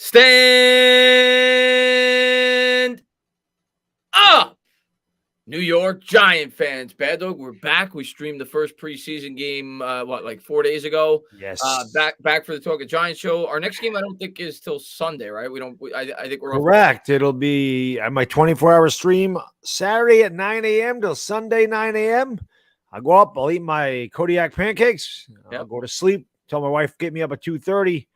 Stand up, New York Giant fans. Baddog, we're back. We streamed the first preseason game, like 4 days ago? Yes. Back for the Talk of Giants show. Our next game, I don't think, is till Sunday, right? I think we're correct. It'll be my 24-hour stream Saturday at 9 a.m. till Sunday 9 a.m. I'll go up. I'll eat my Kodiak pancakes. I'll go to sleep. Tell my wife get me up at 2:30.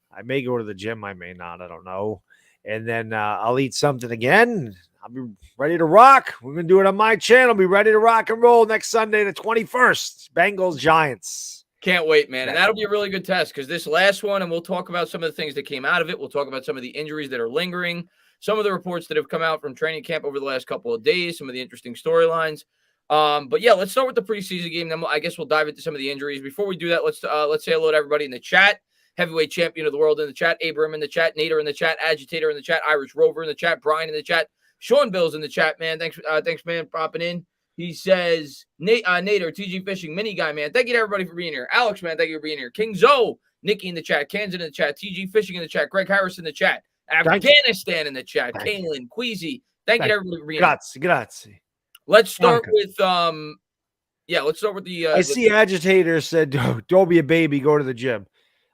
I may go to the gym. I may not. I don't know. And then I'll eat something again. I'll be ready to rock. We're going to do it on my channel. Be ready to rock and roll next Sunday, the 21st. Bengals, Giants. Can't wait, man. And that'll be a really good test because this last one, and we'll talk about some of the things that came out of it. We'll talk about some of the injuries that are lingering, some of the reports that have come out from training camp over the last couple of days, some of the interesting storylines. But yeah, let's start with the preseason game. Then I guess we'll dive into some of the injuries. Before we do that, let's say hello to everybody in the chat. Heavyweight champion of the world in the chat, Abram in the chat, Nader in the chat, Agitator in the chat, Irish Rover in the chat, Brian in the chat, Sean Bill's in the chat, man. Thanks, man, for popping in. He says, Nader, TG Fishing, Mini Guy, man. Thank you to everybody for being here. Alex, man, thank you for being here. King Zoe, Nikki in the chat, Kansan in the chat, TG Fishing in the chat, Greg Harris in the chat, Afghanistan in the chat, Kaylin, Queasy. Thank you to everybody for being here. Grazie. Let's start with let's start with the I see Agitator said, don't be a baby, go to the gym.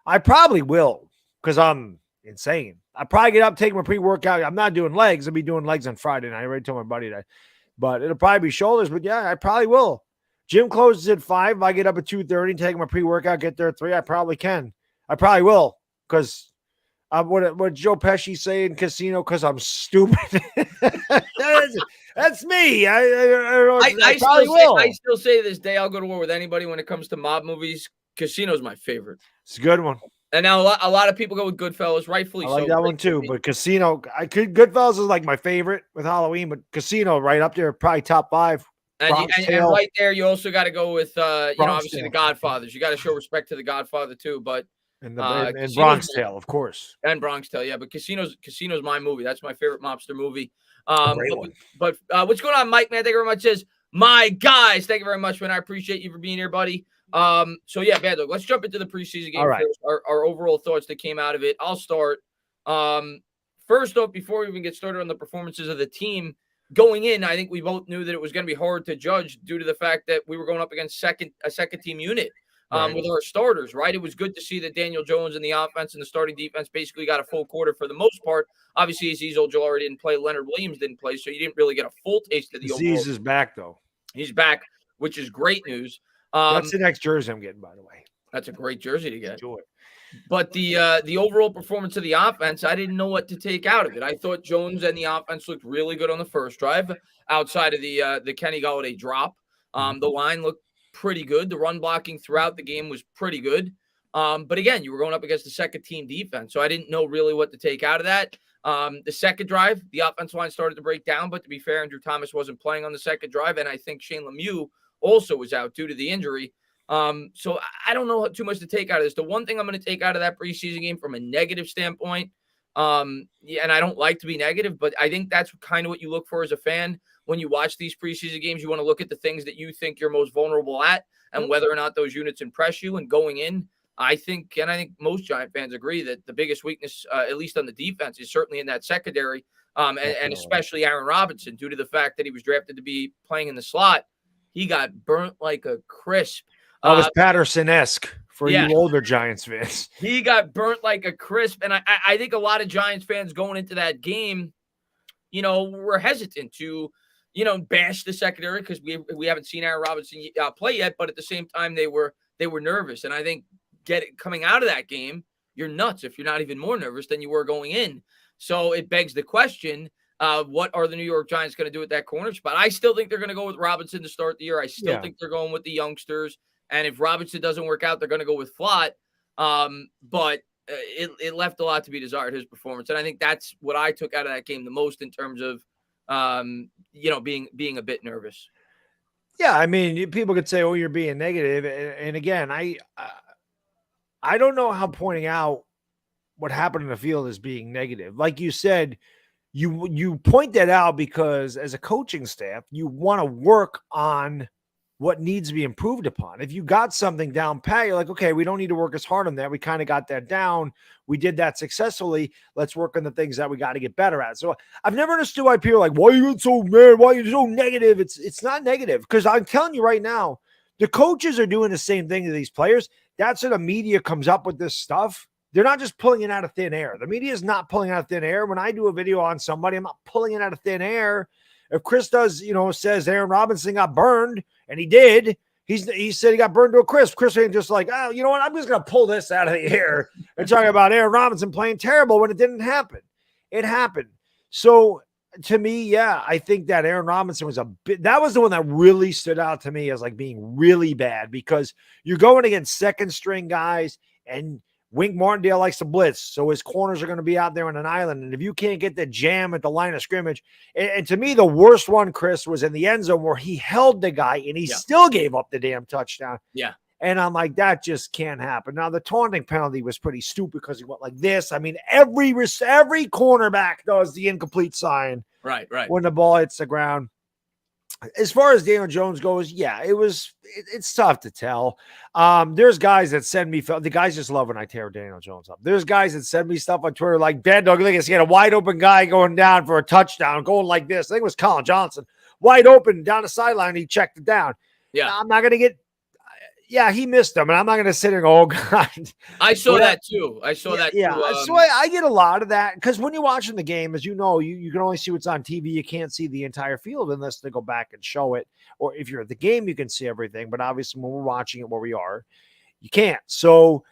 I probably will because I'm insane. I probably get up, take my pre-workout. I'm not doing legs. I'll be doing legs on Friday night. I already told my buddy that. But it'll probably be shoulders. But yeah, I probably will. Gym closes at 5. If I get up at 2:30, take my pre-workout, get there at 3, I probably can. I probably will because what Joe Pesci say in Casino, because I'm stupid. That's me. I probably will. I still say to this day, I'll go to war with anybody when it comes to mob movies. Casino's my favorite. It's a good one. And now a lot of people go with Goodfellas, rightfully so. I like that one too, but Casino, Goodfellas is like my favorite with Halloween, but Casino right up there, probably top 5. And right there, you also got to go with obviously the Godfathers. You got to show respect to the Godfather too, but and Bronx Tale, of course, and Bronx Tale, yeah. But Casino's my movie. That's my favorite mobster movie. But what's going on, Mike? Man, thank you very much. Says my guys, thank you very much, man. I appreciate you for being here, buddy. So yeah, Baddog, let's jump into the preseason game. All right. Our overall thoughts that came out of it. I'll start. First off, before we even get started on the performances of the team going in, I think we both knew that it was going to be hard to judge due to the fact that we were going up against a second team unit with our starters, right? It was good to see that Daniel Jones and the offense and the starting defense basically got a full quarter for the most part. Obviously, Azeez Ojulari didn't play. Leonard Williams didn't play, so you didn't really get a full taste of the overall. Azeez is back, though. He's back, which is great news. That's the next jersey I'm getting, by the way. That's a great jersey to get. Enjoy it. But the overall performance of the offense, I didn't know what to take out of it. I thought Jones and the offense looked really good on the first drive, outside of the Kenny Golladay drop. The line looked pretty good. The run blocking throughout the game was pretty good. But again, you were going up against the second team defense, so I didn't know really what to take out of that. The second drive, the offensive line started to break down, but to be fair, Andrew Thomas wasn't playing on the second drive, and I think Shane Lemieux also was out due to the injury. So I don't know too much to take out of this. The one thing I'm going to take out of that preseason game from a negative standpoint, and I don't like to be negative, but I think that's kind of what you look for as a fan when you watch these preseason games. You want to look at the things that you think you're most vulnerable at and whether or not those units impress you. And going in, I think most Giant fans agree that the biggest weakness, at least on the defense, is certainly in that secondary, and especially Aaron Robinson, due to the fact that he was drafted to be playing in the slot. He got burnt like a crisp. That was Patterson-esque for you older Giants fans. He got burnt like a crisp. And I think a lot of Giants fans going into that game, were hesitant to, bash the secondary because we haven't seen Aaron Robinson play yet. But at the same time, they were nervous. And I think coming out of that game, you're nuts if you're not even more nervous than you were going in. So it begs the question, what are the New York Giants going to do at that corner spot? I still think they're going to go with Robinson to start the year. I still think they're going with the youngsters. And if Robinson doesn't work out, they're going to go with Flott. But it left a lot to be desired, his performance. And I think that's what I took out of that game the most in terms of, being a bit nervous. Yeah, I mean, people could say, "Oh, you're being negative," and again, I don't know how pointing out what happened in the field is being negative. Like you said, you point that out because as a coaching staff, you want to work on what needs to be improved upon. If you got something down pat, you're like, okay, we don't need to work as hard on that. We kind of got that down. We did that successfully. Let's work on the things that we got to get better at. So I've never understood why people are like, why are you so mad? Why are you so negative? It's not negative, because I'm telling you right now, the coaches are doing the same thing to these players. That's where the media comes up with this stuff. They're not just pulling it out of thin air. The media is not pulling it out of thin air. When I do a video on somebody, I'm not pulling it out of thin air. If Chris does, says Aaron Robinson got burned, and he did, he said he got burned to a crisp. Chris ain't just like, oh, you know what? I'm just going to pull this out of the air and talk about Aaron Robinson playing terrible when it didn't happen. It happened. So to me, yeah, I think that Aaron Robinson was that was the one that really stood out to me as like being really bad, because you're going against second string guys, and Wink Martindale likes to blitz, so his corners are going to be out there on an island. And if you can't get the jam at the line of scrimmage, and to me, the worst one, Chris, was in the end zone where he held the guy and he still gave up the damn touchdown. Yeah. And I'm like, that just can't happen. Now, the taunting penalty was pretty stupid because he went like this. I mean, every cornerback does the incomplete sign. Right. When the ball hits the ground. As far as Daniel Jones goes, yeah, it's tough to tell. There's guys that send me, the guys just love when I tear Daniel Jones up. There's guys that send me stuff on Twitter like, Baddog, look, he had a wide open guy going down for a touchdown, going like this. I think it was Colin Johnson, wide open down the sideline. He checked it down. Yeah. I'm not going to get, he missed them, and I'm not going to sit there and go, oh, God. I saw that too. Yeah. So I get a lot of that, because when you're watching the game, as you know, you can only see what's on TV. You can't see the entire field unless they go back and show it. Or if you're at the game, you can see everything. But obviously, when we're watching it where we are, you can't. So,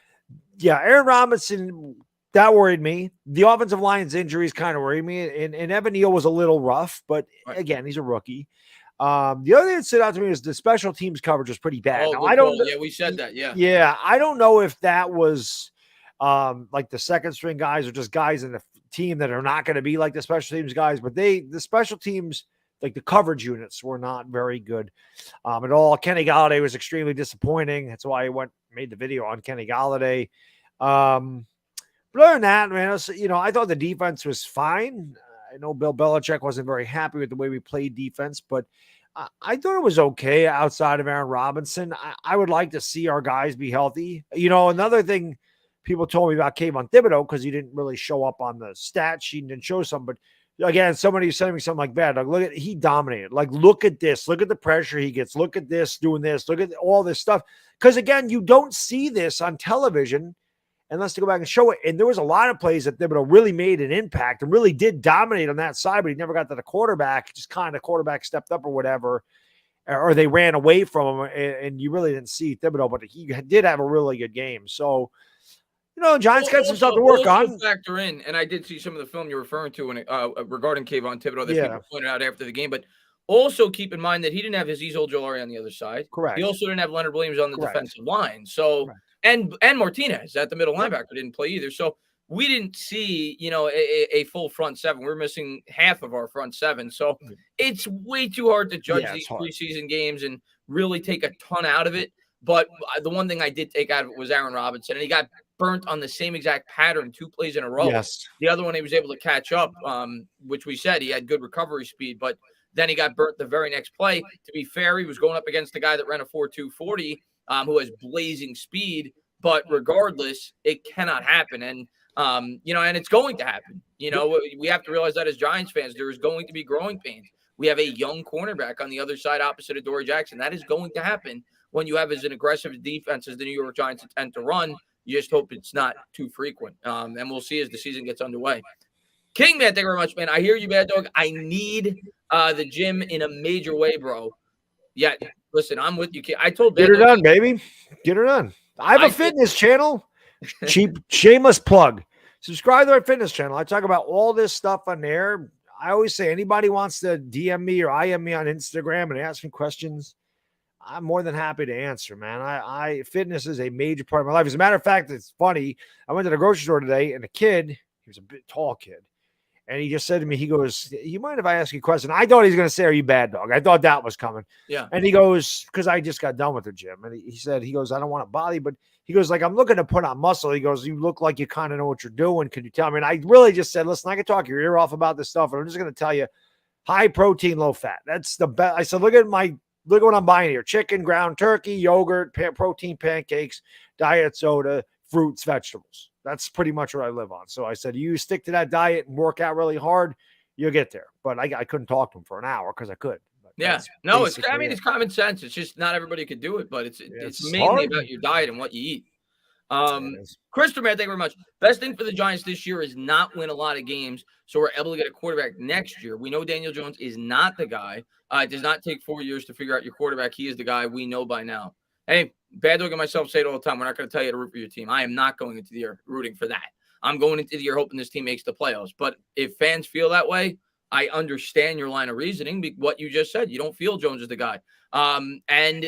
yeah, Aaron Robinson, that worried me. The offensive line's injuries kind of worried me. And Evan Neal was a little rough, but again, he's a rookie. The other thing that stood out to me is the special teams coverage was pretty bad. Oh, now, I don't. Yeah, we said that. Yeah. Yeah, I don't know if that was like the second string guys or just guys in the team that are not going to be like the special teams guys, but the special teams, like the coverage units, were not very good at all. Kenny Golladay was extremely disappointing. That's why I made the video on Kenny Golladay. But other than that, man, I thought the defense was fine. I know Bill Belichick wasn't very happy with the way we played defense, but I thought it was okay outside of Aaron Robinson. I would like to see our guys be healthy. Another thing people told me about Kayvon Thibodeau, because he didn't really show up on the stat sheet and didn't show some, but again, somebody sent me something like that. Like, he dominated. Like, look at this. Look at the pressure he gets. Look at this, doing this. Look at all this stuff. Because again, you don't see this on television unless they go back and show it. And there was a lot of plays that Thibodeau really made an impact and really did dominate on that side, but he never got to the quarterback. Just kind of quarterback stepped up or whatever, or they ran away from him, and you really didn't see Thibodeau, but he did have a really good game. So, Giants got some stuff to work on. Factor in, and I did see some of the film you're referring to regarding Kayvon Thibodeau that people pointed out after the game, but also keep in mind that he didn't have Azeez Ojulari on the other side. Correct. He also didn't have Leonard Williams on the defensive line. So, and Martinez at the middle linebacker didn't play either. So we didn't see, a full front seven. We're missing half of our front seven. So it's way too hard to judge these preseason games and really take a ton out of it. But the one thing I did take out of it was Aaron Robinson, and he got burnt on the same exact pattern 2 plays in a row. Yes. The other one he was able to catch up, which we said he had good recovery speed, but then he got burnt the very next play. To be fair, he was going up against a guy that ran a 4.240, who has blazing speed. But regardless, it cannot happen. And, and it's going to happen. We have to realize that as Giants fans, there is going to be growing pains. We have a young cornerback on the other side opposite of Dory Jackson. That is going to happen when you have as an aggressive defense as the New York Giants intend to run. You just hope it's not too frequent. And we'll see as the season gets underway. King, man, thank you very much, man. I hear you, Baddog. I need the gym in a major way, bro. Yeah, listen, I'm with you, kid. I told Get her done, baby. Get her done. I have a fitness channel. Cheap, shameless plug. Subscribe to our fitness channel. I talk about all this stuff on there. I always say anybody wants to DM me or IM me on Instagram and ask me questions, I'm more than happy to answer, man. I fitness is a major part of my life. As a matter of fact, it's funny. I went to the grocery store today, and a kid, he was a bit tall kid, and he just said to me, he goes, "You mind if I ask you a question?" I thought he was going to say, "Are you Baddog?" I thought that was coming. Yeah. And he goes, because I just got done with the gym, and he said, "I don't want to bother you, but he goes, like, I'm looking to put on muscle." He goes, "You look like you kind of know what you're doing. Can you tell me?" And I really just said, "Listen, I can talk your ear off about this stuff, and I'm just going to tell you, high protein, low fat. That's the best." I said, "Look at my Look at what I'm buying here: chicken, ground turkey, yogurt, protein pancakes, diet soda, fruits, vegetables. That's pretty much what I live on. So I said, you stick to that diet and work out really hard, you'll get there. But I couldn't talk to him for an hour because I could. But Yeah. No, it's it's common sense. It's just not everybody could do it, but it's mainly about your diet and what you eat. Christopher, man, thank you very much. Best thing for the Giants this year is not win a lot of games, so we're able to get a quarterback next year. We know Daniel Jones is not the guy. It does not take 4 years to figure out your quarterback. He is the guy we know by now. Hey, Baddog and myself say it all the time. We're not going to tell you to root for your team. I am not going into the year rooting for that. I'm going into the year hoping this team makes the playoffs. But if fans feel that way, I understand your line of reasoning. What you just said, you don't feel Jones is the guy. And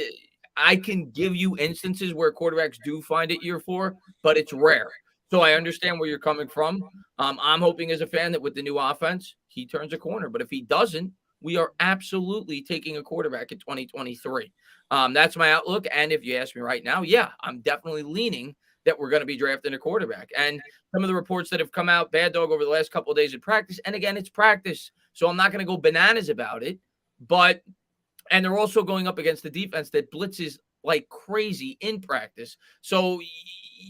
I can give you instances where quarterbacks do find it year 4, but it's rare. So I understand where you're coming from. I'm hoping as a fan that with the new offense, he turns a corner. But if he doesn't, we are absolutely taking a quarterback in 2023. That's my outlook. And if you ask me right now, yeah, I'm definitely leaning that we're going to be drafting a quarterback. And some of the reports that have come out, Baddog, over the last couple of days in practice, and again, it's practice, so I'm not going to go bananas about it. And they're also going up against the defense that blitzes like crazy in practice. So,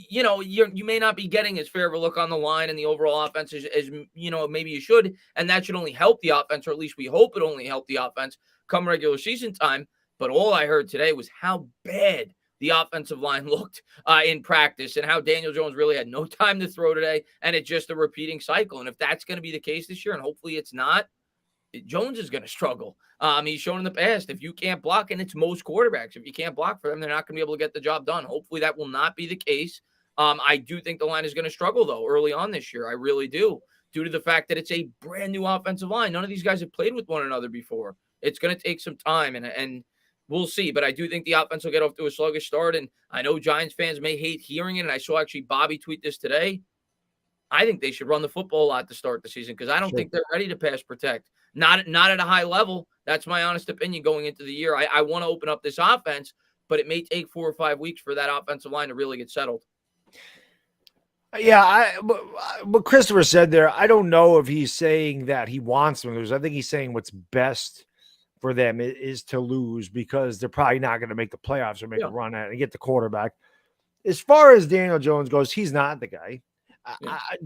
you may not be getting as fair of a look on the line and the overall offense as maybe you should. And that should only help the offense, or at least we hope it only help the offense come regular season time. But all I heard today was how bad the offensive line looked in practice and how Daniel Jones really had no time to throw today. And it's just a repeating cycle. And if that's going to be the case this year, and hopefully it's not, Jones is going to struggle. He's shown in the past, if you can't block, and it's most quarterbacks, if you can't block for them, they're not going to be able to get the job done. Hopefully that will not be the case. I do think the line is going to struggle, though, early on this year. I really do, due to the fact that it's a brand new offensive line. None of these guys have played with one another before. It's going to take some time, and we'll see. But I do think the offense will get off to a sluggish start, and I know Giants fans may hate hearing it, and I saw actually Bobby tweet this today. I think they should run the football a lot to start the season because I don't think they're ready to pass protect. Not at a high level. That's my honest opinion going into the year. I want to open up this offense, but it may take 4 or 5 weeks for that offensive line to really get settled. Yeah, what Christopher said there, I don't know if he's saying that he wants them to lose. I think he's saying what's best for them is to lose because they're probably not going to make the playoffs or make a run at it and get the quarterback. As far as Daniel Jones goes, he's not the guy.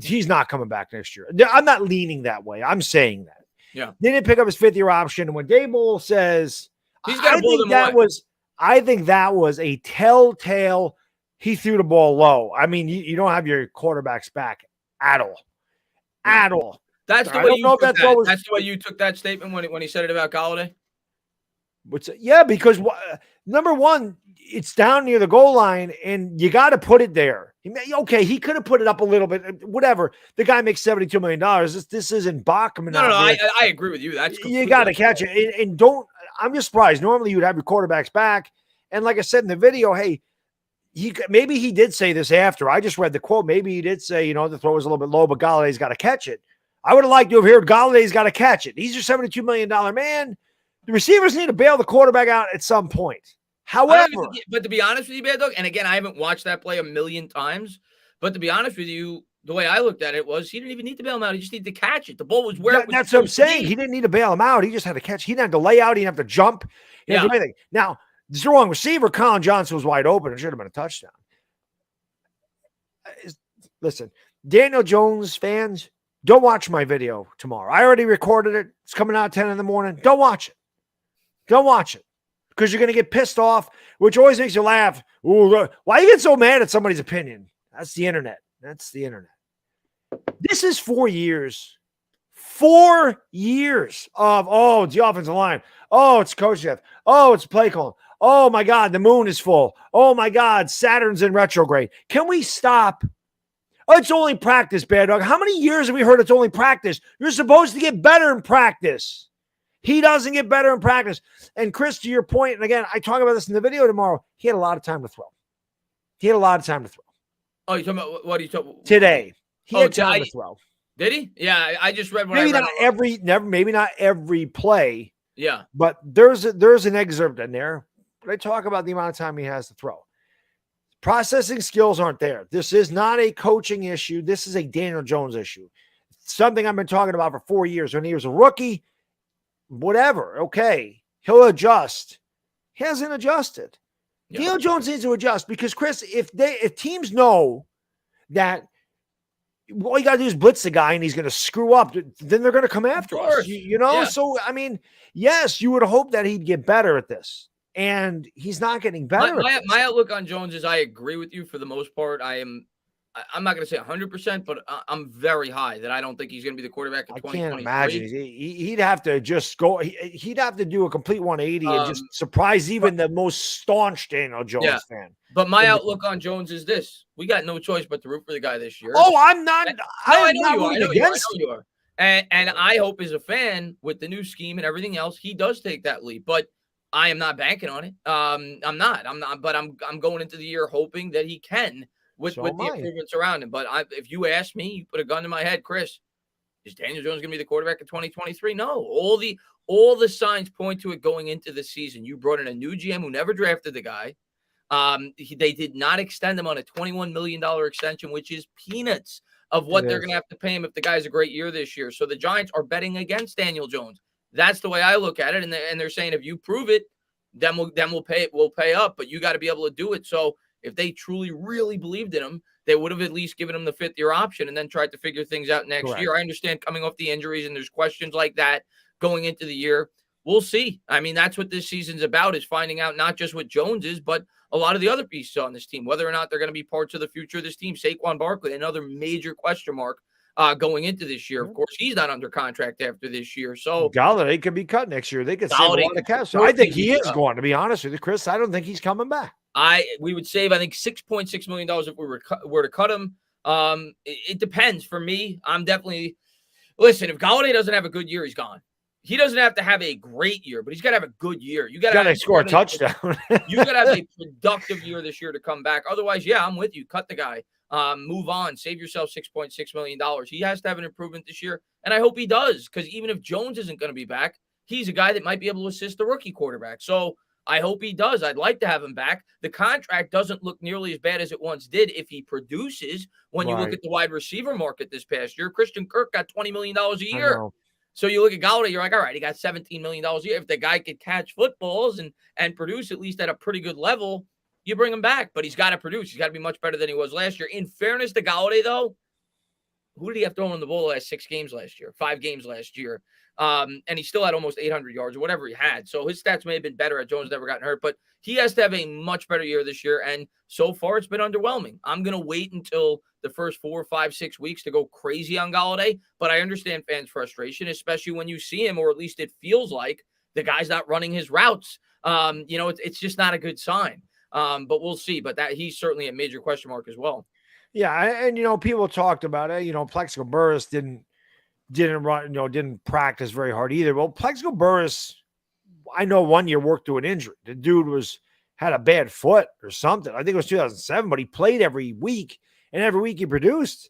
He's not coming back next year. I'm not leaning that way. I'm saying that. Yeah. They didn't pick up his 5th-year option. And when Daboll says, he's got to blow them away. I think that was a telltale. He threw the ball low. I mean, you don't have your quarterbacks back at all. At all. That's the way you took that. That's the way you took that statement when he said it about Golladay? Because number one, it's down near the goal line, and you got to put it there. Okay, he could have put it up a little bit, whatever. The guy makes $72 million. This isn't Bachman. No, I agree with you. You got to catch it, and don't. I'm just surprised. Normally, you'd have your quarterbacks back, and like I said in the video, hey, maybe he did say this after. I just read the quote. Maybe he did say, the throw was a little bit low, but Galladay's got to catch it. I would have liked to have heard Galladay's got to catch it. He's your $72 million man. The receivers need to bail the quarterback out at some point. However, but to be honest with you, Baddog, and again, I haven't watched that play a million times, but to be honest with you, the way I looked at it was he didn't even need to bail him out. He just needed to catch it. The ball was where it was. That's what I'm saying. He didn't need to bail him out. He just had to catch. He didn't have to lay out. He didn't have to jump. He didn't do anything. Now, this is the wrong receiver. Colin Johnson was wide open. It should have been a touchdown. Listen, Daniel Jones fans, don't watch my video tomorrow. I already recorded it. It's coming out at 10 in the morning. Don't watch it. Don't watch it because you're going to get pissed off, which always makes you laugh. Ooh, why you get so mad at somebody's opinion? That's the internet. That's the internet. This is 4 years. 4 years of, it's the offensive line. Oh, it's coach Jeff. Oh, it's play call. Oh, my God, the moon is full. Oh, my God, Saturn's in retrograde. Can we stop? Oh, it's only practice, Baddog. How many years have we heard it's only practice? You're supposed to get better in practice. He doesn't get better in practice. And Chris, to your point, and again, I talk about this in the video tomorrow, he had a lot of time to throw. Oh, you're talking about what are you talking about? Today. He had time to throw. Did he? Yeah, I just read what maybe not every play. Yeah. But there's an excerpt in there. But I talk about the amount of time he has to throw. Processing skills aren't there. This is not a coaching issue. This is a Daniel Jones issue. Something I've been talking about for 4 years. When he was a rookie, whatever, okay, he'll adjust. hasn't adjusted. Yeah. Daniel Jones needs to adjust because, Chris, if teams know that all you got to do is blitz the guy and he's going to screw up, then they're going to come after us. You know? Yeah. So, I mean, yes, you would hope that he'd get better at this. And he's not getting better. My outlook on Jones is I agree with you for the most part. I'm not going to say 100%, but I'm very high that I don't think he's going to be the quarterback in 2023. I can't imagine. He'd have to just go. He'd have to do a complete 180 and just surprise even the most staunch Daniel Jones fan. But my outlook on Jones is this: we got no choice but to root for the guy this year. Oh, I'm not. I know you are. And I hope as a fan with the new scheme and everything else, he does take that leap. But I am not banking on it. I'm not. But I'm going into the year hoping that he can. With the improvements around him. But if you ask me, you put a gun to my head, Chris, is Daniel Jones going to be the quarterback in 2023? No. All the signs point to it going into the season. You brought in a new GM who never drafted the guy. They did not extend him on a $21 million extension, which is peanuts of what they're going to have to pay him if the guy's a great year this year. So the Giants are betting against Daniel Jones. That's the way I look at it. And they're saying if you prove it, then we'll pay up. But you got to be able to do it. So if they truly, really believed in him, they would have at least given him the fifth-year option and then tried to figure things out next year. I understand coming off the injuries and there's questions like that going into the year. We'll see. I mean, that's what this season's about, is finding out not just what Jones is, but a lot of the other pieces on this team, whether or not they're going to be parts of the future of this team. Saquon Barkley, another major question mark going into this year. Of course, he's not under contract after this year. So Golladay could be cut next year. They could save a lot of cash. So I think he is going, to be honest with you, Chris. I don't think he's coming back. We would save, I think, $6.6 million if we were to cut him. It depends. For me, I'm definitely – listen, if Golladay doesn't have a good year, he's gone. He doesn't have to have a great year, but he's got to have a good year. You got to score a touchdown. You got to have a productive year this year to come back. Otherwise, yeah, I'm with you. Cut the guy. Move on. Save yourself $6.6 million. He has to have an improvement this year, and I hope he does, because even if Jones isn't going to be back, he's a guy that might be able to assist the rookie quarterback. So I hope he does. I'd like to have him back. The contract doesn't look nearly as bad as it once did if he produces. When you look at the wide receiver market this past year, Christian Kirk got $20 million a year. So you look at Golladay, you're like, all right, he got $17 million a year. If the guy could catch footballs and produce at least at a pretty good level, you bring him back. But he's got to produce. He's got to be much better than he was last year. In fairness to Golladay, though, who did he have throwing the ball the last 5 games last year? And he still had almost 800 yards or whatever he had. So his stats may have been better had Jones never gotten hurt, but he has to have a much better year this year. And so far it's been underwhelming. I'm going to wait until the first 4, 5, 6 weeks to go crazy on Golladay, but I understand fans' frustration, especially when you see him, or at least it feels like the guy's not running his routes. It's just not a good sign. But we'll see. But that he's certainly a major question mark as well. Yeah, and people talked about it. Plexico Burress didn't run, didn't practice very hard either. Well, Plexico Burress, I know 1 year worked through an injury. The dude had a bad foot or something. I think it was 2007, but he played every week, and every week he produced.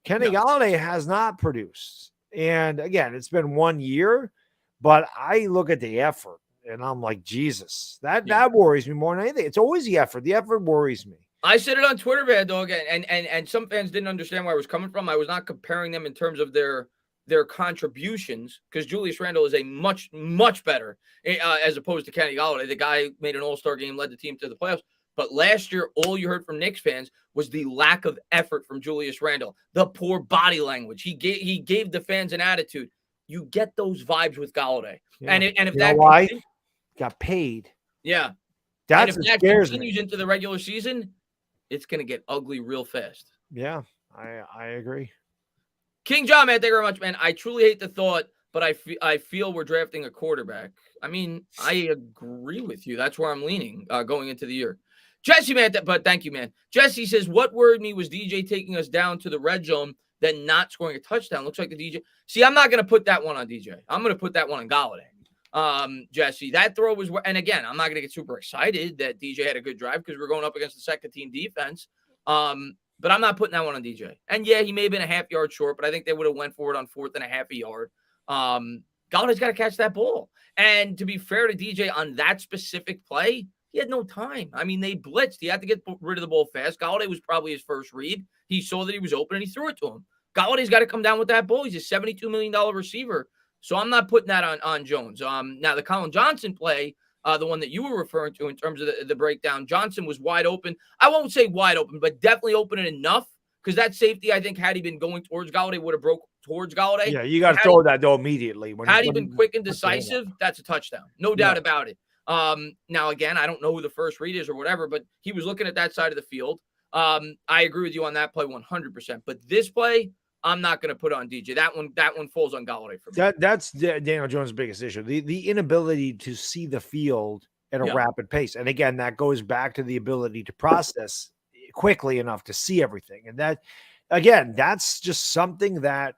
Kenny Golladay has not produced. And again, it's been 1 year, but I look at the effort and I'm like, Jesus, that worries me more than anything. It's always the effort. The effort worries me. I said it on Twitter, Baddog, and some fans didn't understand where I was coming from. I was not comparing them in terms of their contributions, because Julius Randle is a much, much better as opposed to Kenny Golladay. The guy made an all-star game, led the team to the playoffs. But last year, all you heard from Knicks fans was the lack of effort from Julius Randle, the poor body language. He gave the fans an attitude. You get those vibes with Golladay. Yeah. And if that got paid. Yeah. That's and if that continues into the regular season, it's going to get ugly real fast. Yeah, I agree. King John, man, thank you very much, man. I truly hate the thought, but I feel we're drafting a quarterback. I mean, I agree with you. That's where I'm leaning going into the year. Jesse, man, but thank you, man. Jesse says, what worried me was DJ taking us down to the red zone, then not scoring a touchdown. Looks like the DJ. See, I'm not going to put that one on DJ. I'm going to put that one on Golladay. Jesse, that throw was, and again, I'm not going to get super excited that DJ had a good drive because we're going up against the second team defense. But I'm not putting that one on DJ. And yeah, he may have been a half yard short, but I think they would have went for it on 4th and a half a yard. Galladay's got to catch that ball. And to be fair to DJ on that specific play, he had no time. I mean, they blitzed. He had to get rid of the ball fast. Golladay was probably his first read. He saw that he was open and he threw it to him. Galladay's got to come down with that ball. He's a $72 million receiver. So I'm not putting that on Jones. Now, the Colin Johnson play, the one that you were referring to in terms of the breakdown. Johnson was wide open. I won't say wide open, but definitely open enough because that safety, I think, had he been going towards Golladay, would have broke towards Golladay. Yeah, you got to throw that though immediately. Had he been quick and decisive, that's a touchdown. No doubt about it. Now, again, I don't know who the first read is or whatever, but he was looking at that side of the field. I agree with you on that play 100%. But this play, I'm not going to put on DJ. That one falls on Golladay for me. That's Daniel Jones' biggest issue. The inability to see the field at a rapid pace. And again, that goes back to the ability to process quickly enough to see everything. And that, again, that's just something that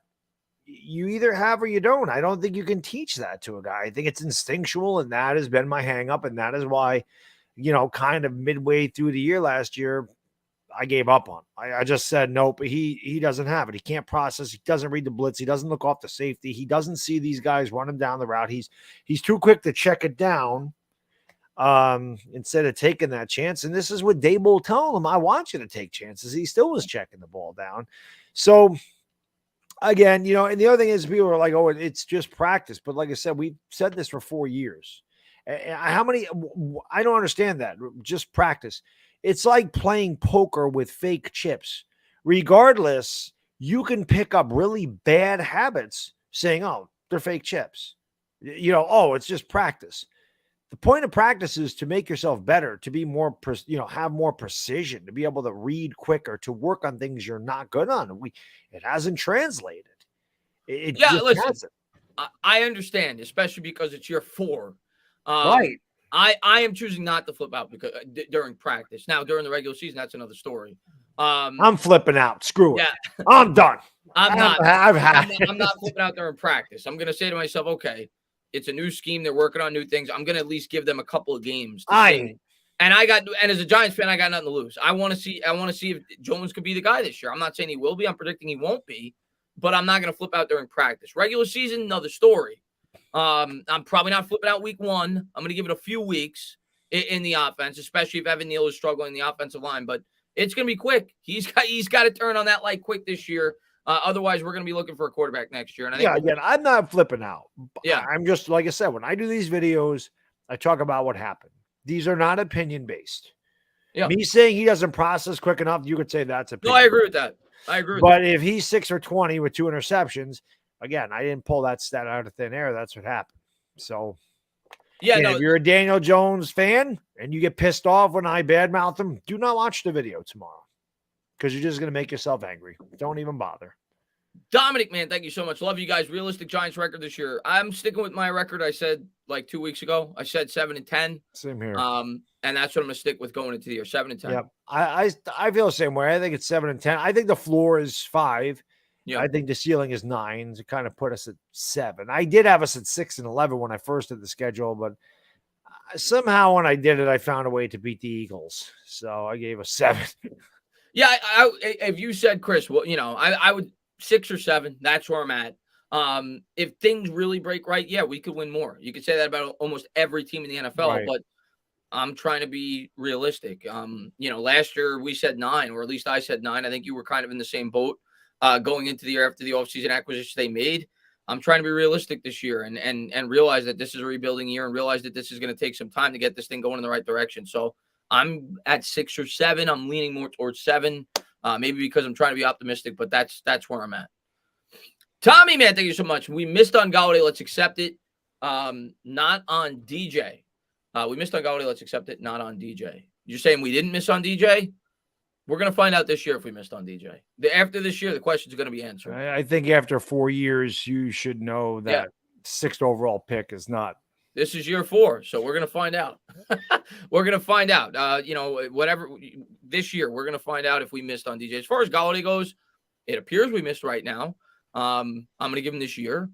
you either have or you don't. I don't think you can teach that to a guy. I think it's instinctual, and that has been my hang up. And that is why, kind of midway through the year last year, I gave up on. I just said, nope, he doesn't have it. He can't process. He doesn't read the blitz. He doesn't look off the safety. He doesn't see these guys running down the route. He's too quick to check it down instead of taking that chance. And this is what Daboll told him. I want you to take chances. He still was checking the ball down. So again, and the other thing is people are like, oh, it's just practice. But like I said, we've said this for 4 years. How many? I don't understand that. Just practice. It's like playing poker with fake chips. Regardless, you can pick up really bad habits saying, oh, they're fake chips. Oh, it's just practice. The point of practice is to make yourself better, to be more, have more precision, to be able to read quicker, to work on things you're not good on. It hasn't translated. Listen, hasn't. I understand, especially because it's year 4. Right. I am choosing not to flip out because during practice. Now, during the regular season, that's another story. I'm flipping out. Screw it. I'm done. I'm not flipping out during practice. I'm going to say to myself, okay, it's a new scheme. They're working on new things. I'm going to at least give them a couple of games. And as a Giants fan, I got nothing to lose. I want to see if Jones could be the guy this year. I'm not saying he will be. I'm predicting he won't be, but I'm not going to flip out during practice. Regular season, another story. I'm probably not flipping out week 1. I'm going to give it a few weeks in the offense, especially if Evan Neal is struggling in the offensive line. But it's going to be quick. He's got to turn on that light quick this year. Otherwise, we're going to be looking for a quarterback next year. And I think again, I'm not flipping out. Yeah, I'm just, like I said, when I do these videos, I talk about what happened. These are not opinion based. Yeah. Me saying he doesn't process quick enough, you could say that's opinion. No, I agree with that. But if he's 6 or 20 with 2 interceptions, again, I didn't pull that stat out of thin air. That's what happened. So, if you're a Daniel Jones fan and you get pissed off when I badmouth him, do not watch the video tomorrow because you're just going to make yourself angry. Don't even bother. Dominic, man, thank you so much. Love you guys. Realistic Giants record this year. I'm sticking with my record I said like 2 weeks ago. I said 7-10. Same here. And that's what I'm going to stick with going into the year, 7-10. Yep. I feel the same way. I think it's 7-10. I think the floor is 5. Yeah. I think the ceiling is 9 to kind of put us at 7. I did have us at 6-11 when I first did the schedule, but somehow when I did it, I found a way to beat the Eagles. So I gave a 7. Yeah. If you said, Chris, well, I would 6 or 7. That's where I'm at. If things really break right, yeah, we could win more. You could say that about almost every team in the NFL, but I'm trying to be realistic. Last year we said 9, or at least I said 9. I think you were kind of in the same boat. Going into the year after the offseason acquisition they made. I'm trying to be realistic this year and realize that this is a rebuilding year and realize that this is going to take some time to get this thing going in the right direction. So I'm at 6 or 7. I'm leaning more towards 7, maybe because I'm trying to be optimistic, but that's where I'm at. Tommy, man, thank you so much. We missed on Golladay. Let's accept it. Not on DJ. We missed on Golladay. Let's accept it. Not on DJ. You're saying we didn't miss on DJ? We're going to find out this year if we missed on DJ. After this year, the question's going to be answered. I think after 4 years, you should know that 6th overall pick is not. This is year 4, so we're going to find out. We're going to find out. Whatever this year, we're going to find out if we missed on DJ. As far as Golladay goes, it appears we missed right now. I'm going to give him this year.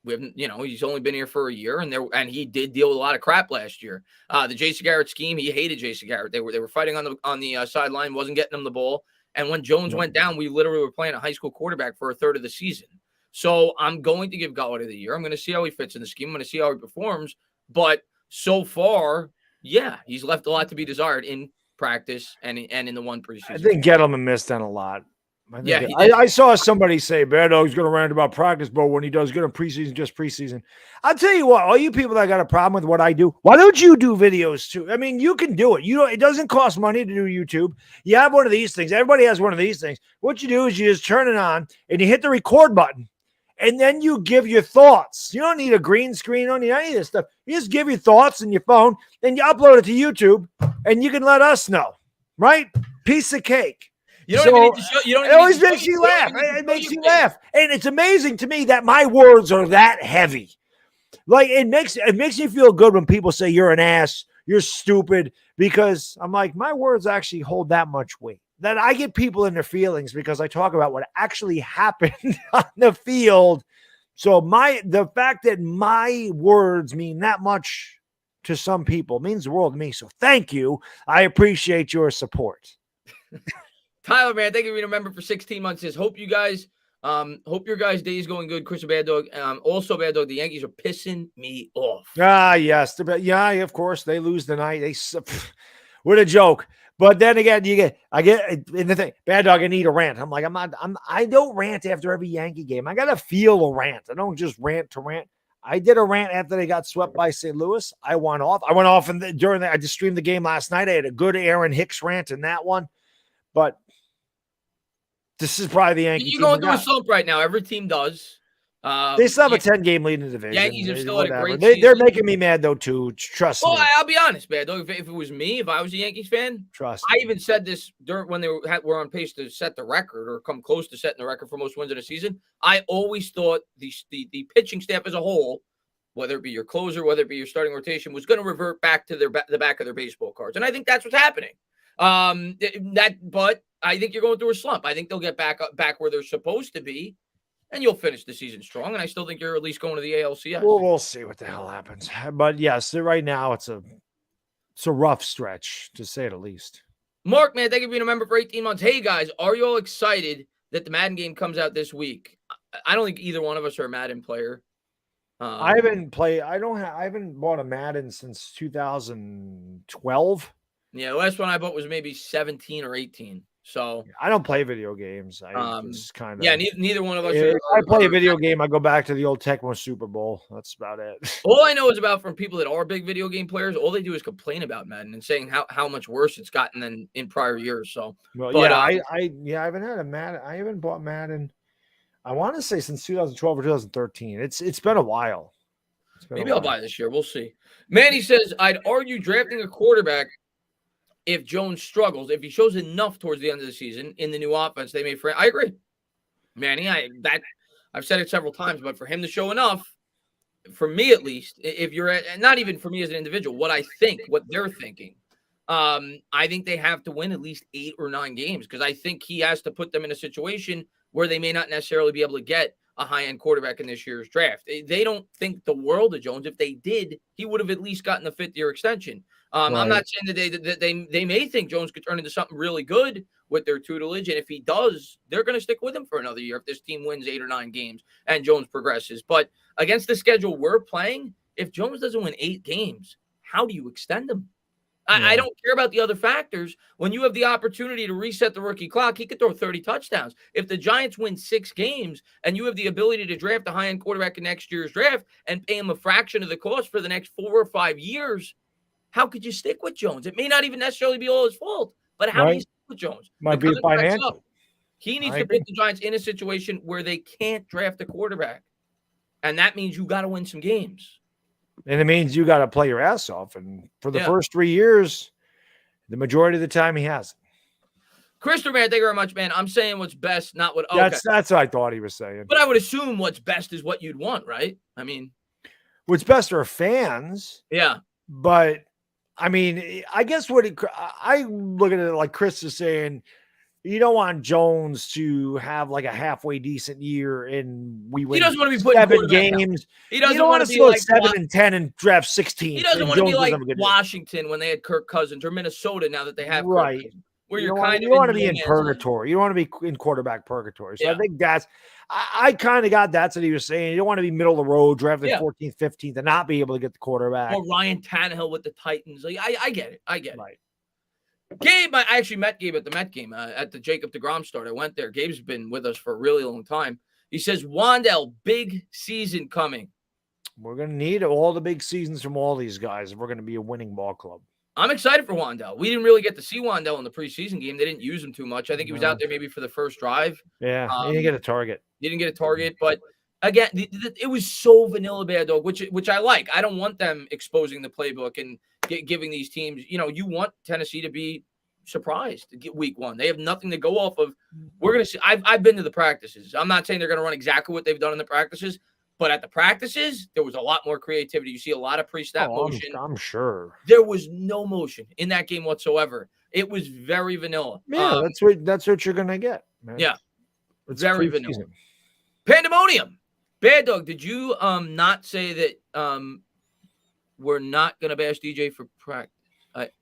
We haven't, he's only been here for a year, and he did deal with a lot of crap last year. The Jason Garrett scheme, he hated Jason Garrett. They were fighting on the sideline, wasn't getting him the ball. And when Jones went down, we literally were playing a high school quarterback for a third of the season. So I'm going to give Golladay the year. I'm going to see how he fits in the scheme. I'm going to see how he performs. But so far, he's left a lot to be desired in practice and in the one preseason. I think Gettleman missed on a lot. Yeah, I saw somebody say Baddog's going to rant about practice, but when he does good in preseason, just preseason. I'll tell you what, all you people that got a problem with what I do, why don't you do videos too? I mean, you can do it. It doesn't cost money to do YouTube. You have one of these things. Everybody has one of these things. What you do is you just turn it on and you hit the record button, and then you give your thoughts. You don't need a green screen. You don't need any of this stuff. You just give your thoughts in your phone, and you upload it to YouTube, and you can let us know, right? Piece of cake. You don't even need to show. It always makes you laugh. It makes you laugh, and it's amazing to me that my words are that heavy. Like it makes me feel good when people say you're an ass, you're stupid, because I'm like, my words actually hold that much weight. That I get people in their feelings because I talk about what actually happened on the field. So the fact that my words mean that much to some people means the world to me. So thank you. I appreciate your support. Tyler, man, thank you for being a member for 16 months. Says, hope your guys' day is going good. Chris and Baddog. Also, Baddog, the Yankees are pissing me off. Yes. Yeah, of course. They lose tonight. What a joke. But then again, I get in the thing, Baddog, I need a rant. I'm like, I don't rant after every Yankee game. I got to feel a rant. I don't just rant to rant. I did a rant after they got swept by St. Louis. I went off. I just streamed the game last night. I had a good Aaron Hicks rant in that one. But this is probably the Yankees. You're going through a slump right now. Every team does. They still have a 10-game lead in the division. Yankees have still had a great season. They're season. making me mad, though, too. Trust me. I'll be honest, man. If it was me, if I was a Yankees fan, I even said this when they were on pace to set the record or come close to setting the record for most wins in a season. I always thought the pitching staff as a whole, whether it be your closer, whether it be your starting rotation, was going to revert back to the back of their baseball cards. And I think that's what's happening. But I think you're going through a slump. I think they'll get back where they're supposed to be, and you'll finish the season strong. And I still think you're at least going to the ALCS. We'll see what the hell happens. But yes, right now it's a rough stretch, to say the least. Mark, man, thank you for being a member for 18 months. Hey guys, are you all excited that the Madden game comes out this week? I don't think either one of us are a Madden player. I haven't bought a Madden since 2012. Yeah, the last one I bought was maybe 17 or 18. So I don't play video games. Neither one of us. If I play a video game, I go back to the old Tecmo Super Bowl. That's about it. All I know is about from people that are big video game players. All they do is complain about Madden and saying how much worse it's gotten than in prior years. So, I haven't had a Madden. I haven't bought Madden. I want to say since 2012 or 2013. It's been a while. Maybe I'll buy this year. We'll see. Manny says, I'd argue drafting a quarterback if Jones struggles, if he shows enough towards the end of the season in the new offense, they may. I agree, Manny. I've said it several times, but for him to show enough, for me at least, if you're not even for me as an individual, what they're thinking, I think they have to win at least 8 or 9 games because I think he has to put them in a situation where they may not necessarily be able to get a high-end quarterback in this year's draft. They don't think the world of Jones. If they did, he would have at least gotten a 5th-year extension. Right. I'm not saying that they may think Jones could turn into something really good with their tutelage, and if he does, they're going to stick with him for another year if this team wins 8 or 9 games and Jones progresses. But against the schedule we're playing, if Jones doesn't win 8 games, how do you extend him? I don't care about the other factors. When you have the opportunity to reset the rookie clock, he could throw 30 touchdowns. If the Giants win 6 games and you have the ability to draft a high-end quarterback in next year's draft and pay him a fraction of the cost for the next 4 or 5 years, how could you stick with Jones? It may not even necessarily be all his fault, but how do you stick with Jones? Might be financial. He needs to put the Giants in a situation where they can't draft a quarterback. And that means you got to win some games. And it means you got to play your ass off. And for the first 3 years, the majority of the time he hasn't. Christopher, man, thank you very much, man. I'm saying what's best, not what. That's what I thought he was saying. But I would assume what's best is what you'd want, right? I mean, what's best are fans. Yeah. But I mean, I guess I look at it like Chris is saying, you don't want Jones to have like a halfway decent year and we win. He doesn't want to be putting 7 games. He doesn't want to be like 7-10 and draft 16. He doesn't want to be like Washington when they had Kirk Cousins or Minnesota now that they have right. Kirk Cousins, where you don't want to be in purgatory. You don't want to be in quarterback purgatory. So I think that's I kind of got that's what he was saying. You don't want to be middle of the road, drafting 14th, 15th, and not be able to get the quarterback. Or Ryan Tannehill with the Titans. Like, I get it. I get it. Right. Gabe, I actually met Gabe at the Met game, at the Jacob deGrom start. I went there. Gabe's been with us for a really long time. He says, Wandell, big season coming. We're going to need all the big seasons from all these guys if we're going to be a winning ball club. I'm excited for Wandell. We didn't really get to see Wandell in the preseason game. They didn't use him too much. I think he was out there maybe for the first drive. Yeah, he didn't get a target. He didn't get a target, but again, it was so vanilla, Baddog, which I like. I don't want them exposing the playbook and giving these teams, you want Tennessee to be surprised to get week one. They have nothing to go off of. We're going to see. I've been to the practices. I'm not saying they're going to run exactly what they've done in the practices, but at the practices, there was a lot more creativity. You see a lot of pre-snap motion. I'm sure. There was no motion in that game whatsoever. It was very vanilla. Yeah, that's what you're going to get, man. Yeah. It's very vanilla. Pandemonium. Baddog, did you not say that we're not going to bash DJ for practice?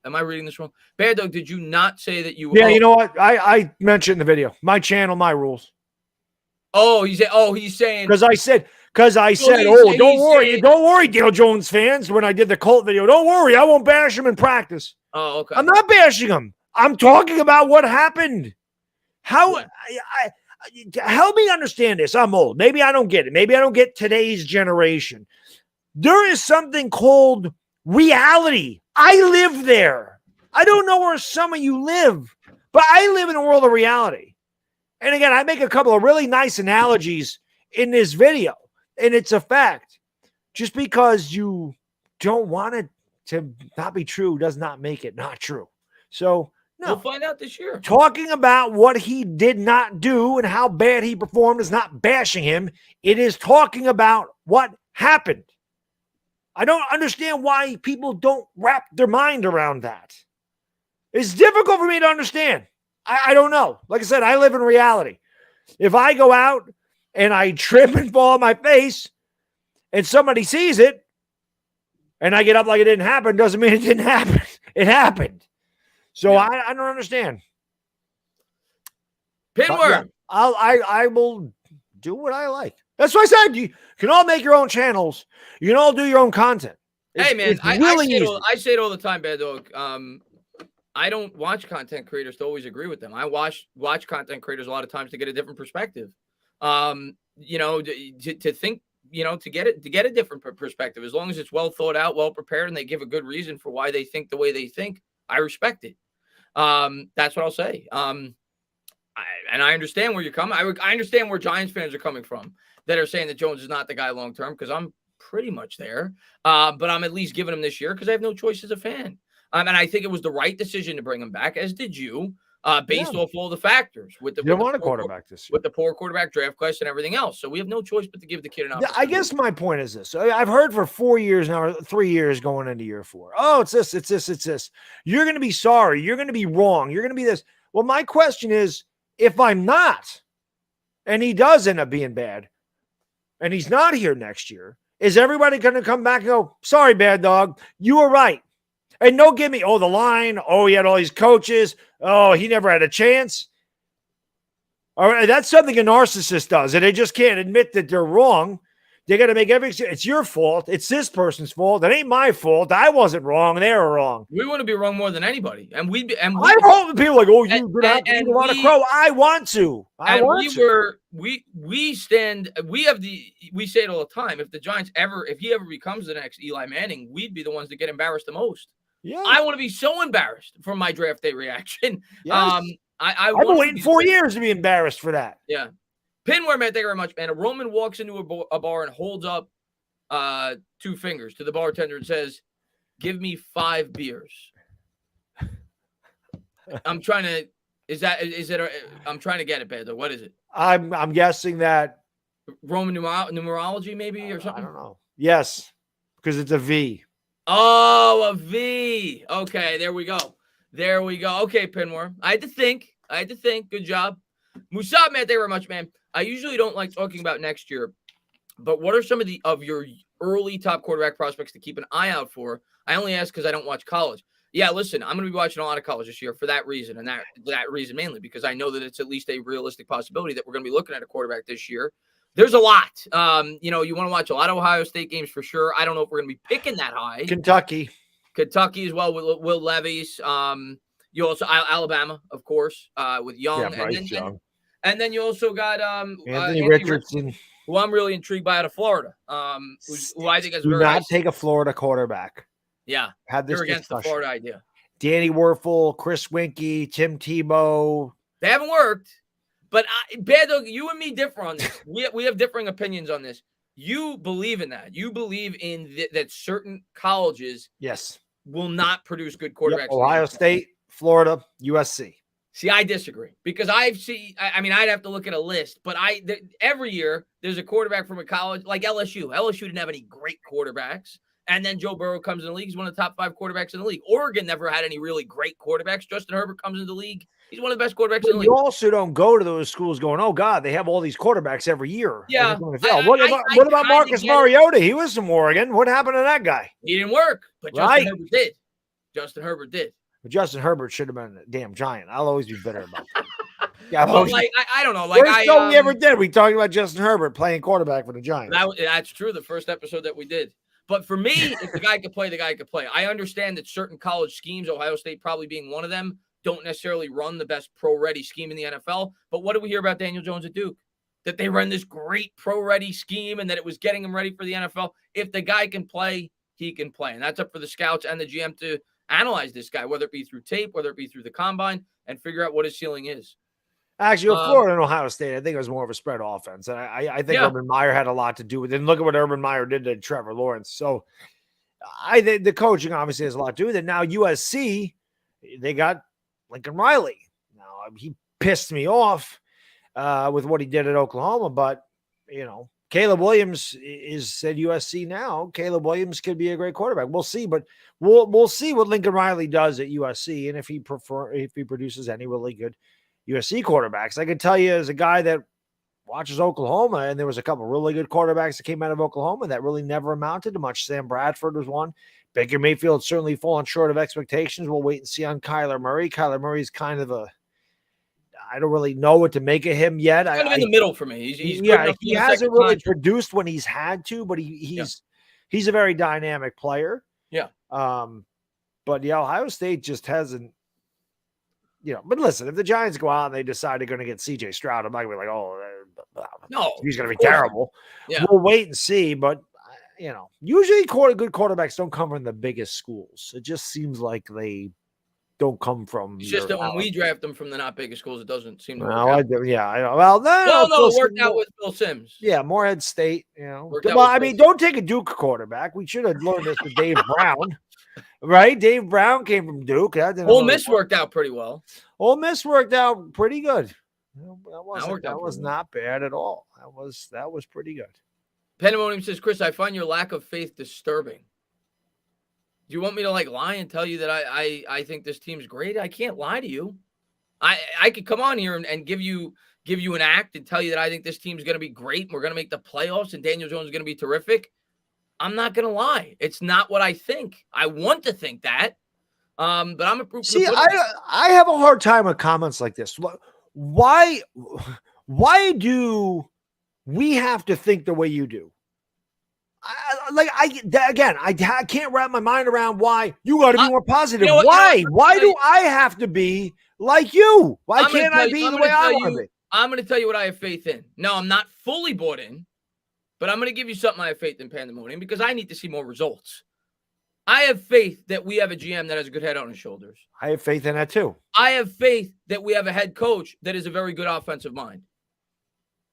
Am I reading this wrong? Baddog, did you not say that you? Yeah, you know what? I mentioned in the video. My channel, my rules. Oh, he's saying because I said, don't worry, Dale Jones fans. When I did the cult video, don't worry, I won't bash him in practice. Oh, okay. I'm not bashing him. I'm talking about what happened. How? Help me understand this. I'm old. Maybe I don't get it. Maybe I don't get today's generation. There is something called reality. I live there. I don't know where some of you live, but I live in a world of reality. And again, I make a couple of really nice analogies in this video, and it's a fact. Just because you don't want it to not be true does not make it not true. So, no. We'll find out this year. Talking about what he did not do and how bad he performed is not bashing him. It is talking about what happened. I don't understand why people don't wrap their mind around that. It's difficult for me to understand. I don't know. Like I said, I live in reality. If I go out and I trip and fall on my face and somebody sees it and I get up like it didn't happen, doesn't mean it didn't happen. It happened. So yeah. I don't understand. Pinworm. Yeah, I will do what I like. That's what I said. You can all make your own channels. You can all do your own content. Hey, man, I say it all the time, Baddog. I don't watch content creators to always agree with them. I watch content creators a lot of times to get a different perspective. To think, to get a different perspective. As long as it's well thought out, well prepared, and they give a good reason for why they think the way they think, I respect it. That's what I'll say. And I understand where you're coming. I understand where Giants fans are coming from that are saying that Jones is not the guy long term, because I'm pretty much there. But I'm at least giving him this year because I have no choice as a fan. And I think it was the right decision to bring him back, as did you, based off all the factors. You don't want a quarterback this year. With the poor quarterback draft class and everything else. So we have no choice but to give the kid an opportunity. I guess my point is this. I've heard for 4 years now, or 3 years going into year 4. Oh, it's this. You're going to be sorry. You're going to be wrong. You're going to be this. Well, my question is, if I'm not, and he does end up being bad, and he's not here next year, is everybody going to come back and go, sorry, bad dog, you were right? And don't give me, the line. Oh, he had all these coaches. Oh, he never had a chance. All right, that's something a narcissist does, and they just can't admit that they're wrong. They got to make it's your fault. It's this person's fault. It ain't my fault. I wasn't wrong. They were wrong. We want to be wrong more than anybody, and we. I hope people like, oh, you want to crow. I want to. We stand. We say it all the time. If the Giants if he ever becomes the next Eli Manning, we'd be the ones that get embarrassed the most. Yeah, I want to be so embarrassed for my draft day reaction. Yes. I've been waiting 4 years to be embarrassed for that. Yeah. Pinware, man, thank you very much, man. A Roman walks into a bar and holds up 2 fingers to the bartender and says, "Give me 5 beers." I'm trying to. I'm trying to get it, Pedro. What is it? I'm guessing that Roman numerology, maybe, or something. I don't know. Yes, because it's a V. Oh, a V. Okay, there we go. Okay, Pinworm. I had to think. Good job. Musab, man, thank you very much, man. I usually don't like talking about next year, but what are some of your early top quarterback prospects to keep an eye out for? I only ask because I don't watch college. Yeah, listen, I'm going to be watching a lot of college this year for that reason, and that reason mainly because I know that it's at least a realistic possibility that we're going to be looking at a quarterback this year. There's a lot. You want to watch a lot of Ohio State games for sure. I don't know if we're going to be picking that high. Kentucky as well with Will Levis. You also Alabama, of course, with Young, Bryce Young. and then you also got Anthony Richardson, who I'm really intrigued by out of Florida, who I think is do very not nice. take a Florida quarterback. Yeah, had this you're against the Florida idea. Danny Werfel, Chris Winkie, Tim Tebow. They haven't worked, but Baddog, you and me differ on this. we have differing opinions on this. You believe in that. You believe in that certain colleges, yes, will not produce good quarterbacks. Yep, Ohio State, Florida, USC. See, I disagree because I'd have to look at a list, but every year there's a quarterback from a college like LSU. LSU didn't have any great quarterbacks. And then Joe Burrow comes in the league. He's one of the top 5 quarterbacks in the league. Oregon never had any really great quarterbacks. Justin Herbert comes into the league. He's one of the best quarterbacks in the league. You also don't go to those schools going, oh, God, they have all these quarterbacks every year. Yeah. What about Marcus Mariota? He was from Oregon. What happened to that guy? He didn't work, but Justin Herbert did. But Justin Herbert should have been a damn giant. I'll always be bitter about that. Yeah, I don't know. Like, first show we ever did, we talked about Justin Herbert playing quarterback for the Giants. That's true. The first episode that we did. But for me, if the guy could play, the guy could play. I understand that certain college schemes, Ohio State probably being one of them, don't necessarily run the best pro-ready scheme in the NFL. But what did we hear about Daniel Jones at Duke? That they run this great pro-ready scheme and that it was getting him ready for the NFL. If the guy can play, he can play. And that's up for the scouts and the GM to analyze this guy, whether it be through tape, whether it be through the combine, and figure out what his ceiling is. Actually, with Florida and Ohio State, I think it was more of a spread offense. And I think Urban Meyer had a lot to do with it. And look at what Urban Meyer did to Trevor Lawrence. So I think the coaching obviously has a lot to do with it. Now, USC, they got Lincoln Riley. Now, he pissed me off with what he did at Oklahoma. But, Caleb Williams is at USC now. Caleb Williams could be a great quarterback. We'll see. But we'll see what Lincoln Riley does at USC and if he produces any really good USC quarterbacks. I can tell you as a guy that watches Oklahoma, and there was a couple really good quarterbacks that came out of Oklahoma that really never amounted to much. Sam Bradford was one. Baker Mayfield certainly fallen short of expectations. We'll wait and see on Kyler Murray. Kyler Murray's kind of I don't really know what to make of him yet. Kind of in the middle for me. He's he hasn't really produced when he's had to, but he's a very dynamic player. Yeah. But Ohio State just hasn't. But listen, if the Giants go out and they decide they're going to get CJ Stroud, I'm not going to be like, oh, no, he's going to be terrible. Yeah. We'll wait and see. But, usually good quarterbacks don't come from the biggest schools. It just seems like they don't come from. It's just that when we draft them from the not biggest schools, it doesn't seem to work out. I know. Well, no, it worked out with Bill Sims. Yeah, Morehead State, don't take a Duke quarterback. We should have learned this with Dave Brown. Right? Dave Brown came from Duke. Ole Miss worked out pretty well. Ole Miss worked out pretty good. That was not bad at all. That was pretty good. Pandemonium says, Chris, I find your lack of faith disturbing. Do you want me to lie and tell you that I think this team's great? I can't lie to you. I could come on here and give you an act and tell you that I think this team's going to be great and we're going to make the playoffs and Daniel Jones is going to be terrific. I'm not going to lie. It's not what I think. I want to think that, but I'm a proof. See, I have a hard time with comments like this. Why do we have to think the way you do? I can't wrap my mind around why you got to be more positive. Why do I have to be like you? Why can't I be the way I want to be? I'm going to tell you what I have faith in. No, I'm not fully bought in. But I'm going to give you something I have faith in, Pandemonium, because I need to see more results. I have faith that we have a GM that has a good head on his shoulders. I have faith in that too. I have faith that we have a head coach that is a very good offensive mind.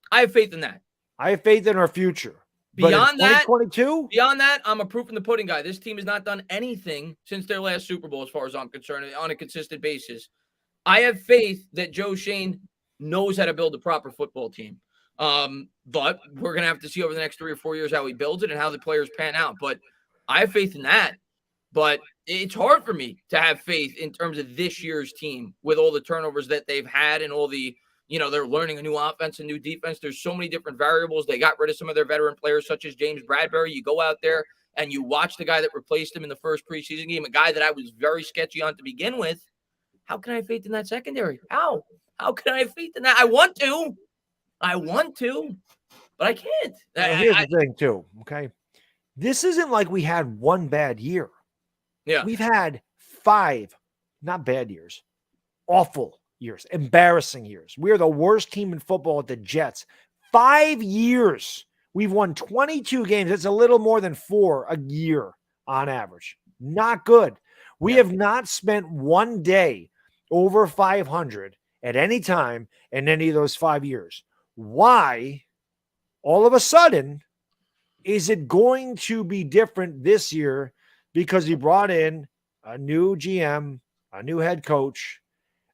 I have faith in that. I have faith in our future. Beyond that, 2022? Beyond that, I'm a proof in the pudding guy. This team has not done anything since their last Super Bowl, as far as I'm concerned, on a consistent basis. I have faith that Joe Shane knows how to build a proper football team. But we're going to have to see over the next 3 or 4 years how he builds it and how the players pan out. But I have faith in that. But it's hard for me to have faith in terms of this year's team with all the turnovers that they've had and all the, they're learning a new offense and new defense. There's so many different variables. They got rid of some of their veteran players, such as James Bradbury. You go out there and you watch the guy that replaced him in the first preseason game, a guy that I was very sketchy on to begin with. How can I have faith in that secondary? How can I have faith in that? I want to, but I can't. Here's the thing, too. Okay. This isn't like we had one bad year. Yeah. We've had 5 not bad years, awful years, embarrassing years. We are the worst team in football at the Jets. 5 years. We've won 22 games. That's a little more than 4 a year on average. Not good. We have not spent one day over 500 at any time in any of those 5 years. Why, all of a sudden, is it going to be different this year because he brought in a new GM, a new head coach,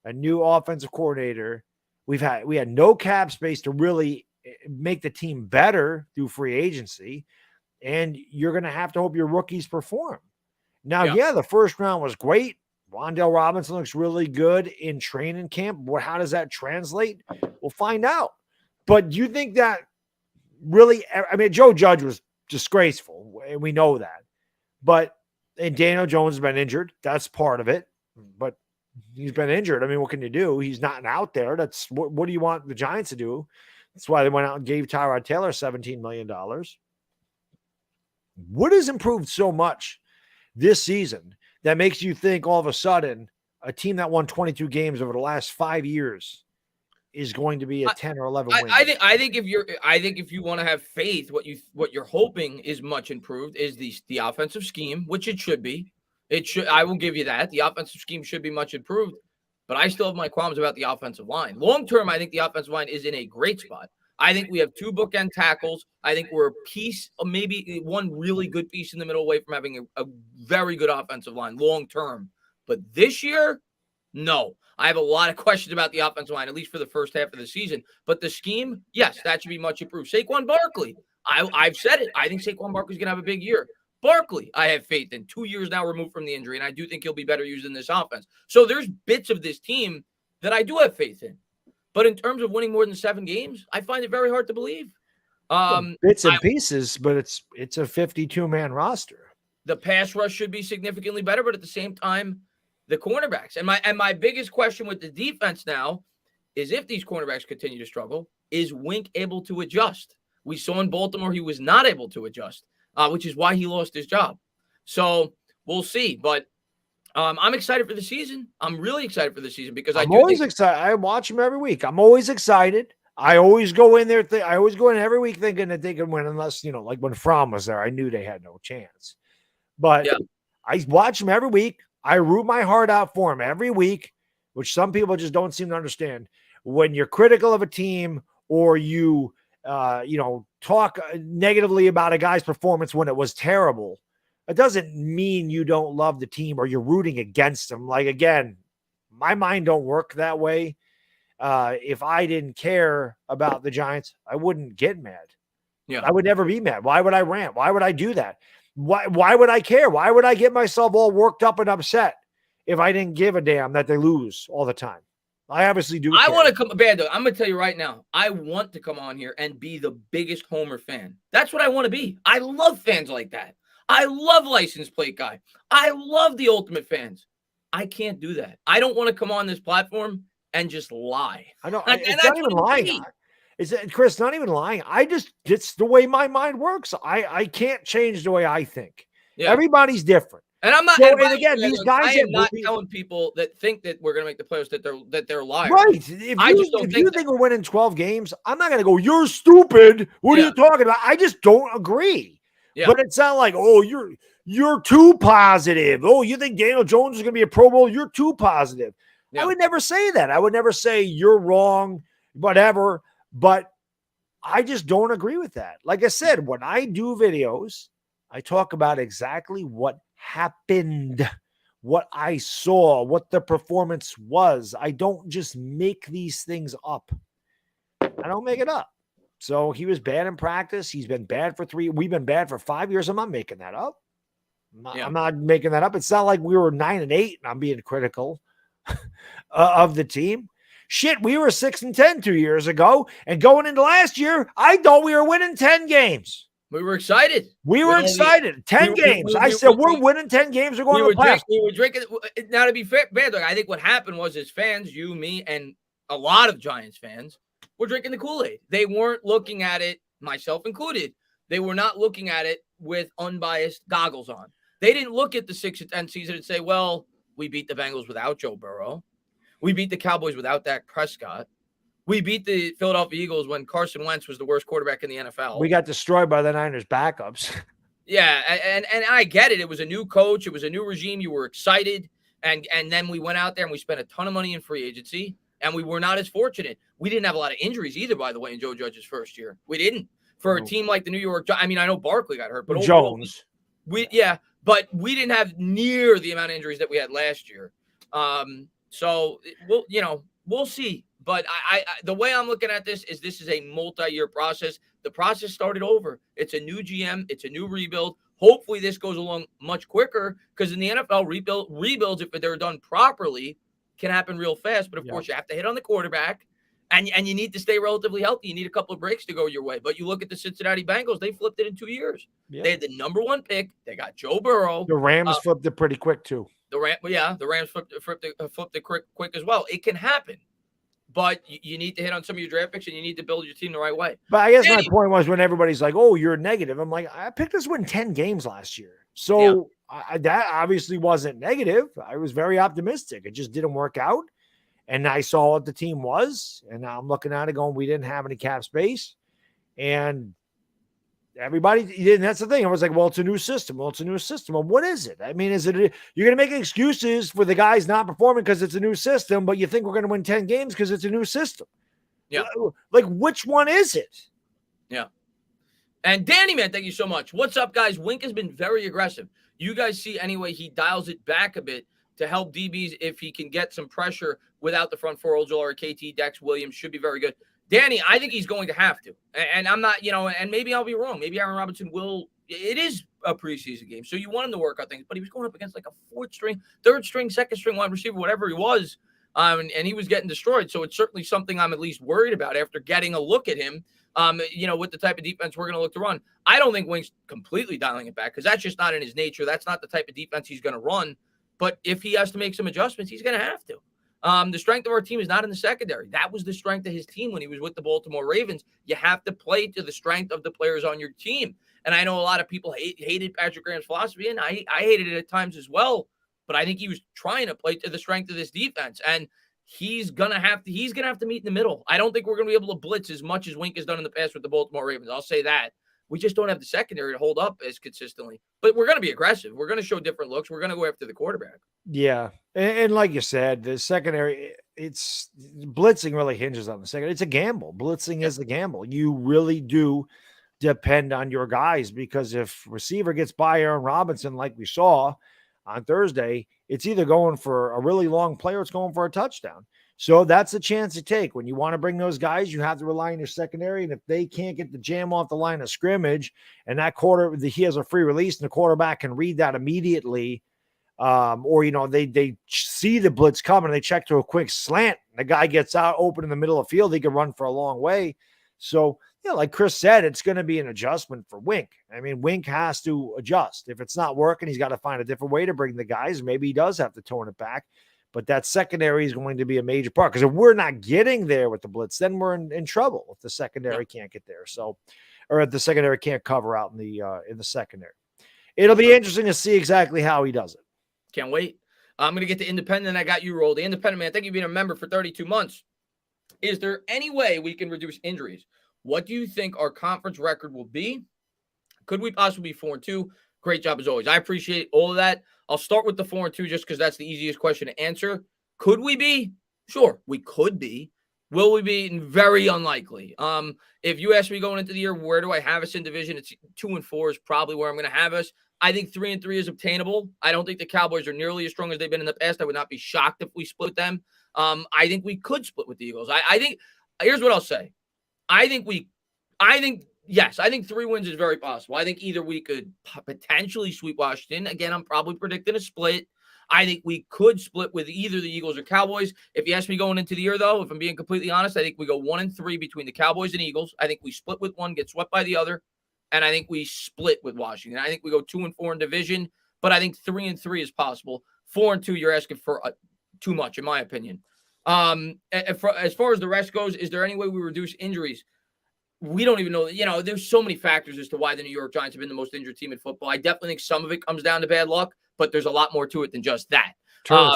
a new offensive coordinator? We had no cap space to really make the team better through free agency, and you're going to have to hope your rookies perform. Now, the first round was great. Wan'Dale Robinson looks really good in training camp. How does that translate? We'll find out. But do you think that really, I mean, Joe Judge was disgraceful, and we know that. And Daniel Jones has been injured. That's part of it. But he's been injured. I mean, what can you do? He's not out there. That's what do you want the Giants to do? That's why they went out and gave Tyrod Taylor $17 million. What has improved so much this season that makes you think all of a sudden a team that won 22 games over the last 5 years is going to be a 10 or 11 win? I think if you want to have faith, what you're hoping is much improved is the offensive scheme, which it should be. I will give you that. The offensive scheme should be much improved, but I still have my qualms about the offensive line. Long term, I think the offensive line is in a great spot. I think we have 2 bookend tackles. I think we're a piece, maybe one really good piece in the middle away from having a very good offensive line long term. But this year, no. I have a lot of questions about the offensive line, at least for the first half of the season. But the scheme, yes, that should be much improved. Saquon Barkley, I've said it. I think Saquon Barkley's going to have a big year. Barkley, I have faith in. 2 years now removed from the injury, and I do think he'll be better used in this offense. So there's bits of this team that I do have faith in. But in terms of winning more than 7 games, I find it very hard to believe. Bits and pieces, but it's a 52-man roster. The pass rush should be significantly better, but at the same time, the cornerbacks. And my biggest question with the defense now is if these cornerbacks continue to struggle, is Wink able to adjust? We saw in Baltimore he was not able to adjust, which is why he lost his job. So we'll see. But I'm excited for the season. I'm really excited for the season because I'm always excited. I watch him every week. I'm always excited. I always go in there. I always go in every week thinking that they can win, unless, like when Fromm was there, I knew they had no chance. But I watch him every week. I root my heart out for him every week, which some people just don't seem to understand. When you're critical of a team or you, talk negatively about a guy's performance when it was terrible, it doesn't mean you don't love the team or you're rooting against them. Like, again, my mind don't work that way. If I didn't care about the Giants, I wouldn't get mad. Yeah, I would never be mad. Why would I rant? Why would I do that? Why would I care? Why would I get myself all worked up and upset if I didn't give a damn that they lose all the time? I obviously do. I want to come, Baddog. I'm going to tell you right now, I want to come on here and be the biggest Homer fan. That's what I want to be. I love fans like that. I love license plate guy. I love the ultimate fans. I can't do that. I don't want to come on this platform and just lie. I know. It's not even lying. Chris, not even lying. It's the way my mind works. I can't change the way I think. Yeah. Everybody's different. And I'm not. So, and again, these guys. I am not telling people that think that we're going to make the playoffs that they're liars. Right. If you think we're winning 12 games, I'm not going to go, you're stupid. What are you talking about? I just don't agree. Yeah. But it's not like, oh, you're too positive. Oh, you think Daniel Jones is going to be a Pro Bowl? You're too positive. Yeah. I would never say that. I would never say you're wrong, whatever. But I just don't agree with that. Like I said, when I do videos, I talk about exactly what happened, what I saw, what the performance was. I don't just make these things up. I don't make it up. So he was bad in practice. He's been bad for 3. We've been bad for 5 years. I'm not making that up. I'm not making that up. It's not like we were 9-8 and I'm being critical of the team. Shit, we were 6-10 2 years ago. And going into last year, I thought we were winning 10 games. We were excited. We were excited. 10 games. I said, we're winning 10 games. We're going to the playoffs. We were drinking. Now, to be fair, I think what happened was as fans, you, me, and a lot of Giants fans were drinking the Kool-Aid. They weren't looking at it, myself included. They were not looking at it with unbiased goggles on. They didn't look at the 6-10 season and say, well, we beat the Bengals without Joe Burrow. We beat the Cowboys without Dak Prescott. We beat the Philadelphia Eagles when Carson Wentz was the worst quarterback in the NFL. We got destroyed by the Niners backups. Yeah, and I get it. It was a new coach. It was a new regime. You were excited. And then we went out there and we spent a ton of money in free agency, and we were not as fortunate. We didn't have a lot of injuries either, by the way, in Joe Judge's first year. We didn't. For a team like the New York, I mean, I know Barkley got hurt, but Jones. But we didn't have near the amount of injuries that we had last year. So we'll see. But I the way I'm looking at this is a multi-year process. The process started over. It's a new GM. It's a new rebuild. Hopefully this goes along much quicker, because in the NFL, rebuilds, if they're done properly, can happen real fast. But of course, you have to hit on the quarterback, and you need to stay relatively healthy. You need a couple of breaks to go your way. But you look at the Cincinnati Bengals; they flipped it in 2 years. Yeah. They had the #1 pick. They got Joe Burrow. The Rams flipped it pretty quick too. The Rams flipped it quick as well. It can happen. But you need to hit on some of your draft picks, and you need to build your team the right way. But I guess my point was, when everybody's like, "Oh, you're negative," I'm like, I picked us to win 10 games last year. So that obviously wasn't negative. I was very optimistic. It just didn't work out. And I saw what the team was. And now I'm looking at it going, we didn't have any cap space. And everybody, and that's the thing. I was like, well, it's a new system. Well, what is it? I mean, you're going to make excuses for the guys not performing because it's a new system, but you think we're going to win 10 games because it's a new system. Yeah. Like, which one is it? Yeah. And Danny, man, thank you so much. What's up, guys? Wink has been very aggressive. You guys see anyway, he dials it back a bit to help DBs if he can get some pressure without the front four. Ojulari, KT, Dex, Williams should be very good. Danny, I think he's going to have to. And I'm not, and maybe I'll be wrong. Maybe Aaron Robinson will. It is a preseason game, so you want him to work on things. But he was going up against like a 4th string, 3rd string, 2nd string wide receiver, whatever he was. And he was getting destroyed. So it's certainly something I'm at least worried about after getting a look at him. With the type of defense we're going to look to run. I don't think Wink's completely dialing it back, because that's just not in his nature. That's not the type of defense he's going to run. But if he has to make some adjustments, he's going to have to. The strength of our team is not in the secondary. That was the strength of his team when he was with the Baltimore Ravens. You have to play to the strength of the players on your team. And I know a lot of people hated Patrick Graham's philosophy, and I hated it at times as well. But I think he was trying to play to the strength of this defense. And he's gonna have to meet in the middle. I don't think we're gonna be able to blitz as much as Wink has done in the past with the Baltimore Ravens. I'll say that. We just don't have the secondary to hold up as consistently. But we're gonna be aggressive. We're gonna show different looks. We're gonna go after the quarterback. Yeah, and like you said, the secondary, it's blitzing really hinges on the second. It's a gamble. Blitzing is a gamble. You really do depend on your guys, because if receiver gets by Aaron Robinson, like we saw on Thursday, it's either going for a really long play or it's going for a touchdown. So that's the chance to take. When you want to bring those guys, you have to rely on your secondary. And if they can't get the jam off the line of scrimmage, and that he has a free release and the quarterback can read that immediately, or they see the blitz coming and they check to a quick slant, and the guy gets out open in the middle of the field, he can run for a long way. So like Chris said, it's going to be an adjustment for Wink. I mean, Wink has to adjust. If it's not working, he's got to find a different way to bring the guys. Maybe he does have to tone it back, but that secondary is going to be a major part, because if we're not getting there with the blitz, then we're in trouble if the secondary can't get there. So, or if the secondary can't cover out in the secondary. It'll be interesting to see exactly how he does it. Can't wait. I'm going to get to Independent. I got you rolled. The Independent, man, thank you for being a member for 32 months. Is there any way we can reduce injuries? What do you think our conference record will be? Could we possibly be 4-2? Great job as always. I appreciate all of that. I'll start with the 4-2 just because that's the easiest question to answer. Could we be? Sure, we could be. Will we be? Very unlikely. If you ask me going into the year, where do I have us in division? It's 2-4 is probably where I'm going to have us. I think 3-3 is obtainable. I don't think the Cowboys are nearly as strong as they've been in the past. I would not be shocked if we split them. I think we could split with the Eagles. I think, here's what I'll say. I think 3 wins is very possible. I think either we could potentially sweep Washington. Again, I'm probably predicting a split. I think we could split with either the Eagles or Cowboys. If you ask me going into the year, though, if I'm being completely honest, I think we go 1-3 between the Cowboys and Eagles. I think we split with one, get swept by the other, and I think we split with Washington. I think we go 2-4 in division, but I think 3-3 is possible. 4-2, you're asking for too much, in my opinion. As far as the rest goes, is there any way we reduce injuries? We don't even know. There's so many factors as to why the New York Giants have been the most injured team in football. I definitely think some of it comes down to bad luck, but there's a lot more to it than just that. Turf.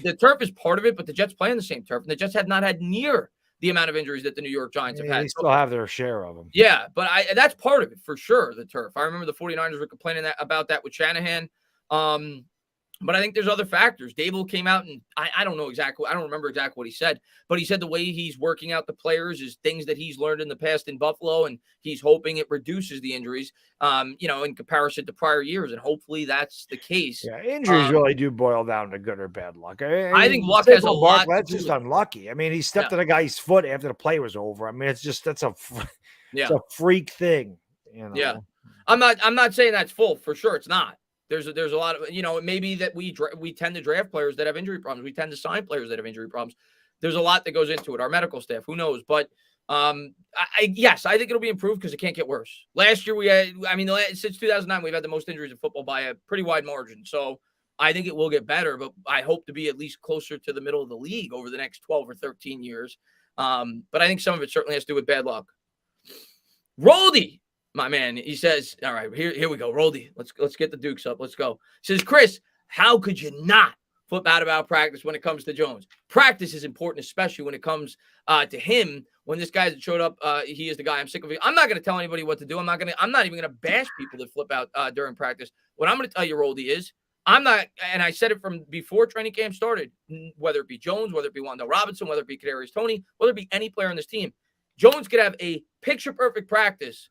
The turf is part of it, but the Jets play on the same turf, and the Jets have not had near the amount of injuries that the New York Giants have had. They still have their share of them. Yeah, but that's part of it for sure, the turf. I remember the 49ers were complaining about that with Shanahan. But I think there's other factors. Daboll came out and I don't know exactly. I don't remember exactly what he said, but he said the way he's working out the players is things that he's learned in the past in Buffalo, and he's hoping it reduces the injuries, in comparison to prior years. And hopefully that's the case. Yeah, injuries really do boil down to good or bad luck. I think luck has a lot. That's just unlucky. I mean, he stepped on a guy's foot after the play was over. I mean, it's a freak thing. Yeah, I'm not saying that's full for sure. It's not. There's a lot of, maybe that we tend to draft players that have injury problems. We tend to sign players that have injury problems. There's a lot that goes into it. Our medical staff, who knows? But yes, I think it'll be improved because it can't get worse. Last year since 2009, we've had the most injuries in football by a pretty wide margin. So I think it will get better, but I hope to be at least closer to the middle of the league over the next 12 or 13 years. But I think some of it certainly has to do with bad luck. Roldy, my man, he says, all right, here we go. Roldy, let's get the Dukes up. Let's go. He says, Chris, how could you not flip out about practice when it comes to Jones? Practice is important, especially when it comes to him. When this guy that showed up, he is the guy. I'm sick of it. I'm not going to tell anybody what to do. I'm not even going to bash people that flip out during practice. What I'm going to tell you, Roldy, is I'm not, and I said it from before training camp started, whether it be Jones, whether it be Wandale Robinson, whether it be Kadarius Toney, whether it be any player on this team, Jones could have a picture-perfect practice.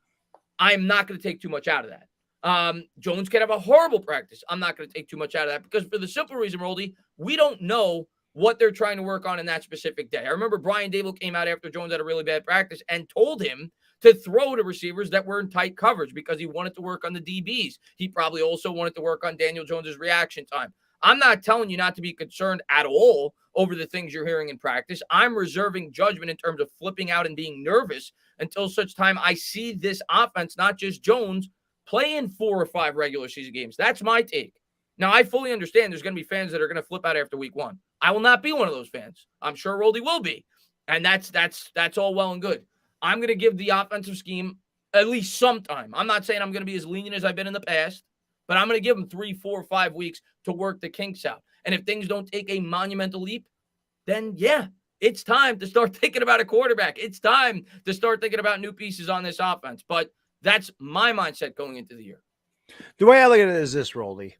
I'm not going to take too much out of that. Jones can have a horrible practice. I'm not going to take too much out of that because for the simple reason, Roldy, we don't know what they're trying to work on in that specific day. I remember Brian Daboll came out after Jones had a really bad practice and told him to throw to receivers that were in tight coverage because he wanted to work on the DBs. He probably also wanted to work on Daniel Jones's reaction time. I'm not telling you not to be concerned at all over the things you're hearing in practice. I'm reserving judgment in terms of flipping out and being nervous until such time I see this offense, not just Jones, play in 4 or 5 regular season games. That's my take. Now, I fully understand there's going to be fans that are going to flip out after week 1. I will not be one of those fans. I'm sure Roldy will be. And that's all well and good. I'm going to give the offensive scheme at least some time. I'm not saying I'm going to be as lenient as I've been in the past, but I'm going to give them 3, 4, 5 weeks to work the kinks out. And if things don't take a monumental leap, then yeah, it's time to start thinking about a quarterback. It's time to start thinking about new pieces on this offense. But that's my mindset going into the year. The way I look at it is this, Roldy.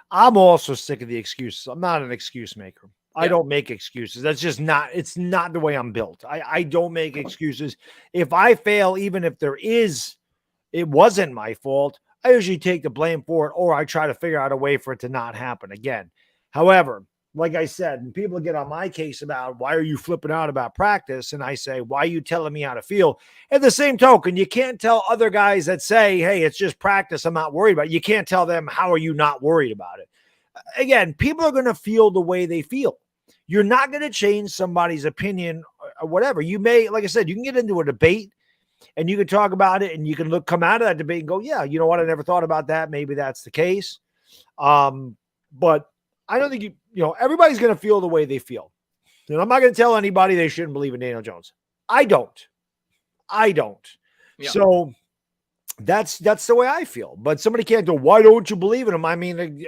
I'm also sick of the excuses. I'm not an excuse maker. I don't make excuses. That's just not, it's not the way I'm built. I don't make excuses. If I fail, even if it wasn't my fault, I usually take the blame for it, or I try to figure out a way for it to not happen again. However, like I said, and people get on my case about why are you flipping out about practice? And I say, why are you telling me how to feel? At the same token, you can't tell other guys that say, hey, it's just practice, I'm not worried about it. You can't tell them, how are you not worried about it? Again, people are going to feel the way they feel. You're not going to change somebody's opinion or whatever. You may, like I said, you can get into a debate and you can talk about it and you can come out of that debate and go, yeah, you know what? I never thought about that. Maybe that's the case. But I don't think everybody's going to feel the way they feel. And I'm not going to tell anybody they shouldn't believe in Daniel Jones. I don't. Yeah. So that's the way I feel. But somebody can't go, why don't you believe in him? I mean,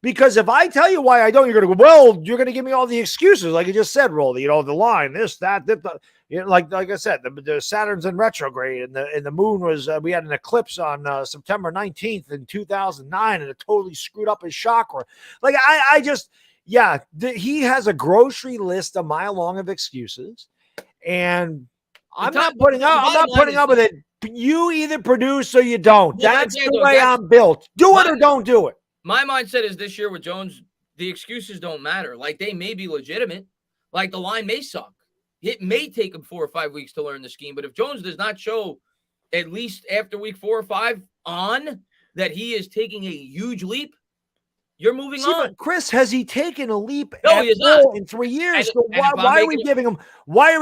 because if I tell you why I don't, you're going to go, well, you're going to give me all the excuses. Like you just said, Rolly, the line, this, that, like I said, the Saturn's in retrograde and the moon was, we had an eclipse on September 19th in 2009 and it totally screwed up his chakra. Like he has a grocery list a mile long of excuses and I'm not putting up with it. You either produce or you don't. That's the way I'm built. Do it or don't do it. My mindset is this year with Jones, the excuses don't matter. Like they may be legitimate. Like the line may suck. It may take him 4 or 5 weeks to learn the scheme. But if Jones does not show at least after week 4 or 5 on that he is taking a huge leap, you're moving on. But Chris, has he taken a leap no, he has not. in 3 years? So why are we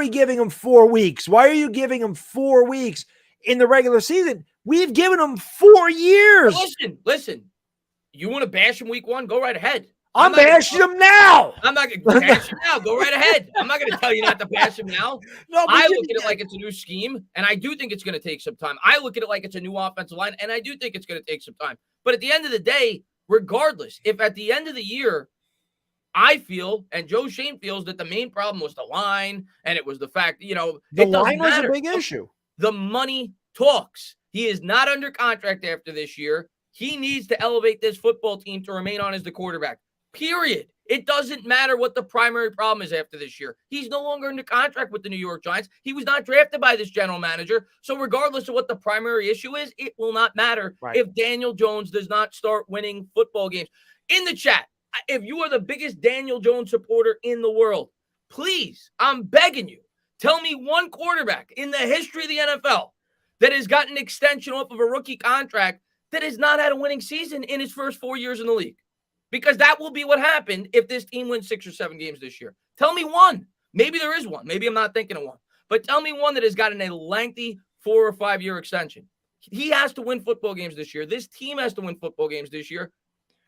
giving him 4 weeks? Why are you giving him 4 weeks in the regular season? We've given him 4 years. Listen. You want to bash him week 1? Go right ahead. I'm bashing him now. I'm not going to bash him now. Go right ahead. I'm not going to tell you not to bash him now. No, I look at it like it's a new scheme, and I do think it's going to take some time. I look at it like it's a new offensive line, and I do think it's going to take some time. But at the end of the day, regardless, if at the end of the year I feel, and Joe Shane feels, that the main problem was the line, and it was the fact, the it doesn't line was a matter. big issue. The money talks. He is not under contract after this year. He needs to elevate this football team to remain on as the quarterback. Period. It doesn't matter what the primary problem is after this year. He's no longer under contract with the New York Giants. He was not drafted by this general manager. So regardless of what the primary issue is, it will not matter if Daniel Jones does not start winning football games. In the chat, if you are the biggest Daniel Jones supporter in the world, please, I'm begging you, tell me one quarterback in the history of the NFL that has gotten an extension off of a rookie contract that has not had a winning season in his first 4 years in the league. Because that will be what happened if this team wins 6 or 7 games this year. Tell me one. Maybe there is one. Maybe I'm not thinking of one. But tell me one that has gotten a lengthy 4 or 5 year extension. He has to win football games this year. This team has to win football games this year.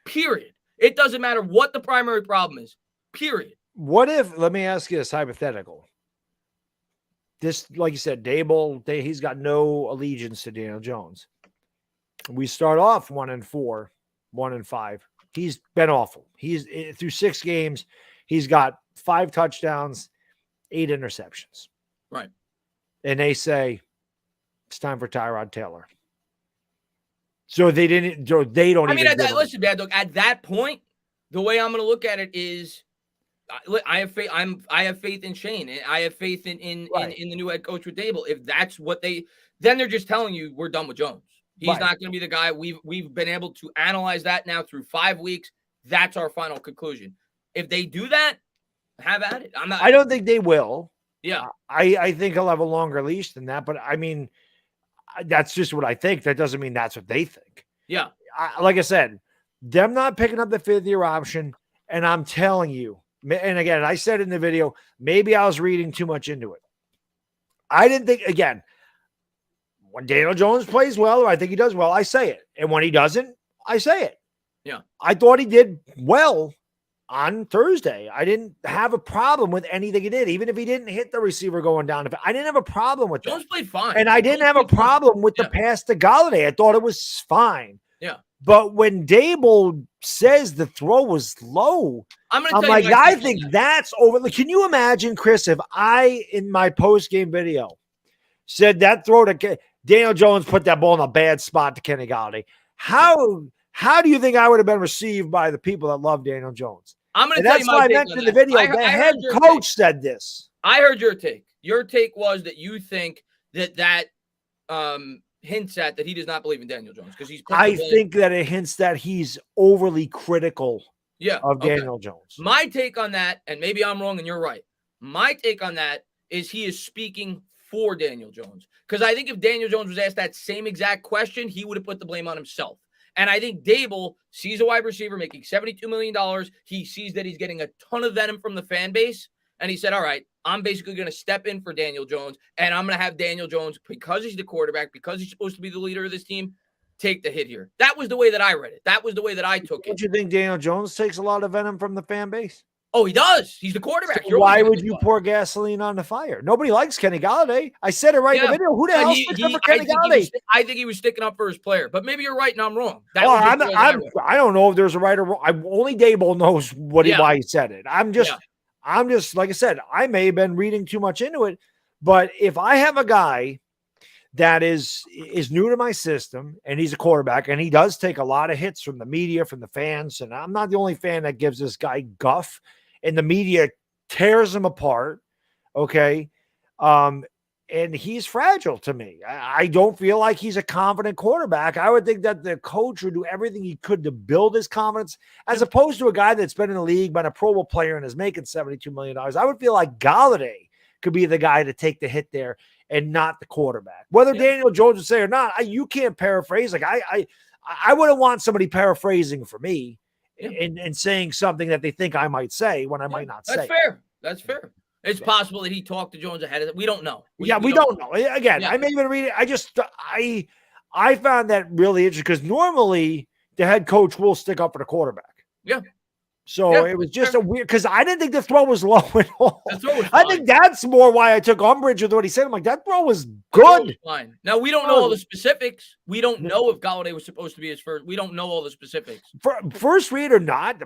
Period. It doesn't matter what the primary problem is. Period. What if, let me ask you this hypothetical. This, like you said, Daboll, he's got no allegiance to Daniel Jones. We start off 1-4, 1-5. He's been awful. He's through 6 games. He's got 5 touchdowns, 8 interceptions. Right. And they say it's time for Tyrod Taylor. So they didn't. They don't. Listen, Baddog. At that point, the way I'm going to look at it is, I have faith. I have faith in Shane. I have faith in the new head coach with Daboll. If that's what then they're just telling you we're done with Jones. He's not going to be the guy. We've been able to analyze that now through 5 weeks. That's our final conclusion. If they do that, have at it. I don't think they will. Yeah. I think he'll have a longer leash than that. But I mean, that's just what I think. That doesn't mean that's what they think. Yeah. Like I said, them not picking up the 5th-year option. And I'm telling you, and again, I said in the video, maybe I was reading too much into it. I didn't think, again, when Daniel Jones plays well, or I think he does well, I say it. And when he doesn't, I say it. Yeah. I thought he did well on Thursday. I didn't have a problem with anything he did, even if he didn't hit the receiver going down. I didn't have a problem with that. Jones played fine. And I didn't have a problem with the pass to Golladay. I thought it was fine. Yeah. But when Daboll says the throw was low, I'm like, I think that's over. Can you imagine, Chris, if I, in my post-game video, said that throw to Daniel Jones put that ball in a bad spot to Kenny Golladay? How do you think I would have been received by the people that love Daniel Jones? I'm going to tell you my take. That's why I mentioned in the video. The head coach said this. I heard your take. Your take was that you think that hints at that he does not believe in Daniel Jones because he's. I think that it hints that he's overly critical. Of Daniel Jones. My take on that, and maybe I'm wrong and you're right. My take on that is he is speaking for Daniel Jones. Because I think if Daniel Jones was asked that same exact question, he would have put the blame on himself. And I think Daboll sees a wide receiver making $72 million. He sees that he's getting a ton of venom from the fan base. And he said, all right, I'm basically going to step in for Daniel Jones. And I'm going to have Daniel Jones, because he's the quarterback, because he's supposed to be the leader of this team, take the hit here. That was the way that I read it. That was the way that I took it. Don't you think Daniel Jones takes a lot of venom from the fan base? Oh, he does. He's the quarterback. So why would you pour gasoline on the fire? Nobody likes Kenny Golladay. I said it right in the video. Who the hell sticks up for Kenny Golladay? I think he was sticking up for his player, but maybe you're right and I'm wrong. I don't know if there's a right or wrong. Only Daboll knows why he said it. I'm just like I said, I may have been reading too much into it, but if I have a guy that is new to my system, and he's a quarterback, and he does take a lot of hits from the media, from the fans, and I'm not the only fan that gives this guy guff, and the media tears him apart, okay? And he's fragile to me. I don't feel like he's a confident quarterback. I would think that the coach would do everything he could to build his confidence, as opposed to a guy that's been in the league, been a Pro Bowl player, and is making $72 million. I would feel like Golladay could be the guy to take the hit there and not the quarterback. Whether Daniel Jones would say or not, you can't paraphrase. Like I wouldn't want somebody paraphrasing for me and saying something that they think I might say when I might not say. That's fair. That's fair. It's possible that he talked to Jones ahead of it. We don't know. We don't know. Again, I may even read it. I found that really interesting because normally the head coach will stick up for the quarterback. Yeah. So it was just a weird, because I didn't think the throw was low at all. The throw was I fine. think that's more why I took umbrage with what he said. I'm like, that throw was The throw was good. fine. Now, we don't know all the specifics. We don't know if Golladay was supposed to be his first. We don't know all the specifics. First read or not,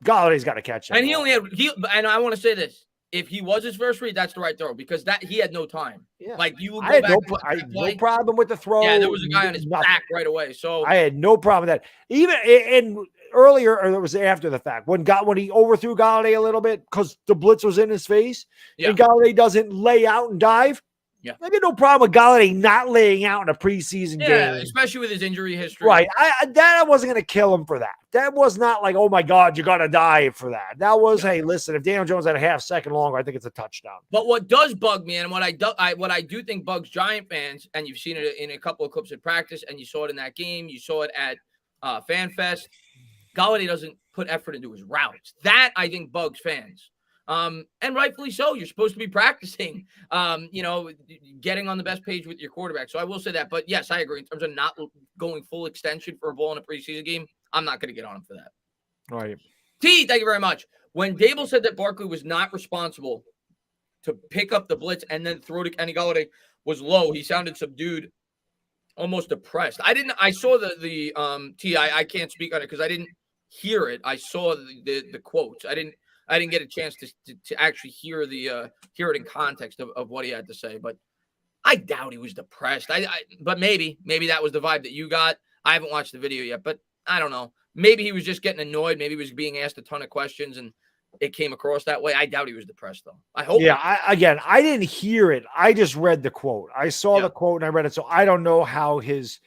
Galladay's got to catch that. And and I want to say this. If he was his first read, that's the right throw, because he had no time. Yeah. Like, you would I go had back. I had no problem with the throw. Yeah, there was a guy on his back right away. So I had no problem with that. Even in earlier, or it was after the fact, when he overthrew Golladay a little bit because the blitz was in his face, and Golladay doesn't lay out and dive. Yeah, I got no problem with Golladay not laying out in a preseason game. Yeah, especially with his injury history. Right. I wasn't going to kill him for that. That was not like, oh my God, you're going to die for that. That was, hey, listen, if Daniel Jones had a half second longer, I think it's a touchdown. But what does bug me, and what I do think bugs Giant fans, and you've seen it in a couple of clips at practice, and you saw it in that game, you saw it at FanFest, Golladay doesn't put effort into his routes. That, I think, bugs fans. And rightfully so. You're supposed to be practicing, getting on the best page with your quarterback. So I will say that. But yes, I agree. In terms of not going full extension for a ball in a preseason game, I'm not going to get on him for that. All right. T, thank you very much. When Daboll said that Barkley was not responsible to pick up the blitz and then throw to Kenny Golladay was low, he sounded subdued, almost depressed. I saw the T. I can't speak on it because I didn't hear it. I saw the quotes. I didn't get a chance to actually hear it in context of what he had to say, but I doubt he was depressed. But maybe that was the vibe that you got. I haven't watched the video yet, but I don't know. Maybe he was just getting annoyed. Maybe he was being asked a ton of questions and it came across that way. I doubt he was depressed though. I hope. Yeah. I didn't hear it. I just read the quote. I saw the quote and I read it. So I don't know how his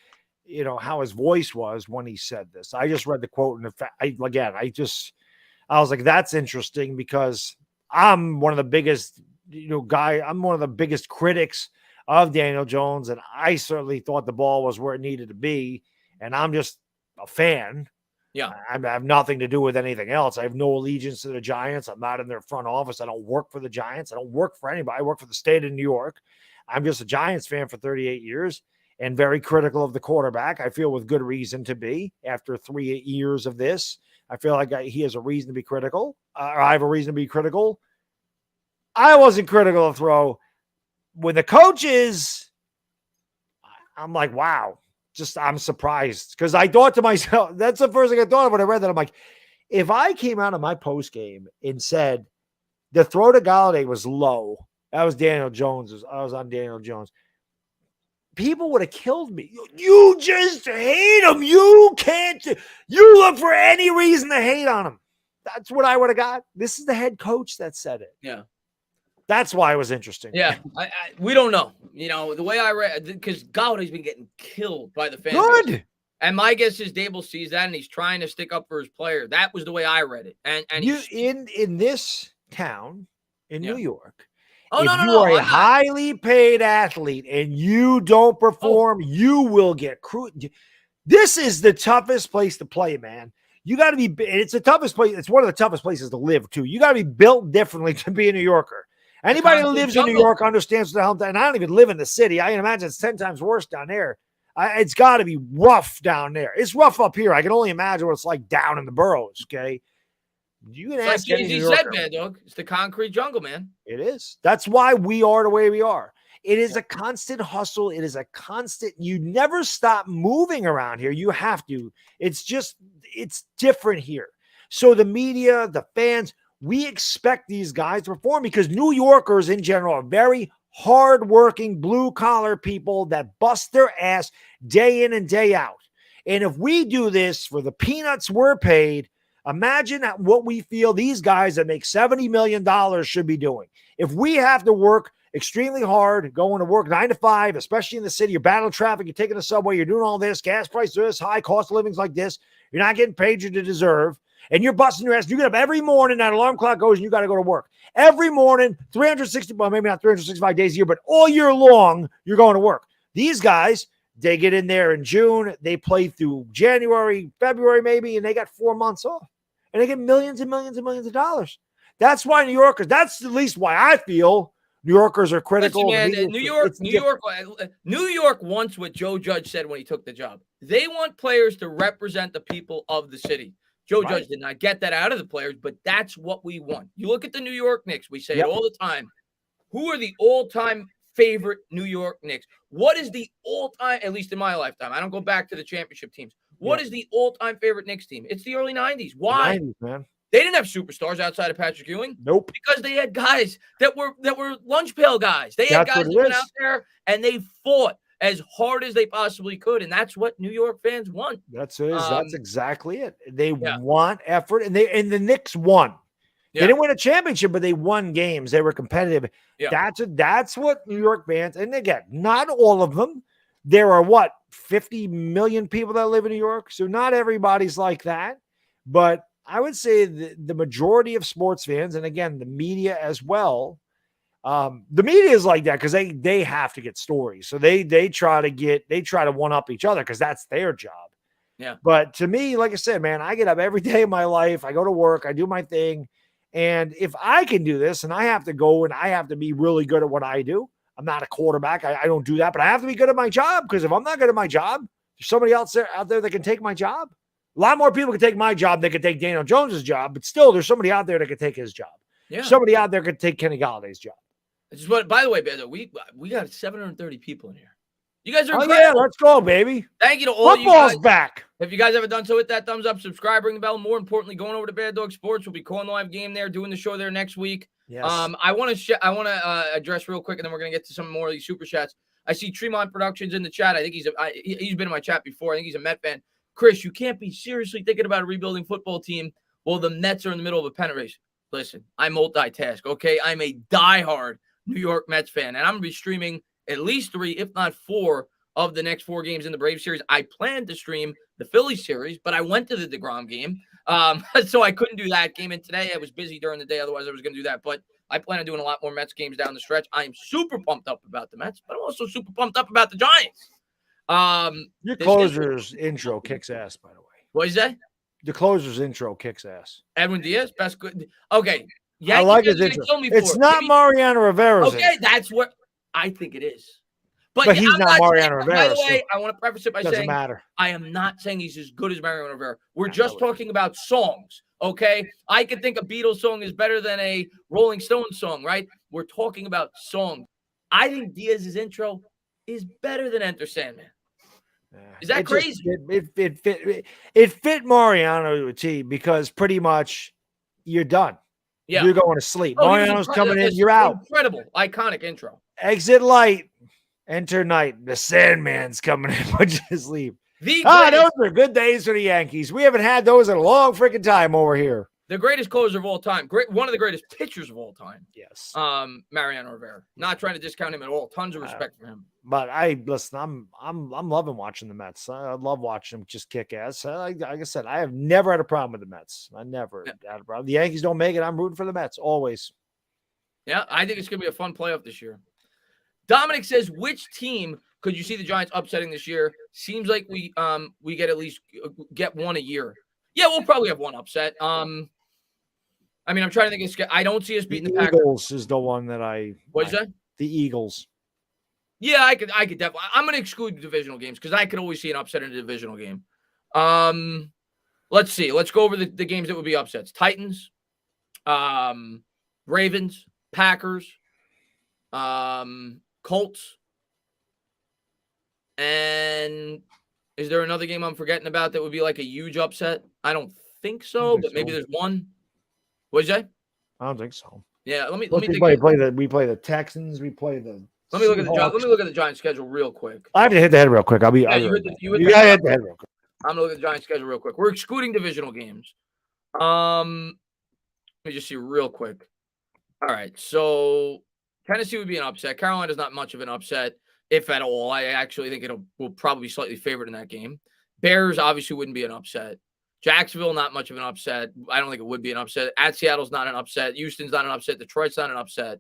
voice was when he said this. I just read the quote. And I was like, that's interesting because I'm one of the biggest, I'm one of the biggest critics of Daniel Jones. And I certainly thought the ball was where it needed to be. And I'm just a fan. Yeah. I have nothing to do with anything else. I have no allegiance to the Giants. I'm not in their front office. I don't work for the Giants. I don't work for anybody. I work for the state of New York. I'm just a Giants fan for 38 years and very critical of the quarterback. I feel with good reason to be after 3 years of this. I feel like he has a reason to be critical. I have a reason to be critical. I wasn't critical of throw. When the coaches, I'm like, wow. I'm surprised because I thought to myself, that's the first thing I thought of when I read that. I'm like, if I came out of my post game and said the throw to Golladay was low, that was Daniel Jones. I was on Daniel Jones. People would have killed me. You just hate him. You look for any reason to hate on him. That's what I would have got. This is the head coach that said it. Yeah. That's why it was interesting. Yeah. We don't know. The way I read, because Galladay's been getting killed by the fans. Good. And my guess is Daboll sees that and he's trying to stick up for his player. That was the way I read it. And you in this town in New York, you are a highly paid athlete and you don't perform, you will get This is the toughest place to play, man. You got to be. It's the toughest place. It's one of the toughest places to live too. You got to be built differently to be a New Yorker. Anybody who lives in New York understands the hell. And I don't even live in the city. I imagine it's 10 times worse down there. It's got to be rough down there. It's rough up here. I can only imagine what it's like down in the boroughs. Okay, you can ask any New Yorker. Said, Baddog, it's the concrete jungle, man. It is. That's why we are the way we are. It is a constant hustle. It is a constant. You never stop moving around here. You have to. It's different here. So the media, the fans, we expect these guys to perform because New Yorkers in general are very hardworking, blue-collar people that bust their ass day in and day out. And if we do this for the peanuts we're paid, imagine what we feel these guys that make $70 million should be doing. If we have to work extremely hard, going to work 9 to 5, especially in the city, you're battling traffic, you're taking the subway, you're doing all this, gas prices are this high, cost of living's like this, you're not getting paid you to deserve, and you're busting your ass. You get up every morning, that alarm clock goes, and you got to go to work. Every morning, 360, well, maybe not 365 days a year, but all year long, you're going to work. These guys, they get in there in June, they play through January, February maybe, and they got 4 months off. And they get millions and millions and millions of dollars. That's why New Yorkers, that's at least why I feel New Yorkers are critical. Listen, man, New York wants what Joe Judge said when he took the job. They want players to represent the people of the city. Joe Judge did not get that out of the players, but that's what we want. You look at the New York Knicks. We say it all the time. Who are the all-time favorite New York Knicks? What is the all-time, at least in my lifetime, I don't go back to the championship teams. What is the all-time favorite Knicks team? It's the early 90s. Why? The 90s, man. They didn't have superstars outside of Patrick Ewing. Nope. Because they had guys that were lunch pail guys. They had guys that went out there and they fought as hard as they possibly could, and that's what New York fans want. That's exactly it. They want effort, and the Knicks won. They didn't win a championship, but they won games. They were competitive. Yeah. That's what New York fans, and again, not all of them. There are 50 million people that live in New York, so not everybody's like that. But I would say the majority of sports fans, and again, the media as well. The media is like that because they have to get stories, so they try to one up each other because that's their job. Yeah. But to me, like I said, man, I get up every day of my life. I go to work. I do my thing. And if I can do this and I have to go and I have to be really good at what I do, I'm not a quarterback. I don't do that, but I have to be good at my job because if I'm not good at my job, there's somebody else out there that can take my job. A lot more people can take my job than can take Daniel Jones's job, but still there's somebody out there that can take his job. Yeah. Somebody out there could take Kenny Galladay's job. By the way, Baddog, we got 730 people in here. You guys are incredible. Yeah, let's go, baby. Thank you to all you guys. Football's back. If you guys haven't done so, hit that thumbs up, subscribe, ring the bell. More importantly, going over to Baddog Sports. We'll be calling the live game there, doing the show there next week. Yes. I want to address real quick, and then we're going to get to some more of these super chats. I see Tremont Productions in the chat. I think he's been in my chat before. I think he's a Met fan. Chris, you can't be seriously thinking about a rebuilding football team while the Mets are in the middle of a pennant race. Listen, I multitask, okay? I'm a diehard New York Mets fan, and I'm going to be streaming at least 3, if not 4, of the next 4 games in the Braves series. I planned to stream the Phillies series, but I went to the DeGrom game, so I couldn't do that game. And today I was busy during the day. Otherwise, I was going to do that. But I plan on doing a lot more Mets games down the stretch. I am super pumped up about the Mets, but I'm also super pumped up about the Giants. Your closer's intro kicks ass, by the way. What is that? The closer's intro kicks ass. Edwin Diaz, best good. Okay. I like his intro. It's not Mariano Rivera's. Okay, that's what I think it is. But he's not Mariano Rivera. By the way, I want to preface it by saying matter. I am not saying he's as good as Mariano Rivera. We're just talking about songs, okay? I could think a Beatles song is better than a Rolling Stones song, right? We're talking about songs. I think Diaz's intro is better than Enter Sandman. Is that crazy? It fit Mariano to a T because pretty much you're done. Yeah. You're going to sleep. Mariano's coming in. You're out. Incredible. Iconic intro. Exit light. Enter night. The Sandman's coming in. But just leave. Those are good days for the Yankees. We haven't had those in a long freaking time over here. The greatest closer of all time. One of the greatest pitchers of all time. Yes. Mariano Rivera. Not trying to discount him at all. Tons of respect for him. But listen, I'm loving watching the Mets. I love watching them just kick ass. Like I said, I have never had a problem with the Mets. I never had a problem. The Yankees don't make it. I'm rooting for the Mets always. Yeah, I think it's gonna be a fun playoff this year. Dominic says, which team could you see the Giants upsetting this year? Seems like we get at least get one a year. Yeah, we'll probably have one upset. I mean, I'm trying to think. I don't see us beating the Packers. Eagles is the one that I. What is that? The Eagles. Yeah, I could definitely. I'm going to exclude the divisional games because I could always see an upset in a divisional game. Let's see. Let's go over the games that would be upsets. Titans, Ravens, Packers, Colts, and is there another game I'm forgetting about that would be like a huge upset? I don't think so, but maybe there's one. What'd you say? I don't think so. Yeah, let me think. We play the Texans. We play the. Let me look at the Giants schedule real quick. I have to hit the head real quick. You gotta hit the head real quick. I'm gonna look at the Giants schedule real quick. We're excluding divisional games. Let me just see real quick. All right, so Tennessee would be an upset. Carolina's not much of an upset, if at all. I actually think will probably be slightly favored in that game. Bears obviously wouldn't be an upset. Jacksonville, not much of an upset. I don't think it would be an upset. At Seattle's not an upset. Houston's not an upset. Detroit's not an upset.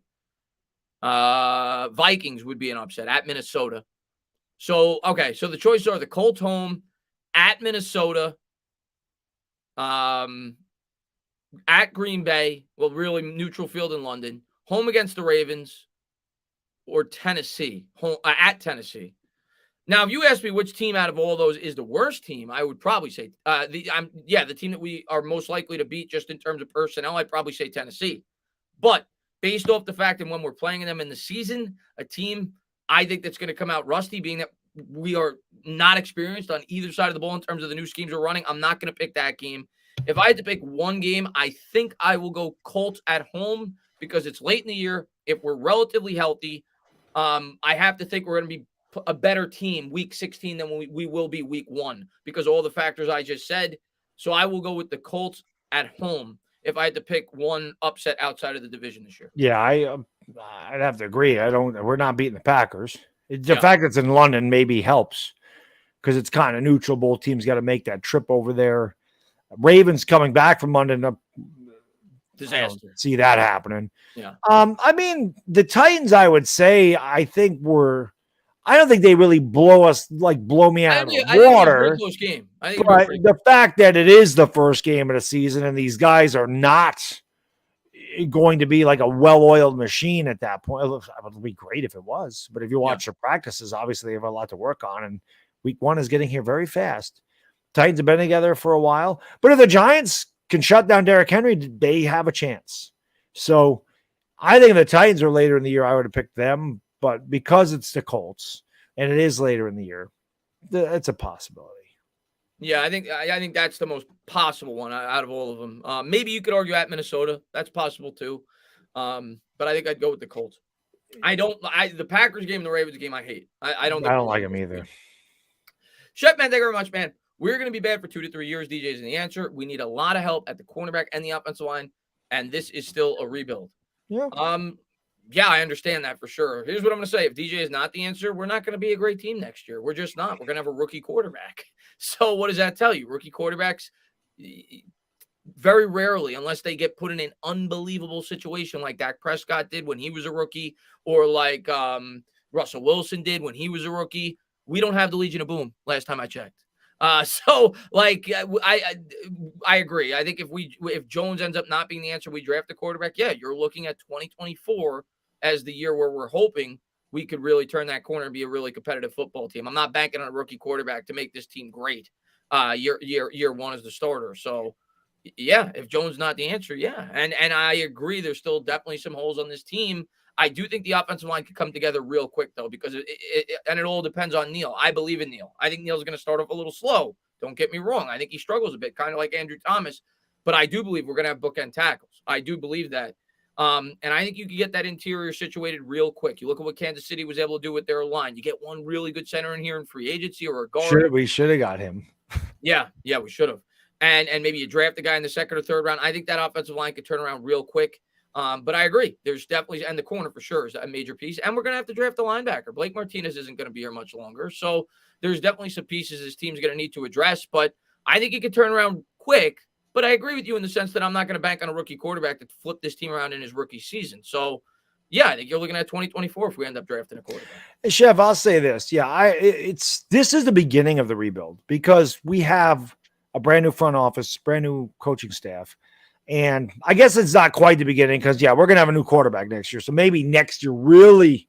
Vikings would be an upset. At Minnesota. So the choices are the Colts home, at Minnesota, at Green Bay, well, really neutral field in London, home against the Ravens, or Tennessee, home at Tennessee. Now, if you ask me which team out of all those is the worst team, I would probably say the team that we are most likely to beat just in terms of personnel, I'd probably say Tennessee. But based off the fact that when we're playing them in the season, a team I think that's going to come out rusty, being that we are not experienced on either side of the ball in terms of the new schemes we're running, I'm not going to pick that game. If I had to pick one game, I think I will go Colts at home because it's late in the year. If we're relatively healthy, I have to think we're going to be a better team week 16 than we will be week 1 because of all the factors I just said. So I will go with the Colts at home if I had to pick one upset outside of the division this year. Yeah, I'd have to agree. We're not beating the Packers. The fact that it's in London maybe helps because it's kind of neutral. Both teams got to make that trip over there. Ravens coming back from London. Disaster. See that happening. Yeah. I mean, the Titans, I would say, I don't think they really blow me out of the water. Close game. But the fact that it is the first game of the season and these guys are not going to be like a well-oiled machine at that point. It would be great if it was. But if you watch their practices, obviously they have a lot to work on. And week 1 is getting here very fast. Titans have been together for a while. But if the Giants can shut down Derrick Henry, they have a chance. So I think if the Titans are later in the year, I would have picked them. But because it's the Colts and it is later in the year, it's a possibility. Yeah, I think that's the most possible one out of all of them. Maybe you could argue at Minnesota. That's possible too. But I think I'd go with the Colts. The Packers game and the Ravens game I hate. I don't like them either. Chef, man, thank you very much, man. We're going to be bad for 2 to 3 years. DJ's in the answer. We need a lot of help at the cornerback and the offensive line, and this is still a rebuild. Yeah. Yeah, I understand that for sure. Here's what I'm going to say. If DJ is not the answer, we're not going to be a great team next year. We're just not. We're going to have a rookie quarterback. So what does that tell you? Rookie quarterbacks, very rarely, unless they get put in an unbelievable situation like Dak Prescott did when he was a rookie, or like Russell Wilson did when he was a rookie, we don't have the Legion of Boom last time I checked. So like I agree. I think if Jones ends up not being the answer, we draft a quarterback. Yeah, you're looking at 2024 as the year where we're hoping we could really turn that corner and be a really competitive football team. I'm not banking on a rookie quarterback to make this team great. Year 1 as the starter. So yeah, if Jones not the answer, yeah. And I agree. There's still definitely some holes on this team. I do think the offensive line could come together real quick, though, because it all depends on Neal. I believe in Neal. I think Neal's going to start off a little slow. Don't get me wrong. I think he struggles a bit, kind of like Andrew Thomas. But I do believe we're going to have bookend tackles. I do believe that. And I think you can get that interior situated real quick. You look at what Kansas City was able to do with their line. You get one really good center in here in free agency or a guard. We should have got him. Yeah, we should have. And maybe you draft the guy in the 2nd or 3rd round. I think that offensive line could turn around real quick. But I agree. There's definitely, and the corner for sure is a major piece. And we're going to have to draft a linebacker. Blake Martinez isn't going to be here much longer. So there's definitely some pieces this team's going to need to address. But I think it could turn around quick. But I agree with you in the sense that I'm not going to bank on a rookie quarterback to flip this team around in his rookie season. So, yeah, I think you're looking at 2024 if we end up drafting a quarterback. Hey, Chef, I'll say this. Yeah, this is the beginning of the rebuild because we have a brand new front office, brand new coaching staff. And I guess it's not quite the beginning because, we're going to have a new quarterback next year. So maybe next year really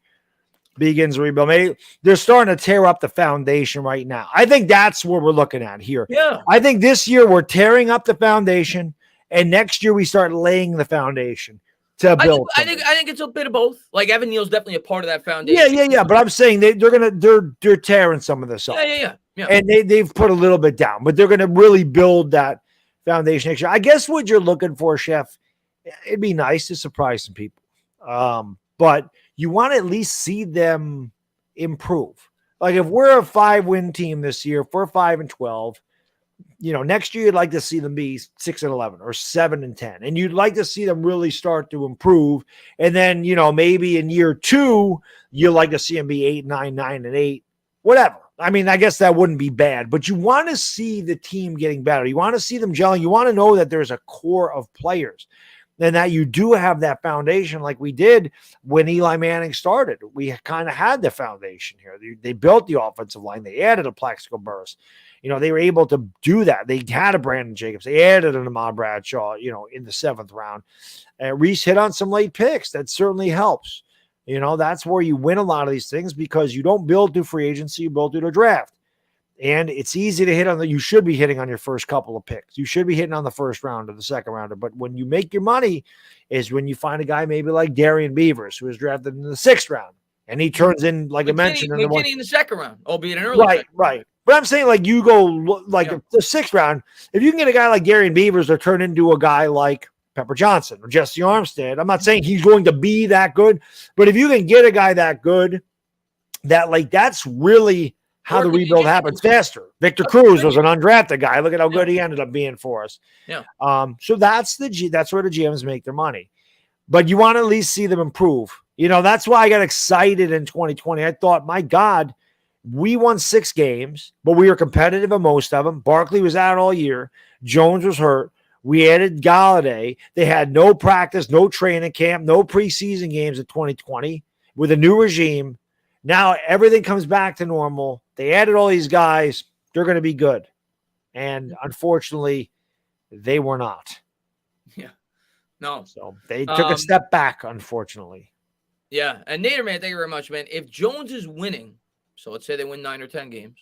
begins a rebuild. Maybe they're starting to tear up the foundation right now. I think that's what we're looking at here. Yeah. I think this year we're tearing up the foundation, and next year we start laying the foundation to build. I think it's a bit of both. Like Evan Neal's definitely a part of that foundation. Yeah. But I'm saying they're tearing some of this up. Yeah. And they've put a little bit down, but they're going to really build that foundation next year. I guess what you're looking for, Chef, it'd be nice to surprise some people. But you want to at least see them improve. Like if we're a 5-win team this year, if we're 5-12, next year you'd like to see them be 6-11 or 7-10. And you'd like to see them really start to improve. And then, maybe in year 2, you'd like to see them be 8-9, 9-8, whatever. I mean, I guess that wouldn't be bad, but you want to see the team getting better. You want to see them gelling. You want to know that there's a core of players and that you do have that foundation like we did when Eli Manning started. We kind of had the foundation here. They built the offensive line. They added a Plaxico Burress. They were able to do that. They had a Brandon Jacobs. They added an Ahmad Bradshaw, in the 7th round. Reese hit on some late picks. That certainly helps. That's where you win a lot of these things because you don't build through free agency, you build through the draft. And it's easy to hit on you should be hitting on your first couple of picks. You should be hitting on the first round or the second rounder. But when you make your money is when you find a guy maybe like Darian Beavers, who was drafted in the 6th round. And he turns in, like I mentioned, in the 2nd round, albeit an early right. But I'm saying like you go like the 6th round, if you can get a guy like Darian Beavers or turn into a guy like Pepper Johnson or Jesse Armstead, I'm not saying he's going to be that good, but if you can get a guy that good, that's really how the rebuild happens faster. Victor Cruz was an undrafted guy. Look at how good he ended up being for us. Yeah. So that's where the GMs make their money. But you want to at least see them improve. That's why I got excited in 2020. I thought, my God, we won 6 games, but we were competitive in most of them. Barkley was out all year. Jones was hurt. We added Golladay. They had no practice, no training camp, no preseason games in 2020 with a new regime. Now everything comes back to normal. They added all these guys. They're going to be good. And unfortunately, they were not. Yeah. No. So they took a step back, unfortunately. Yeah. And Nader, man, thank you very much, man. If Jones is winning, so let's say they win 9 or 10 games,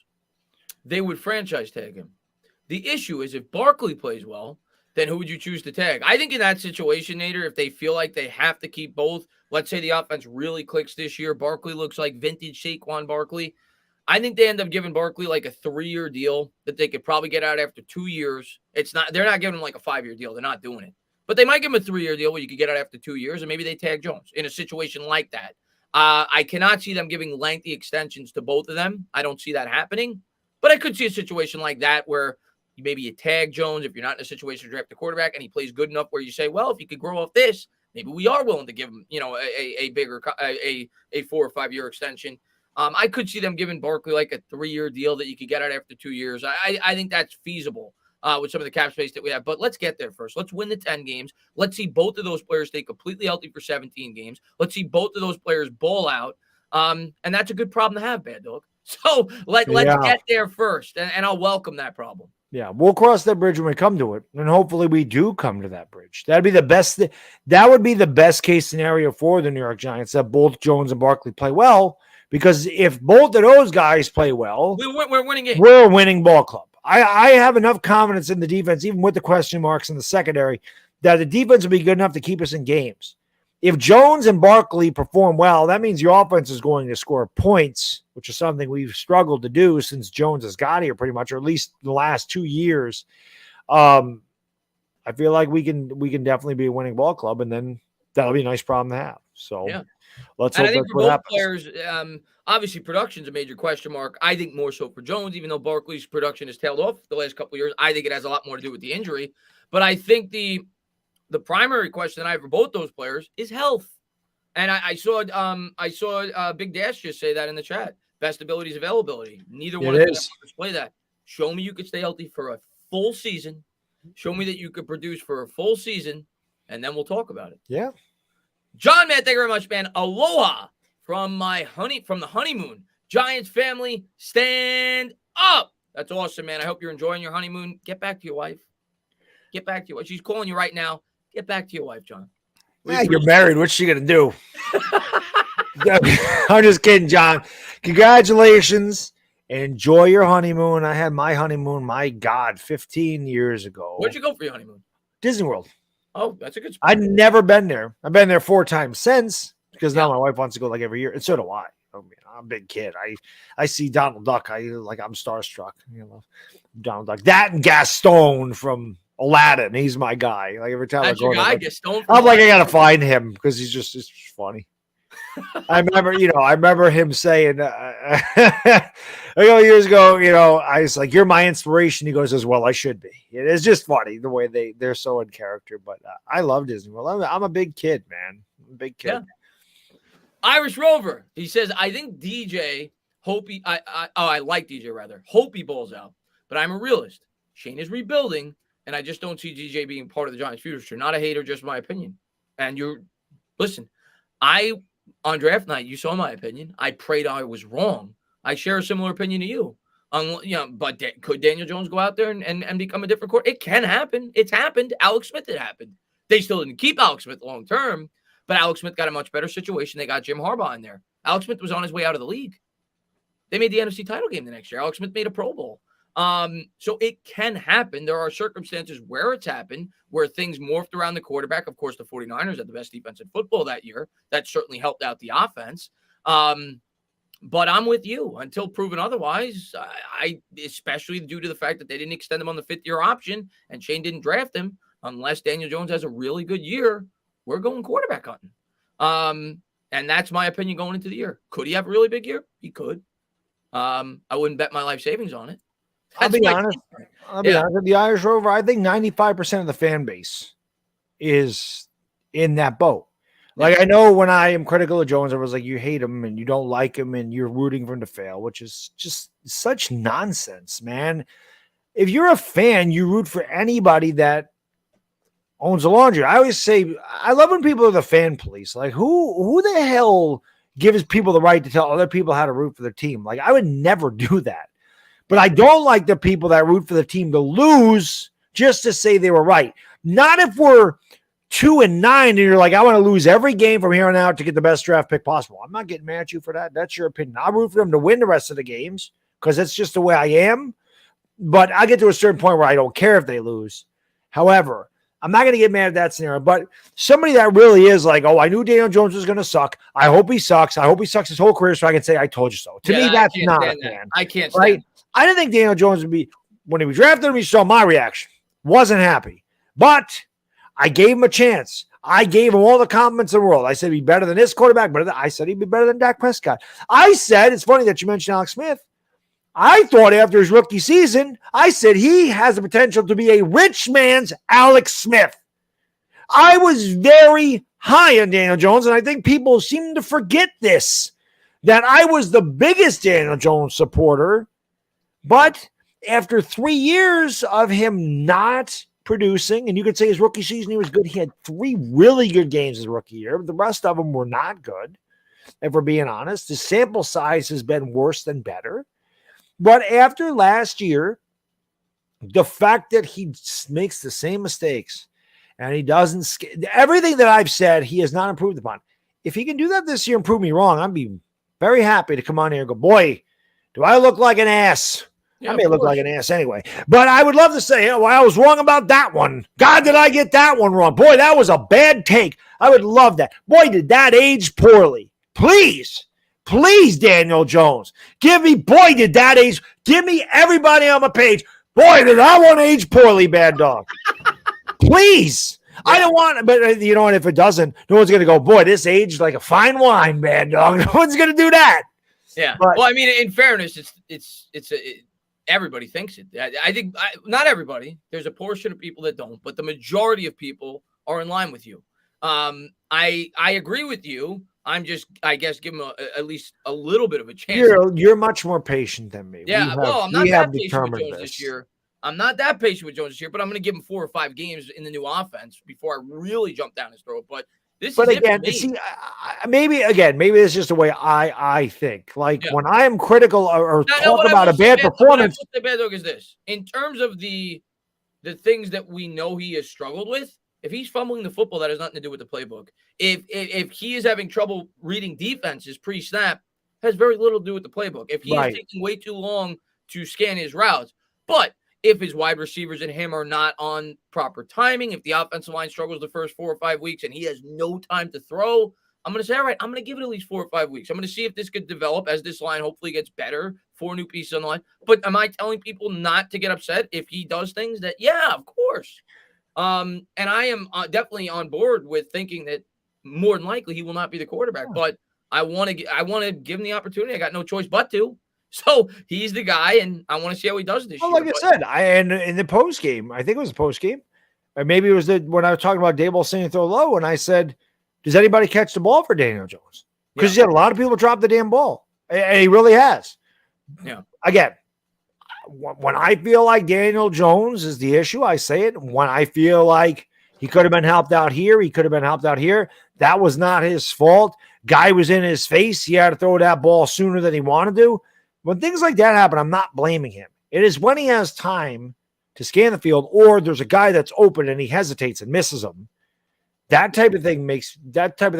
they would franchise tag him. The issue is if Barkley plays well, then who would you choose to tag? I think in that situation, Nader, if they feel like they have to keep both, let's say the offense really clicks this year, Barkley looks like vintage Saquon Barkley, I think they end up giving Barkley like a 3-year deal that they could probably get out after 2 years. They're not giving him like a 5-year deal. They're not doing it. But they might give him a 3-year deal where you could get out after 2 years, and maybe they tag Jones in a situation like that. I cannot see them giving lengthy extensions to both of them. I don't see that happening. But I could see a situation like that where maybe you tag Jones if you're not in a situation to draft a quarterback and he plays good enough where you say, well, if he could grow off this, maybe we are willing to give him, a bigger, a 4 or 5 year extension. I could see them giving Barkley like a 3-year deal that you could get out after 2 years. I think that's feasible with some of the cap space that we have. But let's get there first. Let's win the 10 games. Let's see both of those players stay completely healthy for 17 games. Let's see both of those players ball out. And that's a good problem to have, Baddog. So let's get there first, and I'll welcome that problem. Yeah, we'll cross that bridge when we come to it, and hopefully we do come to that bridge. That'd be the best. That would be the best case scenario for the New York Giants, that both Jones and Barkley play well, because if both of those guys play well, we're winning games. We're a winning ball club. I have enough confidence in the defense, even with the question marks in the secondary, that the defense will be good enough to keep us in games. If Jones and Barkley perform well, that means your offense is going to score points, which is something we've struggled to do since Jones has got here pretty much, or at least the last 2 years. I feel like we can definitely be a winning ball club, and then that'll be a nice problem to have. So let's hope that's what happens. Players, obviously production's a major question mark. I think more so for Jones, even though Barkley's production has tailed off the last couple of years. I think it has a lot more to do with the injury. But I think the primary question I have for both those players is health. And I saw Big Dash just say that in the chat. Best ability is availability. Neither one of them display that. Show me you could stay healthy for a full season. Show me that you could produce for a full season, and then we'll talk about it. Yeah. John, man, thank you very much, man. Aloha from the honeymoon. Giants family, stand up. That's awesome, man. I hope you're enjoying your honeymoon. Get back to your wife. Get back to your wife. She's calling you right now. Get back to your wife, John. You're married. What's she going to do? I'm just kidding, John. Congratulations. Enjoy your honeymoon. I had my honeymoon, my God, 15 years ago. Where'd you go for your honeymoon? Disney World. Oh, that's a good spot. I've never been there. I've been there 4 times since, because now my wife wants to go like every year, and so do I. I mean, I'm a big kid. I see Donald Duck. I'm starstruck. Donald Duck. That and Gaston from Aladdin. He's my guy. Like every time that's I go, your guy, Gaston. I'm like, I gotta find him because it's just funny. I remember him saying a couple years ago, I was like, you're my inspiration. He goes, as well, I should be. It's just funny the way they're so in character. But I love Disney World. I'm a big kid, man. I'm a big kid. Yeah. Irish Rover. He says, I think DJ I like DJ rather. Hope he balls out. But I'm a realist. Shane is rebuilding, and I just don't see DJ being part of the Giants' future. Not a hater, just my opinion. And listen, on draft night, you saw my opinion. I prayed I was wrong. I share a similar opinion to you. But could Daniel Jones go out there and become a different quarterback? It can happen. It's happened. Alex Smith, it happened. They still didn't keep Alex Smith long term. But Alex Smith got a much better situation. They got Jim Harbaugh in there. Alex Smith was on his way out of the league. They made the NFC title game the next year. Alex Smith made a Pro Bowl. So it can happen. There are circumstances where it's happened, where things morphed around the quarterback. Of course, the 49ers had the best defense in football that year. That certainly helped out the offense. But I'm with you. Until proven otherwise, I especially due to the fact that they didn't extend him on the 5th-year option and Shane didn't draft him, unless Daniel Jones has a really good year, we're going quarterback hunting. And that's my opinion going into the year. Could he have a really big year? He could. I wouldn't bet my life savings on it. I'll be honest with the Irish Rover. I think 95% of the fan base is in that boat. Like, I know when I am critical of Jones, I was like, you hate him and you don't like him and you're rooting for him to fail, which is just such nonsense, man. If you're a fan, you root for anybody that owns a laundry. I always say, I love when people are the fan police. Like, who the hell gives people the right to tell other people how to root for their team? Like, I would never do that. But I don't like the people that root for the team to lose just to say they were right. Not if we're 2-9 and you're like, I want to lose every game from here on out to get the best draft pick possible. I'm not getting mad at you for that. That's your opinion. I'll root for them to win the rest of the games because that's just the way I am. But I get to a certain point where I don't care if they lose. However, I'm not going to get mad at that scenario. But somebody that really is like, oh, I knew Daniel Jones was going to suck. I hope he sucks. I hope he sucks his whole career so I can say I told you so. To me, that's not a fan. I can't right? I didn't think Daniel Jones would be, when he was drafted him, you saw my reaction. Wasn't happy. But I gave him a chance. I gave him all the compliments in the world. I said he'd be better than this quarterback, but I said he'd be better than Dak Prescott. I said, it's funny that you mentioned Alex Smith. I thought after his rookie season, I said he has the potential to be a rich man's Alex Smith. I was very high on Daniel Jones, and I think people seem to forget this, that I was the biggest Daniel Jones supporter. But after 3 years of him not producing, and you could say his rookie season, he was good. He had 3 really good games his rookie year, but the rest of them were not good. If we're being honest, his sample size has been worse than better. But after last year, the fact that he makes the same mistakes and he doesn't, everything that I've said, he has not improved upon. If he can do that this year and prove me wrong, I'd be very happy to come on here and go, boy, do I look like an ass? Yeah, I may look like an ass anyway, but I would love to say, oh, well, I was wrong about that one. God, did I get that one wrong? Boy, that was a bad take. I would love that. Boy, did that age poorly. Please, Daniel Jones. Boy, did that age. Give me everybody on my page. Boy, did that one age poorly, bad dog. Please. I don't want, but you know what? If it doesn't, no one's going to go, boy, this aged like a fine wine, bad dog. No one's going to do that. Yeah. But, well, I mean, in fairness, everybody thinks it. I think not everybody. There's a portion of people that don't, but the majority of people are in line with you. I agree with you. I'm just, I guess, give him at least a little bit of a chance. You're much more patient than me. Yeah, I'm not that patient with Jones this year. I'm not that patient with Jones this year, but I'm going to give him 4 or 5 games in the new offense before I really jump down his throat. But again, see, maybe it's just the way I think. Like when I am critical or talk about a bad performance. The bad dog is this: in terms of the things that we know he has struggled with. If he's fumbling the football, that has nothing to do with the playbook. If he is having trouble reading defenses pre-snap, has very little to do with the playbook. If he is taking way too long to scan his routes, but if his wide receivers and him are not on proper timing, if the offensive line struggles the first 4 or 5 weeks and he has no time to throw, I'm going to say, all right, I'm going to give it at least 4 or 5 weeks. I'm going to see if this could develop as this line hopefully gets better. 4 new pieces on the line. But am I telling people not to get upset if he does things that, yeah, of course. And I am definitely on board with thinking that more than likely he will not be the quarterback. But I want to give him the opportunity. I got no choice but to. So he's the guy, and I want to see how he does this year. Like I said, and in the post game, I think it was the post game, or maybe it was when I was talking about Daboll saying throw low, and I said, "Does anybody catch the ball for Daniel Jones?" Because he had a lot of people drop the damn ball, and he really has. Yeah. Again, when I feel like Daniel Jones is the issue, I say it. When I feel like he could have been helped out here, he could have been helped out here. That was not his fault. Guy was in his face. He had to throw that ball sooner than he wanted to. When things like that happen, I'm not blaming him. It is when he has time to scan the field or there's a guy that's open and he hesitates and misses him. That type of thing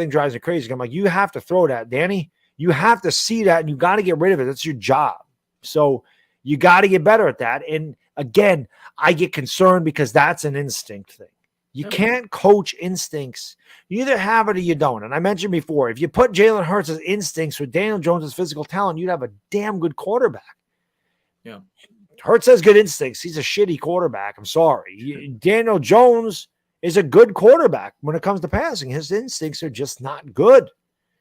drives me crazy. I'm like, you have to throw that, Danny. You have to see that, and you got to get rid of it. That's your job. So you got to get better at that. And again, I get concerned because that's an instinct thing. You can't coach instincts. You either have it or you don't. And I mentioned before, if you put Jalen Hurts' instincts with Daniel Jones' physical talent, you'd have a damn good quarterback. Yeah. Hurts has good instincts. He's a shitty quarterback. I'm sorry. Daniel Jones is a good quarterback when it comes to passing. His instincts are just not good.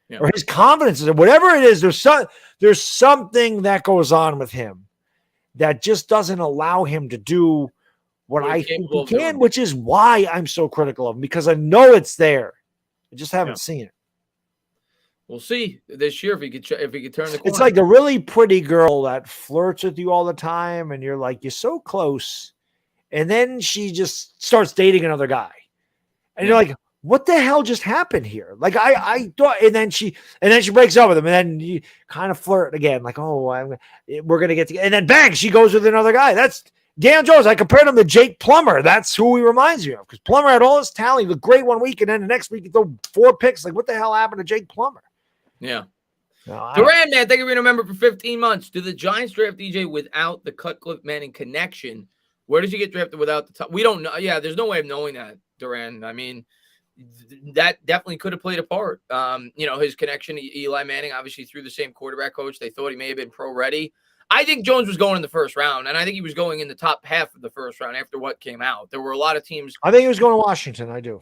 Yeah. Or his confidence is whatever it is. There's something that goes on with him that just doesn't allow him to do what I think he can, which is why I'm so critical of him, because I know it's there. I just haven't seen it. We'll see this year if he could turn the corner. It's like the really pretty girl that flirts with you all the time, and you're like, you're so close, and then she just starts dating another guy, and you're like, what the hell just happened here? Like I thought, and then she breaks up with him, and then you kind of flirt again, like, oh, we're gonna get together, and then bang, she goes with another guy. That's Dan Jones. I compared him to Jake Plummer. That's who he reminds me of, because Plummer had all his talent. He looked great one week, and then the next week he threw 4 picks. Like, what the hell happened to Jake Plummer? Yeah. No, Duran, man, thank you for being a member for 15 months. Do the Giants draft DJ without the Cutcliffe Manning connection? Where does he get drafted without the top? We don't know. Yeah, there's no way of knowing that, Duran. I mean, that definitely could have played a part. His connection to Eli Manning, obviously through the same quarterback coach. They thought he may have been pro ready. I think Jones was going in the first round, and I think he was going in the top half of the first round after what came out. There were a lot of teams. I think he was going to Washington. I do.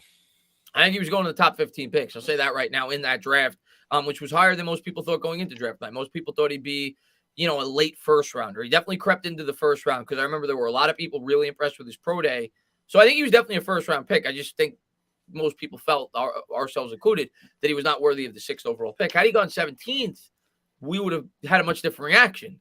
I think he was going to the top 15 picks. I'll say that right now in that draft. Which was higher than most people thought going into draft night. Most people thought he'd be, a late first rounder. He definitely crept into the first round because I remember there were a lot of people really impressed with his pro day. So I think he was definitely a first round pick. I just think most people felt, ourselves included, that he was not worthy of the 6th overall pick. Had he gone 17th, we would have had a much different reaction.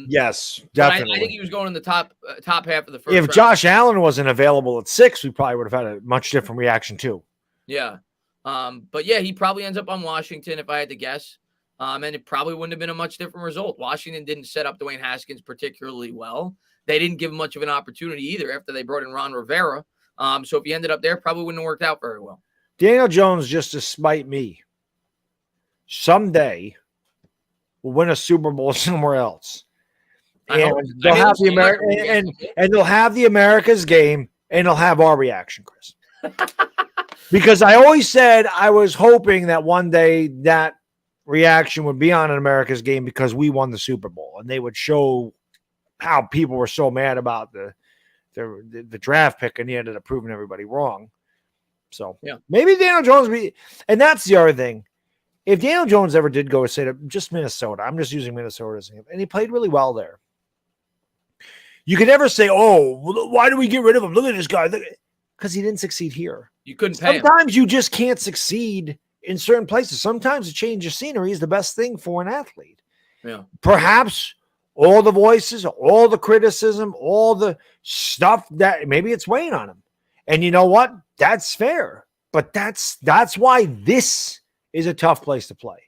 Yes, definitely. I think he was going in the top half of the first If round. Josh Allen wasn't available at 6, we probably would have had a much different reaction too. Yeah. But yeah, he probably ends up on Washington if I had to guess. And it probably wouldn't have been a much different result. Washington didn't set up Dwayne Haskins particularly well. They didn't give him much of an opportunity either after they brought in Ron Rivera. So if he ended up there, probably wouldn't have worked out very well. Daniel Jones, just to spite me, someday will win a Super Bowl somewhere else. And they'll have and they'll have the America's game, and they'll have our reaction, Chris. Because I always said I was hoping that one day that reaction would be on an America's game because we won the Super Bowl, and they would show how people were so mad about the draft pick, and he ended up proving everybody wrong. So maybe Daniel Jones and that's the other thing. If Daniel Jones ever did go, say to just Minnesota, I'm just using Minnesota as an example, and he played really well there. You could never say, "Oh, why do we get rid of him? Look at this guy," because he didn't succeed here. You couldn't pay him. Sometimes you just can't succeed in certain places. Sometimes a change of scenery is the best thing for an athlete. Yeah. Perhaps all the voices, all the criticism, all the stuff that maybe it's weighing on him. And you know what? That's fair. But that's why this is a tough place to play.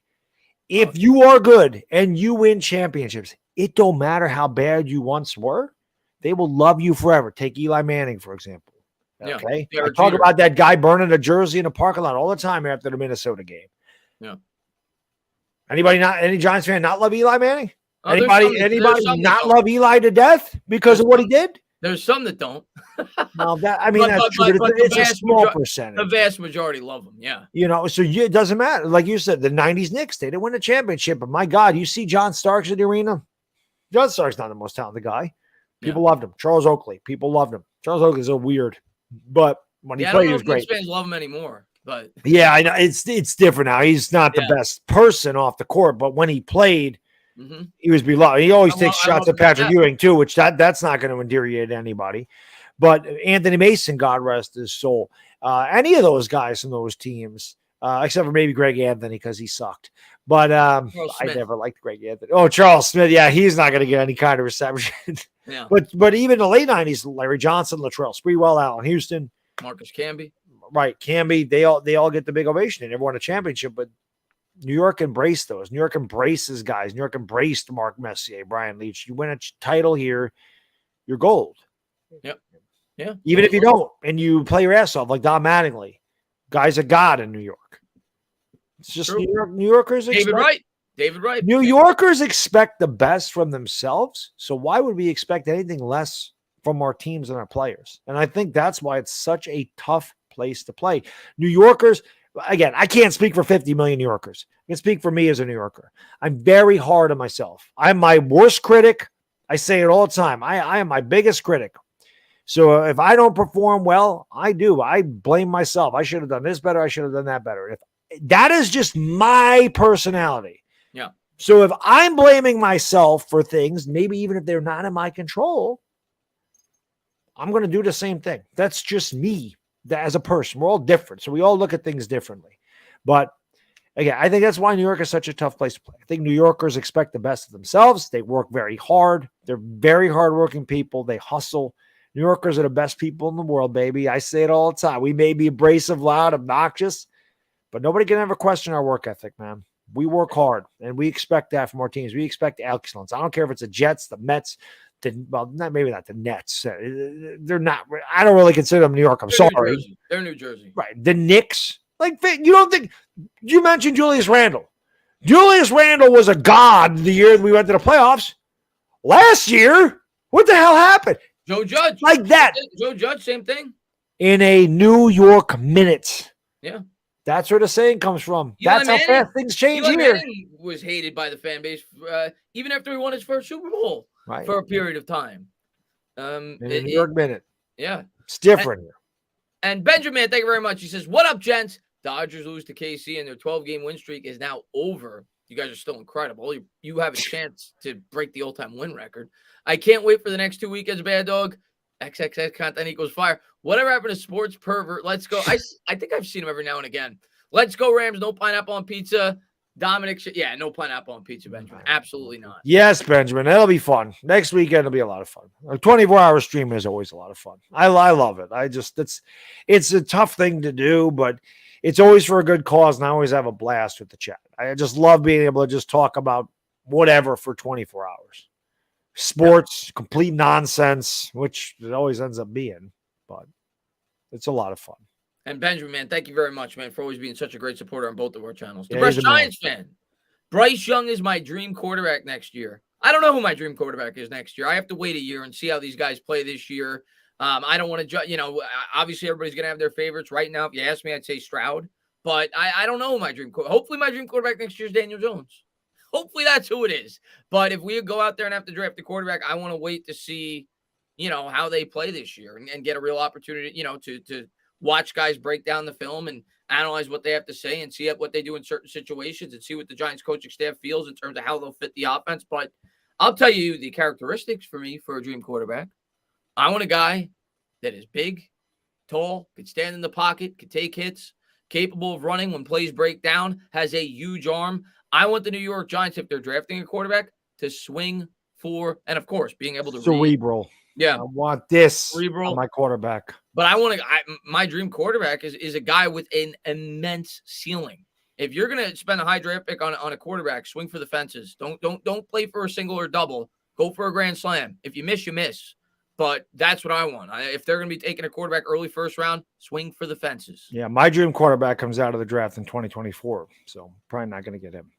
If you are good and you win championships, it don't matter how bad you once were. They will love you forever. Take Eli Manning, for example. Okay. I talk about that guy burning a jersey in a parking lot all the time after the Minnesota game. Yeah. Any Giants fan not love Eli Manning? Anybody not love Eli to death because of what he did? There's some that don't. No, that's true. But it's a small percentage. The vast majority love him. Yeah. So it doesn't matter. Like you said, the 90s Knicks, they didn't win a championship, but my God, you see John Starks at the arena. John Starks not the most talented guy. People loved him. Charles Oakley, people loved him. Charles Oakley's so weird. But when he played, he was great. Fans love him anymore, but I know it's different now. He's not the best person off the court, but when he played, he was beloved. He always takes shots at Patrick Ewing too, which that's not going to infuriate anybody. But Anthony Mason, God rest his soul, any of those guys from those teams, except for maybe Greg Anthony because he sucked. But I never liked Greg Anthony. Oh, Charles Smith, he's not going to get any kind of reception. Yeah. But even the late 90s, Larry Johnson, Latrell Sprewell, Allen Houston, Marcus Camby. Right, Camby, they all get the big ovation. They never won a championship, but New York embraced those. New York embraces guys. New York embraced Mark Messier, Brian Leach. You win a title here, you're gold. Yep. Yeah. Even if you don't, and you play your ass off like Don Mattingly. Guy's a god in New York. It's just True. New Yorkers David Wright. New Yorkers expect the best from themselves. So why would we expect anything less from our teams and our players? And I think that's why it's such a tough place to play. New Yorkers, again, I can't speak for 50 million New Yorkers. I can speak for me as a New Yorker. I'm very hard on myself. I'm my worst critic. I say it all the time. I am my biggest critic. So if I don't perform well, I blame myself. I should have done this better. I should have done that better. That is just my personality. Yeah. So if I'm blaming myself for things, maybe even if they're not in my control, I'm going to do the same thing. That's just me as a person. We're all different. So we all look at things differently. But again, I think that's why New York is such a tough place to play. I think New Yorkers expect the best of themselves. They work very hard. They're very hardworking people. They hustle. New Yorkers are the best people in the world, baby. I say it all the time. We may be abrasive, loud, obnoxious, but nobody can ever question our work ethic, man. We work hard, and we expect that from our teams. We expect excellence. I don't care if it's the Jets, the Mets, maybe not the Nets. They're not. I don't really consider them New York. I'm sorry. They're New Jersey. Right. The Knicks. Like, you don't think – you mentioned Julius Randle. Julius Randle was a god the year we went to the playoffs. Last year, what the hell happened? Joe Judge. Like that. Joe Judge, same thing. In a New York minute. Yeah. That's where the saying comes from. Eli That's Manning, how fast things change Eli here. Manning was hated by the fan base even after he won his first Super Bowl Right. for a period of time. In a New York minute. Yeah. It's different here. And Benjamin, thank you very much. He says, what up, gents? Dodgers lose to KC and their 12-game win streak is now over. You guys are still incredible. You have a chance to break the all-time win record. I can't wait for the next 2 weekends, Bad Dog. XXX content equals fire. Whatever happened to sports pervert? Let's go. I think I've seen him every now and again. Let's go, Rams. No pineapple on pizza. Dominic, yeah, no pineapple on pizza, Benjamin. Absolutely not. Yes, Benjamin. That'll be fun. Next weekend will be a lot of fun. A 24-hour stream is always a lot of fun. I love it. It's a tough thing to do, but it's always for a good cause, and I always have a blast with the chat. I just love being able to just talk about whatever for 24 hours. Sports, complete nonsense, which it always ends up being, but it's a lot of fun. And Benjamin, man, thank you very much, man, for always being such a great supporter on both of our channels. The Yeah, Best he's a man. Giants fan. Bryce Young is my dream quarterback next year. I don't know who my dream quarterback is next year. I have to wait a year and see how these guys play this year. I don't want to judge, obviously everybody's going to have their favorites right now. If you ask me, I'd say Stroud, but I don't know who my dream quarterback. Hopefully my dream quarterback next year is Daniel Jones. Hopefully that's who it is. But if we go out there and have to draft a quarterback, I want to wait to see, how they play this year and get a real opportunity, to watch guys break down the film and analyze what they have to say and see what they do in certain situations and see what the Giants coaching staff feels in terms of how they'll fit the offense. But I'll tell you the characteristics for me for a dream quarterback. I want a guy that is big, tall, could stand in the pocket, could take hits, capable of running when plays break down, has a huge arm. I want the New York Giants, if they're drafting a quarterback, to swing for, and of course, being able to cerebral. Yeah. I want this cerebral on my quarterback. But my dream quarterback is a guy with an immense ceiling. If you're going to spend a high draft pick on a quarterback, swing for the fences. Don't play for a single or double. Go for a grand slam. If you miss, you miss. But that's what I want. If they're going to be taking a quarterback early first round, swing for the fences. Yeah, my dream quarterback comes out of the draft in 2024, so probably not going to get him.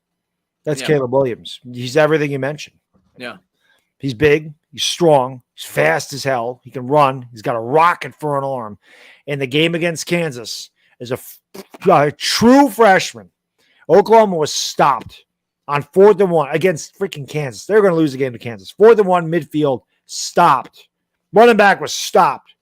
That's Caleb Williams. He's everything you mentioned. Yeah. He's big. He's strong. He's fast as hell. He can run. He's got a rocket for an arm. And the game against Kansas is a true freshman. Oklahoma was stopped on 4th and 1 against freaking Kansas. They're going to lose the game to Kansas. 4th and 1 midfield, stopped. Running back was stopped.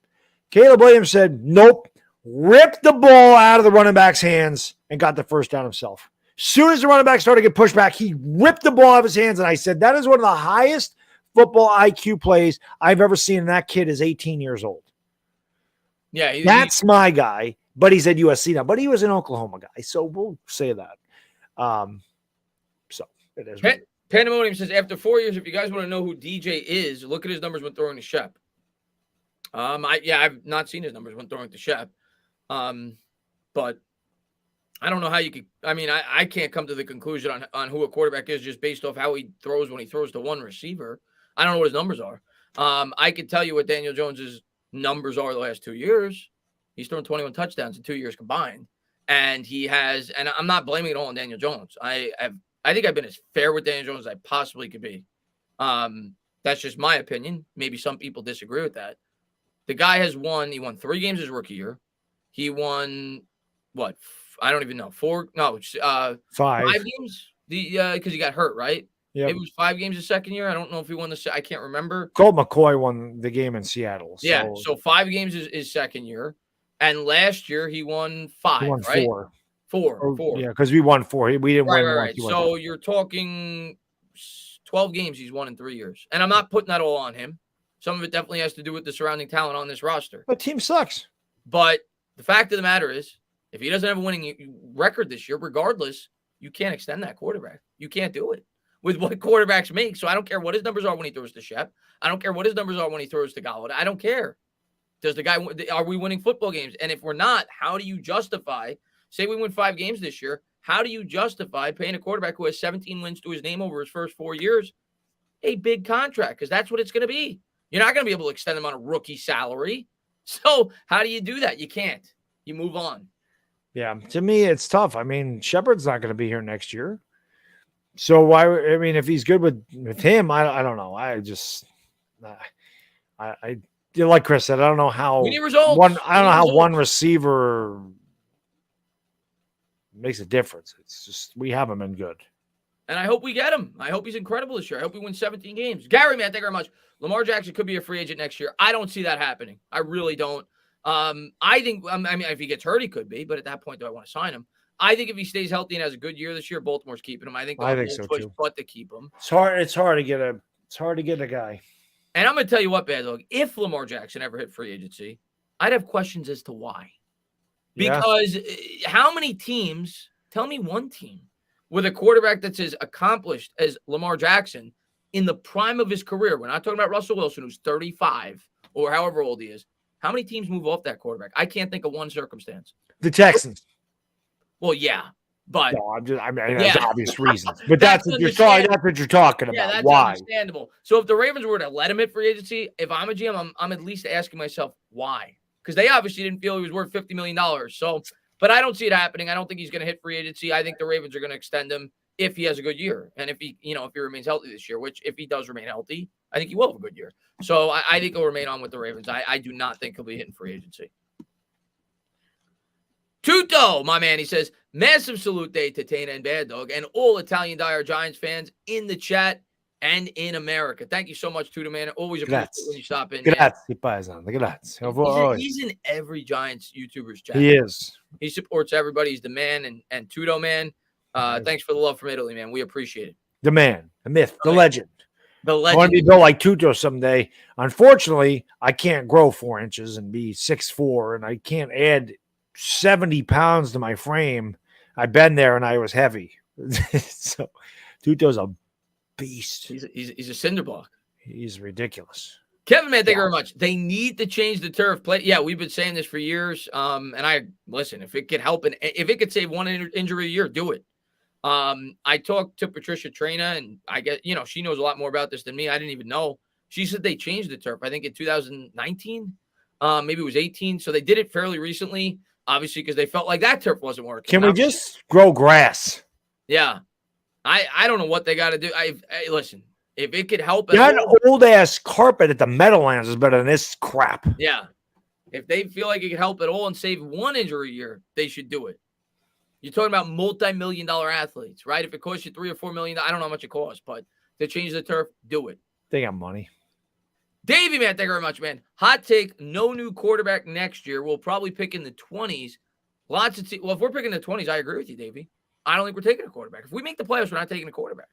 Caleb Williams said, nope, ripped the ball out of the running back's hands and got the first down himself. As soon as the running back started to get pushed back, he ripped the ball out of his hands. And I said, that is one of the highest football IQ plays I've ever seen. And that kid is 18 years old. Yeah. That's my guy, but he's at USC now, but he was an Oklahoma guy. So we'll say that. So it is. Pandemonium says, after 4 years, if you guys want to know who DJ is, look at his numbers when throwing to Shep. I've not seen his numbers when throwing to Shep. But I don't know how you could. I mean, I can't come to the conclusion on who a quarterback is just based off how he throws when he throws to one receiver. I don't know what his numbers are. I can tell you what Daniel Jones's numbers are the last 2 years. He's thrown 21 touchdowns in 2 years combined. And he has, and I'm not blaming it all on Daniel Jones. I think I've been as fair with Daniel Jones as I possibly could be. That's just my opinion. Maybe some people disagree with that. The guy has won. He won 3 games his rookie year. He won what? I don't even know. 5 games. Because he got hurt, right? Yeah, it was 5 games his second year. I don't know if he won I can't remember. Colt McCoy won the game in Seattle. So. Yeah, so 5 games is his second year, and last year he won 5. He won right? 4. 4. Yeah, because we won 4. We didn't win. Right. So you're talking 12 games he's won in 3 years, and I'm not putting that all on him. Some of it definitely has to do with the surrounding talent on this roster. But team sucks. But the fact of the matter is, if he doesn't have a winning record this year, regardless, you can't extend that quarterback. You can't do it with what quarterbacks make. So I don't care what his numbers are when he throws to Shep. I don't care what his numbers are when he throws to Golladay. I don't care. Are we winning football games? And if we're not, how do you justify, say we win 5 games this year, how do you justify paying a quarterback who has 17 wins to his name over his first 4 years a big contract? Because that's what it's going to be. You're not going to be able to extend him on a rookie salary. So how do you do that? You can't. You move on. Yeah, to me, it's tough. I mean, Shepard's not going to be here next year. So why? I mean, if he's good with him, I don't know. I just, like Chris said, I don't know how. We need results. I don't know how one receiver makes a difference. It's just we haven't been good. And I hope we get him. I hope he's incredible this year. I hope he wins 17 games. Gary, man, thank you very much. Lamar Jackson could be a free agent next year. I don't see that happening. I really don't. I think, I mean, if he gets hurt, he could be. But at that point, do I want to sign him? I think if he stays healthy and has a good year this year, Baltimore's keeping him. I think so push too. But to keep him. It's hard to get a guy. And I'm going to tell you what, Baddog, if Lamar Jackson ever hit free agency, I'd have questions as to why. Because how many teams, tell me one team, with a quarterback that's as accomplished as Lamar Jackson in the prime of his career, we're not talking about Russell Wilson, who's 35 or however old he is, how many teams move off that quarterback? I can't think of one circumstance. The Texans. Well, yeah. But no, there's obvious reasons. But that's what you're talking about. Yeah, that's why? Understandable. So if the Ravens were to let him hit free agency, if I'm a GM, I'm at least asking myself why. Because they obviously didn't feel he was worth $50 million. So, but I don't see it happening. I don't think he's going to hit free agency. I think the Ravens are going to extend him if he has a good year. And if he remains healthy this year, which if he does remain healthy, I think he will have a good year. So I think he'll remain on with the Ravens. I do not think he'll be hitting free agency. Tuto, my man, he says, massive salute day to Tana and Baddog and all Italian Dire Giants fans in the chat and in America. Thank you so much, Tuto, man. Always appreciate it when you stop in. Grazie, paesano. Grazie. He's in every Giants YouTuber's chat. He is. He supports everybody. He's the man and Tuto, man. Thanks for the love from Italy, man. We appreciate it. The man, the myth, the legend. The legend. I want to be built like Tuto someday. Unfortunately, I can't grow 4 inches and be 6'4", and I can't add 70 pounds to my frame. I've been there and I was heavy. So Tuto's a beast. He's a cinder block. He's ridiculous. Kevin, man, thank you very much. They need to change the turf play. Yeah, we've been saying this for years. And I listen, if it could help and if it could save one injury a year, do it. I talked to Patricia Traina, and I get, she knows a lot more about this than me. I didn't even know. She said they changed the turf, I think in 2019. Maybe it was 18. So they did it fairly recently. Obviously, because they felt like that turf wasn't working. Can we just grow grass? Yeah. I don't know what they got to do. Listen, if it could help. An old-ass carpet at the Meadowlands is better than this crap. Yeah. If they feel like it could help at all and save one injury a year, they should do it. You're talking about multi-million-dollar athletes, right? If it costs you $3 or $4 million, I don't know how much it costs, but to change the turf, do it. They got money. Davey, man, thank you very much, man. Hot take, no new quarterback next year. We'll probably pick in the 20s. Well, if we're picking the 20s, I agree with you, Davey. I don't think we're taking a quarterback. If we make the playoffs, we're not taking a quarterback.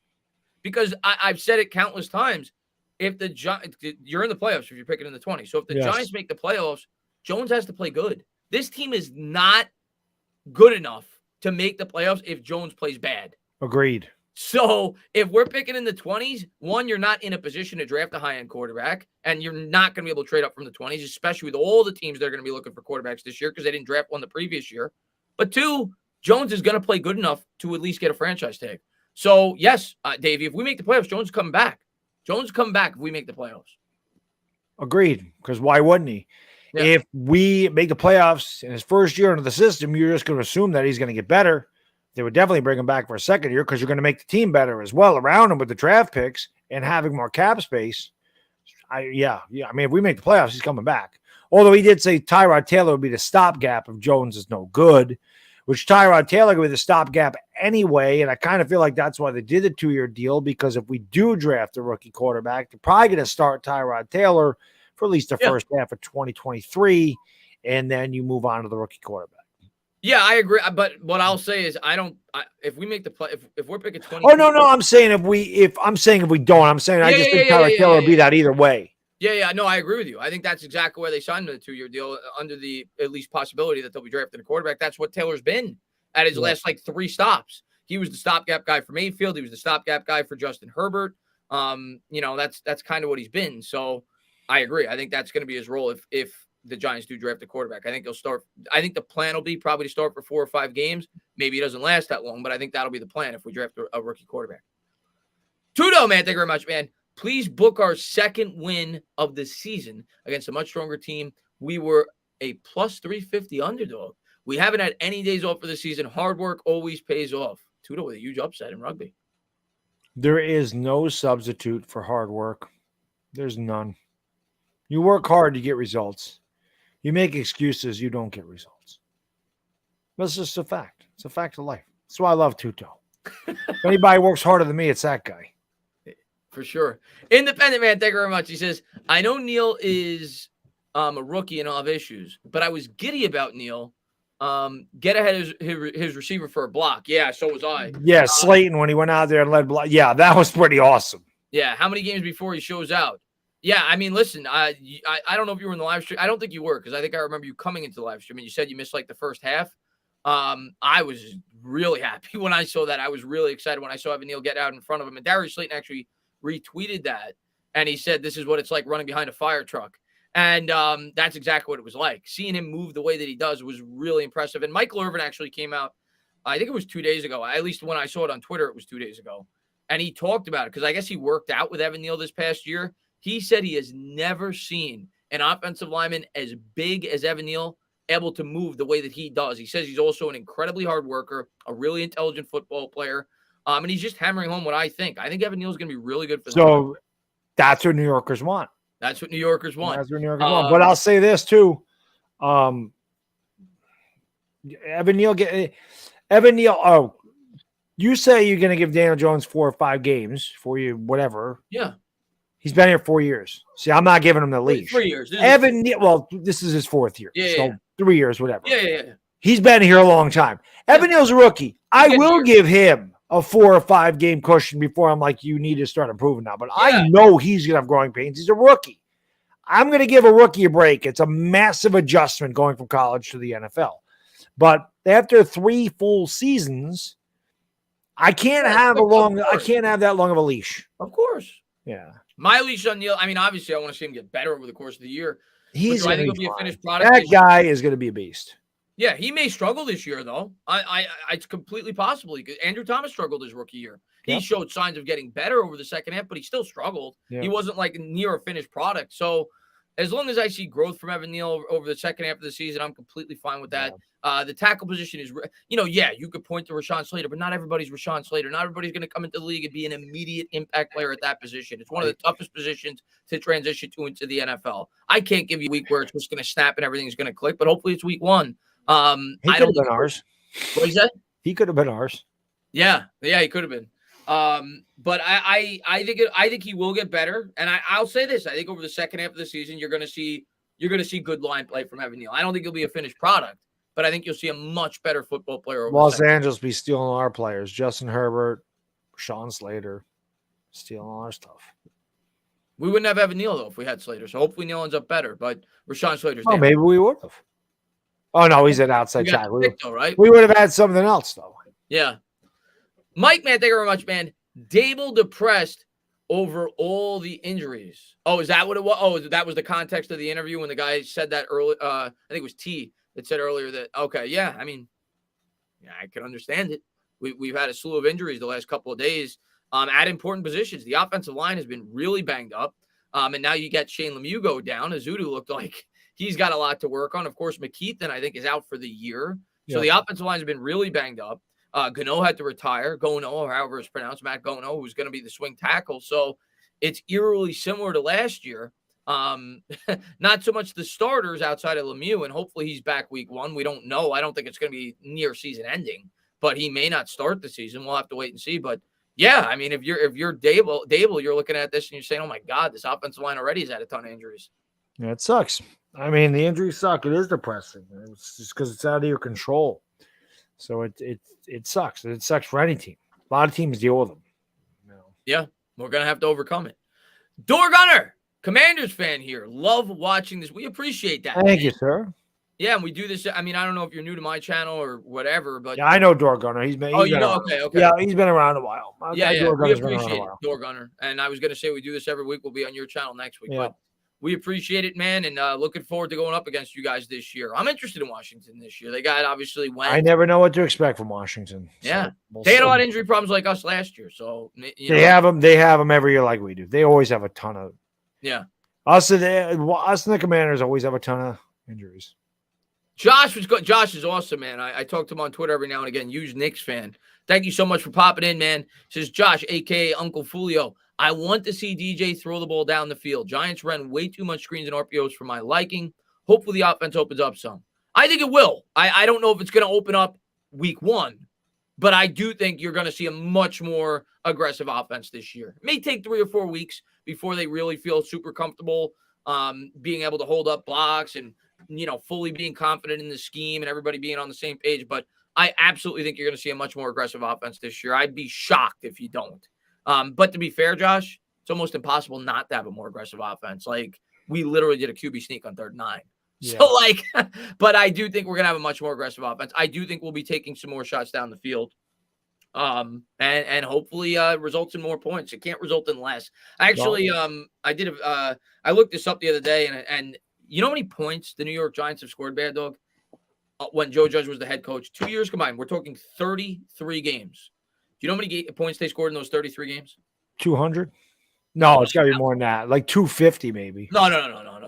Because I've said it countless times. If the Giants, you're in the playoffs if you're picking in the 20s. So if the Giants make the playoffs, Jones has to play good. This team is not good enough to make the playoffs if Jones plays bad. Agreed. So if we're picking in the 20s, one, you're not in a position to draft a high-end quarterback, and you're not going to be able to trade up from the 20s, especially with all the teams that are going to be looking for quarterbacks this year because they didn't draft one the previous year. But two, Jones is going to play good enough to at least get a franchise tag. So, yes, Davey, if we make the playoffs, Jones is coming back. Jones is coming back if we make the playoffs. Agreed, because why wouldn't he? Yeah. If we make the playoffs in his first year into the system, you're just going to assume that he's going to get better. They would definitely bring him back for a second year because you're going to make the team better as well around him with the draft picks and having more cap space. I mean, if we make the playoffs, he's coming back. Although he did say Tyrod Taylor would be the stopgap if Jones is no good, which Tyrod Taylor could be the stopgap anyway. And I kind of feel like that's why they did the 2-year deal, because if we do draft a rookie quarterback, they're probably going to start Tyrod Taylor for at least the first half of 2023, and then you move on to the rookie quarterback. Yeah, I agree. But what I'll say is, if we make the play, if we're picking 20. Oh no, I'm saying if we don't. I'm saying I just think Tyrod Taylor will be that either way. Yeah. No, I agree with you. I think that's exactly where they signed him the 2-year deal, under the at least possibility that they'll be drafting a quarterback. That's what Taylor's been at his last 3 stops. He was the stopgap guy for Mayfield. He was the stopgap guy for Justin Herbert. That's kind of what he's been. So I agree. I think that's going to be his role if the Giants do draft a quarterback. I think they'll start. I think the plan will be probably to start for 4 or 5 games. Maybe it doesn't last that long, but I think that'll be the plan if we draft a rookie quarterback. Tudo, man, thank you very much, man. Please book our second win of the season against a much stronger team. We were a plus 350 underdog. We haven't had any days off for the season. Hard work always pays off. Tudo with a huge upset in rugby. There is no substitute for hard work. There's none. You work hard, you get results. You make excuses, you don't get results. That's just a fact. It's a fact of life. That's why I love Tuto. If anybody works harder than me, it's that guy. For sure. Independent man, thank you very much. He says, I know Neil is a rookie and all have issues, but I was giddy about Neil. Get ahead of his receiver for a block. Yeah, so was I. Yeah, Slayton, when he went out there and led block. Yeah, that was pretty awesome. Yeah, how many games before he shows out? Yeah, I mean, listen, I don't know if you were in the live stream. I don't think you were, because I think I remember you coming into the live stream and you said you missed the first half. I was really happy when I saw that. I was really excited when I saw Evan Neal get out in front of him. And Darius Slayton actually retweeted that, and he said, this is what it's like running behind a fire truck. And that's exactly what it was like. Seeing him move the way that he does was really impressive. And Michael Irvin actually came out, I think it was 2 days ago. At least when I saw it on Twitter, it was 2 days ago. And he talked about it because I guess he worked out with Evan Neal this past year. He said he has never seen an offensive lineman as big as Evan Neal able to move the way that he does. He says he's also an incredibly hard worker, a really intelligent football player. And he's just hammering home what I think. I think Evan Neal is going to be really good for them. So that's what New Yorkers want. That's what New Yorkers want. That's what New Yorkers want. But I'll say this too. Evan Neal. Oh, you say you're going to give Daniel Jones 4 or 5 games for you, whatever. Yeah. He's been here 4 years. See, I'm not giving him the leash. 3 years. Evan Neal. Well, this is his 4th year. Yeah. So 3 years, whatever. Yeah. He's been here a long time. Evan Neal's a rookie. I will give him a 4 or 5 game cushion before I'm like, you need to start improving now. But I know he's going to have growing pains. He's a rookie. I'm going to give a rookie a break. It's a massive adjustment going from college to the NFL. But after 3 full seasons, I can't have that long of a leash. Of course. Yeah. My leash on Neal, I mean, obviously, I want to see him get better over the course of the year. I think he'll be a finished product. That guy is going to be a beast. Yeah, he may struggle this year, though. It's completely possible. Andrew Thomas struggled his rookie year. He showed signs of getting better over the second half, but he still struggled. Yeah. He wasn't near a finished product. So as long as I see growth from Evan Neal over the second half of the season, I'm completely fine with that. Yeah. The tackle position is, you could point to Rashawn Slater, but not everybody's Rashawn Slater. Not everybody's going to come into the league and be an immediate impact player at that position. It's one of the toughest positions to transition into the NFL. I can't give you a week where it's just going to snap and everything's going to click, but hopefully it's week 1. He could have been ours. What is that? He could have been ours. Yeah, he could have been. But I think he will get better. And I'll say this: I think over the second half of the season, you're going to see good line play from Evan Neal. I don't think he'll be a finished product, but I think you'll see a much better football player. Over Los Angeles be stealing our players: Justin Herbert, Rashawn Slater, stealing all our stuff. We wouldn't have Evan Neal though if we had Slater. So hopefully Neal ends up better. But Rashawn Slater's. Oh, maybe we would have. Oh no, he's an outside tackle. Right? We would have had something else though. Yeah. Mike, man, thank you very much, man. Daboll depressed over all the injuries. Oh, is that what it was? Oh, that was the context of the interview when the guy said that early. I think it was T that said earlier that. Okay, yeah. I mean, yeah, I can understand it. We've had a slew of injuries the last couple of days at important positions. The offensive line has been really banged up, and now you got Shane Lemieux go down. Azudu looked like he's got a lot to work on. Of course, McKeithen, I think, is out for the year. So the offensive line has been really banged up. Gano had to retire. Gono, or however it's pronounced, Matt Gono, who's going to be the swing tackle. So it's eerily similar to last year. Not so much the starters outside of Lemieux, and hopefully he's back week 1. We don't know. I don't think it's going to be near season ending, but he may not start the season. We'll have to wait and see. But yeah, I mean, if you're Daboll, you're looking at this and you're saying, oh my God, this offensive line already has had a ton of injuries. Yeah, it sucks. I mean, the injuries suck. It is depressing. It's just because it's out of your control. So it sucks. It sucks for any team. A lot of teams deal with them. Yeah, we're going to have to overcome it. Door Gunner, Commanders fan here. Love watching this. We appreciate that. Thank you, sir. Yeah, and we do this. I mean, I don't know if you're new to my channel or whatever, but yeah, I know Door Gunner. He's been okay. Yeah, he's been around a while. Yeah, we appreciate it, Door Gunner. And I was going to say we do this every week. We'll be on your channel next week. Yeah. But we appreciate it, man, and looking forward to going up against you guys this year. I'm interested in Washington this year. They got obviously Wentz. I never know what to expect from Washington. Yeah, they had a lot of injury problems like us last year. So they have them. They have them every year like we do. They always have a ton of. Yeah. Us and the Commanders always have a ton of injuries. Josh was good. Josh is awesome, man. I talk to him on Twitter every now and again. Huge Knicks fan. Thank you so much for popping in, man. Says Josh, a.k.a. Uncle Fulio. I want to see DJ throw the ball down the field. Giants ran way too much screens and RPOs for my liking. Hopefully the offense opens up some. I think it will. I don't know if it's going to open up week 1, but I do think you're going to see a much more aggressive offense this year. It may take 3 or 4 weeks before they really feel super comfortable being able to hold up blocks and, fully being confident in the scheme and everybody being on the same page. But I absolutely think you're going to see a much more aggressive offense this year. I'd be shocked if you don't. But to be fair, Josh, it's almost impossible not to have a more aggressive offense. Like, we literally did a QB sneak on 3rd and 9. Yeah. So, but I do think we're going to have a much more aggressive offense. I do think we'll be taking some more shots down the field. And hopefully results in more points. It can't result in less. Actually, I looked this up the other day, and you know how many points the New York Giants have scored, Bad Dog, when Joe Judge was the head coach? 2 years combined. We're talking 33 games. Do you know how many points they scored in those 33 games? 200? No, it's got to be more than that. Like 250 maybe. No.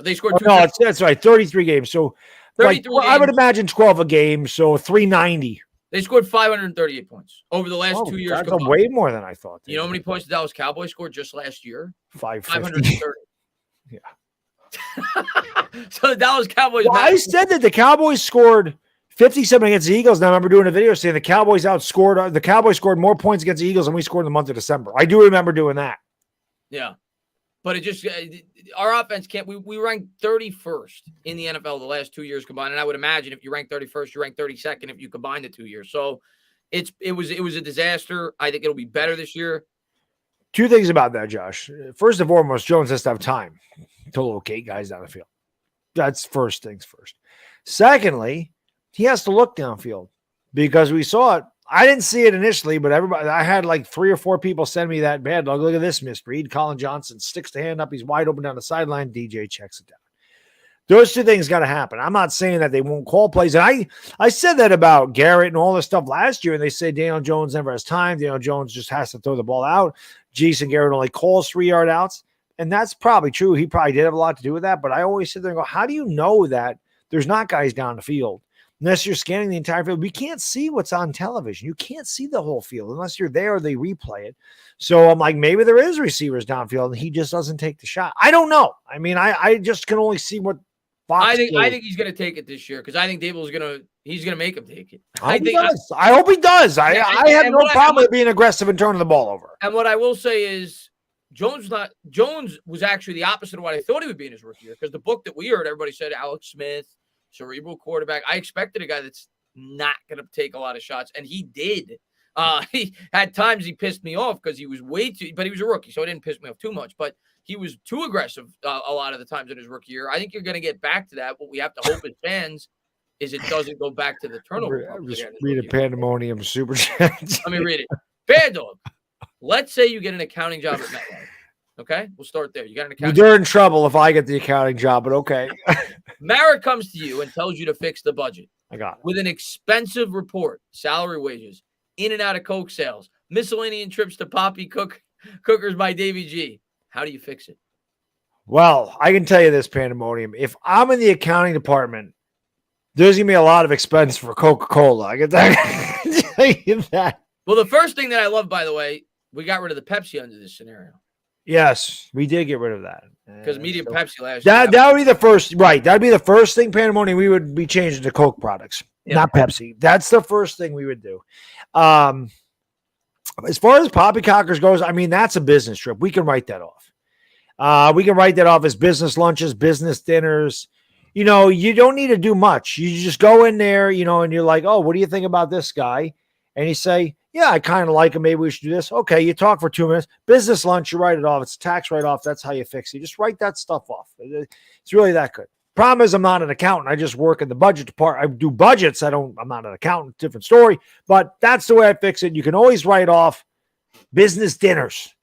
They scored 250. No, that's right. 33 games. So 33 games. I would imagine 12 a game, so 390. They scored 538 points over the last 2 years. That's way more than I thought. You know how many points the Dallas Cowboys scored just last year? 530. Yeah. So the Dallas Cowboys. Well, I said that the Cowboys scored 57 against the Eagles. Now I remember doing a video saying the Cowboys scored more points against the Eagles than we scored in the month of December. I do remember doing that. Yeah. But it just our offense can't. We ranked 31st in the NFL the last 2 years combined, and I would imagine if you rank 31st, you rank 32nd if you combine the 2 years. So it was a disaster. I think it'll be better this year. 2 things about that, Josh. First and foremost, Jones has to have time to locate guys down the field. That's first things first. Secondly, he has to look downfield because we saw it. I didn't see it initially, but I had like 3 or 4 people send me that bad dog. Look at this misread. Colin Johnson sticks the hand up. He's wide open down the sideline. DJ checks it down. Those 2 things got to happen. I'm not saying that they won't call plays. And I said that about Garrett and all this stuff last year, and they say Daniel Jones never has time. Daniel Jones just has to throw the ball out. Jason Garrett only calls 3-yard outs. And that's probably true. He probably did have a lot to do with that. But I always sit there and go, how do you know that there's not guys down the field? Unless you're scanning the entire field, we can't see what's on television. You can't see the whole field unless you're there or they replay it. So I'm like, maybe there is receivers downfield and he just doesn't take the shot. I don't know. I mean, I just can only see what Fox I think he's going to take it this year because I think Daboll's he's going to make him take it. I hope he does. I have no problem with being aggressive and turning the ball over. And what I will say is Jones was actually the opposite of what I thought he would be in his rookie year because the book that we heard, everybody said Alex Smith, cerebral quarterback. I expected a guy that's not going to take a lot of shots, and he did. He had times he pissed me off because he was but he was a rookie, so it didn't piss me off too much. But he was too aggressive a lot of the times in his rookie year. I think you're going to get back to that. What we have to hope as fans is it doesn't go back to the turnover. Just read a pandemonium super chat. Let me read it. Bad Dog. Let's say you get an accounting job at MetLife. Okay, we'll start there. You got an accounting. You're in trouble if I get the accounting job, but okay. Mara comes to you and tells you to fix the budget. I got it. With an expensive report, salary, wages, in and out of Coke sales, miscellaneous trips to Poppy Cookers by Davy G. How do you fix it? Well, I can tell you this, Pandemonium. If I'm in the accounting department, there's going to be a lot of expense for Coca-Cola. I can tell you that. Well, the first thing that I love, by the way, we got rid of the Pepsi under this scenario. Yes, we did get rid of that. Because medium Pepsi last year. That would be the first, right. That'd be the first thing, Pandemonium, we would be changing to Coke products, not Pepsi. That's the first thing we would do. As far as poppycockers goes, I mean, that's a business trip. We can write that off. We can write that off as business lunches, business dinners. You know, you don't need to do much. You just go in there, you know, and you're like, oh, what do you think about this guy? And you say, yeah, I kind of like him. Maybe we should do this. Okay, you talk for 2 minutes. Business lunch, you write it off. It's a tax write-off. That's how you fix it. You just write that stuff off. It's really that good. Problem is, I'm not an accountant. I just work in the budget department. I do budgets. I'm not an accountant. Different story. But that's the way I fix it. You can always write off business dinners.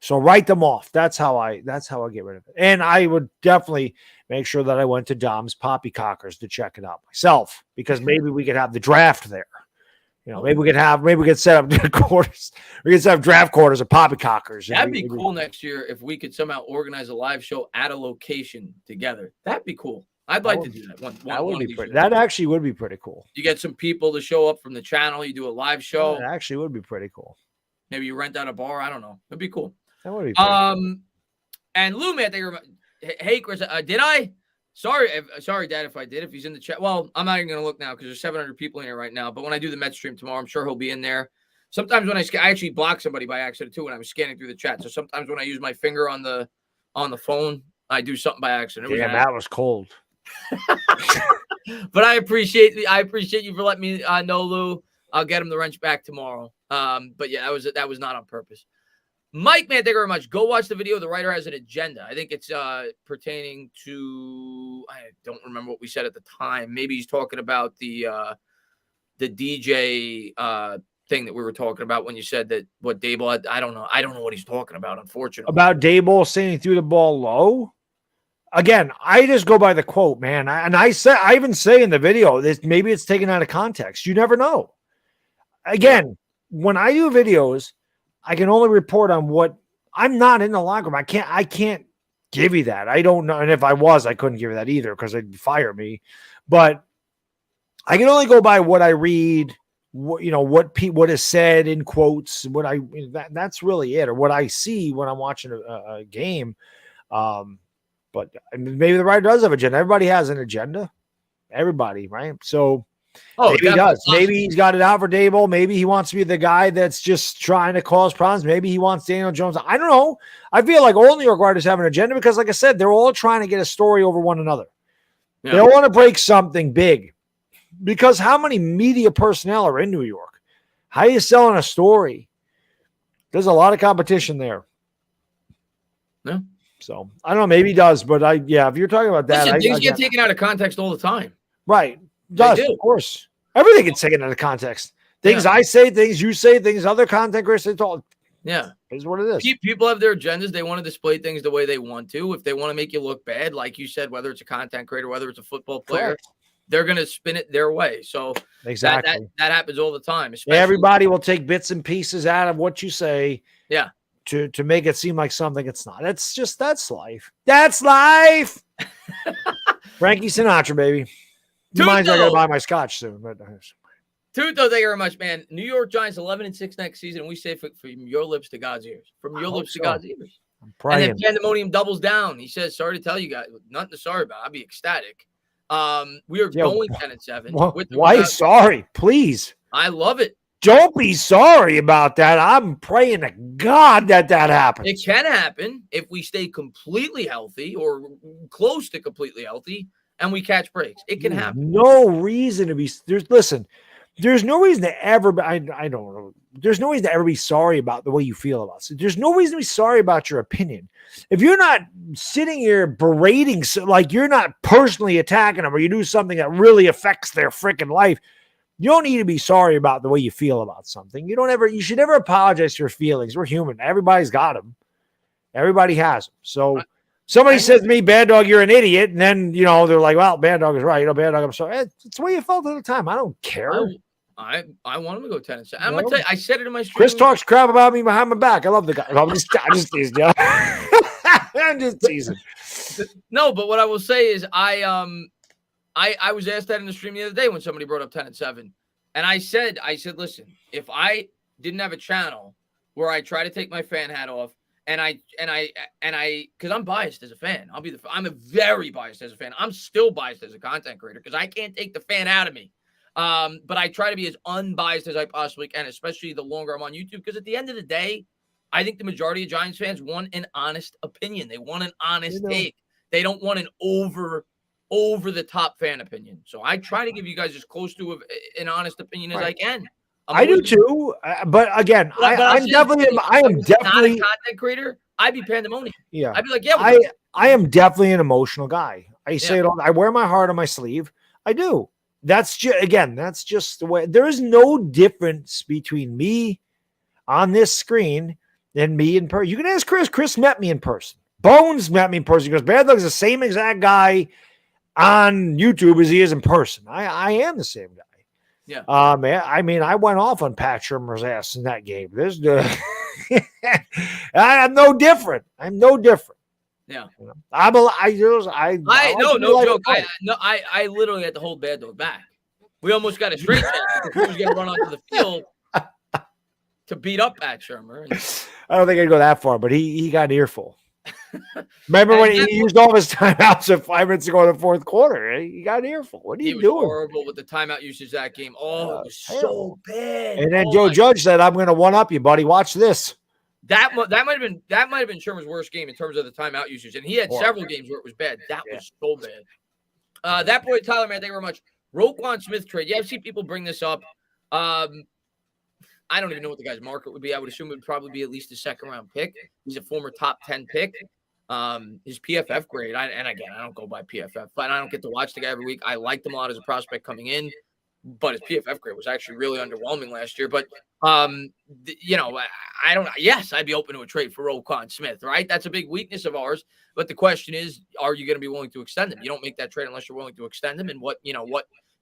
So write them off. That's how I get rid of it. And I would definitely make sure that I went to Dom's Poppycockers to check it out myself, because maybe we could have the draft there. You know, maybe we could set up quarters. We could set up draft quarters of poppycockers. That'd be cool next year if we could somehow organize a live show at a location together. That'd be cool. I'd like to do that. That would be pretty. That actually would be pretty cool. You get some people to show up from the channel. You do a live show. That actually would be pretty cool. Maybe you rent out a bar. I don't know. It'd be cool. That would be pretty cool. And Lou, man, hey Chris, did I? Sorry, Dad, if I did. If he's in the chat, well, I'm not even going to look now because there's 700 people in here right now. But when I do the Mets stream tomorrow, I'm sure he'll be in there. Sometimes when I actually block somebody by accident too when I was scanning through the chat. So sometimes when I use my finger on the phone, I do something by accident. That was cold. But I appreciate you for letting me know, Lou. I'll get him the wrench back tomorrow. But yeah, that was not on purpose. Mike, man, thank you very much. Go watch the video. The writer has an agenda. I think it's pertaining to, I don't remember what we said at the time. Maybe he's talking about the DJ thing that we were talking about when you said that what Daboll had. I don't know. I don't know what he's talking about, unfortunately. About Daboll saying he threw the ball low? Again, I just go by the quote, man. I even say in the video that maybe it's taken out of context. You never know. Again, when I do videos, I can only report on what I'm not in the locker room. I can't give you that. I don't know. And if I was, I couldn't give you that either because they'd fire me. But I can only go by what I read, what is said in quotes, that's really it, or what I see when I'm watching a game. But maybe the writer does have an agenda. Everybody has an agenda. Everybody, right? So maybe he does. Maybe he's got it out for Daboll. Maybe he wants to be the guy that's just trying to cause problems. Maybe he wants Daniel Jones. I don't know. I feel like all New York writers have an agenda because, like I said, they're all trying to get a story over one another. Yeah. They all want to break something big because how many media personnel are in New York? How are you selling a story? There's a lot of competition there. Yeah. So I don't know. Maybe he does, but if you're talking about that, things get taken out of context all the time. Right. Does, of course. Everything gets taken out of context. Things I say, things you say, things other content creators say. Yeah. Is what it is. People have their agendas. They want to display things the way they want to. If they want to make you look bad, like you said, whether it's a content creator, whether it's a football player, they're going to spin it their way. So exactly that happens all the time. Everybody will take bits and pieces out of what you say. Yeah. To make it seem like something it's not. That's life. That's life. Frankie Sinatra, baby. You mind I gotta buy my scotch soon. But Tuto, thank you very much, man. New York Giants 11-6 next season. And we say from your lips to God's ears. From your lips to God's ears. I'm praying. And then Pandemonium doubles down. He says, sorry to tell you guys, nothing to sorry about. I'll be ecstatic. We are going 10-7. Why sorry? Please. I love it. Don't be sorry about that. I'm praying to God that happens. It can happen if we stay completely healthy or close to completely healthy and we catch breaks. It can happen. No reason to be there's no reason to ever I don't know. There's no reason to ever be sorry about the way you feel about it. There's no reason to be sorry about your opinion. If you're not sitting here berating, like you're not personally attacking them or you do something that really affects their freaking life, you don't need to be sorry about the way you feel about something. You should never apologize for your feelings. We're human. Everybody's got them. Everybody has them. So somebody says to me, Bad Dog, you're an idiot. And then, they're like, well, Bad Dog is right. Bad Dog, I'm sorry. It's the way you felt at the time. I don't care. I want him to go 10-7. I'm going to tell you, I said it in my stream. Chris talks crap about me behind my back. I love the guy. I'm just teasing you. I'm just teasing. No, but what I will say is I was asked that in the stream the other day when somebody brought up 10-7. And I said, listen, if I didn't have a channel where I try to take my fan hat off and I, because I'm biased as a fan, I'm a very biased as a fan. I'm still biased as a content creator because I can't take the fan out of me. But I try to be as unbiased as I possibly can, especially the longer I'm on YouTube. Because at the end of the day, I think the majority of Giants fans want an honest opinion. They want an honest take. They don't want an over the top fan opinion. So I try to give you guys as close to an honest opinion as I can. I do too, but again, I am definitely not a content creator. I'd be pandemonium. Yeah, I'd be like, yeah, I am definitely an emotional guy. I say it all. I wear my heart on my sleeve. I do. That's just the way. There is no difference between me on this screen and me in person. You can ask Chris. Chris met me in person. Bones met me in person. He goes, Baddog's the same exact guy on YouTube as he is in person. I am the same guy. Yeah. I mean, I went off on Pat Shermer's ass in that game. I'm no different. Yeah. No joke. I literally had to hold Baddog back. We almost got a straight chance because he was going to run onto the field to beat up Pat Shermer. I don't think I'd go that far, but he got an earful. Remember when he used all of his timeouts at 5 minutes ago in the fourth quarter? He got an earful. What are you doing? Horrible with the timeout usage that game. Oh, it was so bad. And then Joe Judge said, "I'm going to one up you, buddy. Watch this." That might have been Shermer's worst game in terms of the timeout usage, and he had several games where it was bad. That was so bad. That boy Tyler, man, thank you very much. Roquan Smith trade. Yeah, I've seen people bring this up. I don't even know what the guy's market would be. I would assume it would probably be at least a second-round pick. He's a former top 10 pick. His PFF grade, and again, I don't go by PFF, but I don't get to watch the guy every week. I liked him a lot as a prospect coming in, but his PFF grade was actually really underwhelming last year. But I don't. Yes, I'd be open to a trade for Roquan Smith, right? That's a big weakness of ours. But the question is, are you going to be willing to extend him? You don't make that trade unless you're willing to extend him, and what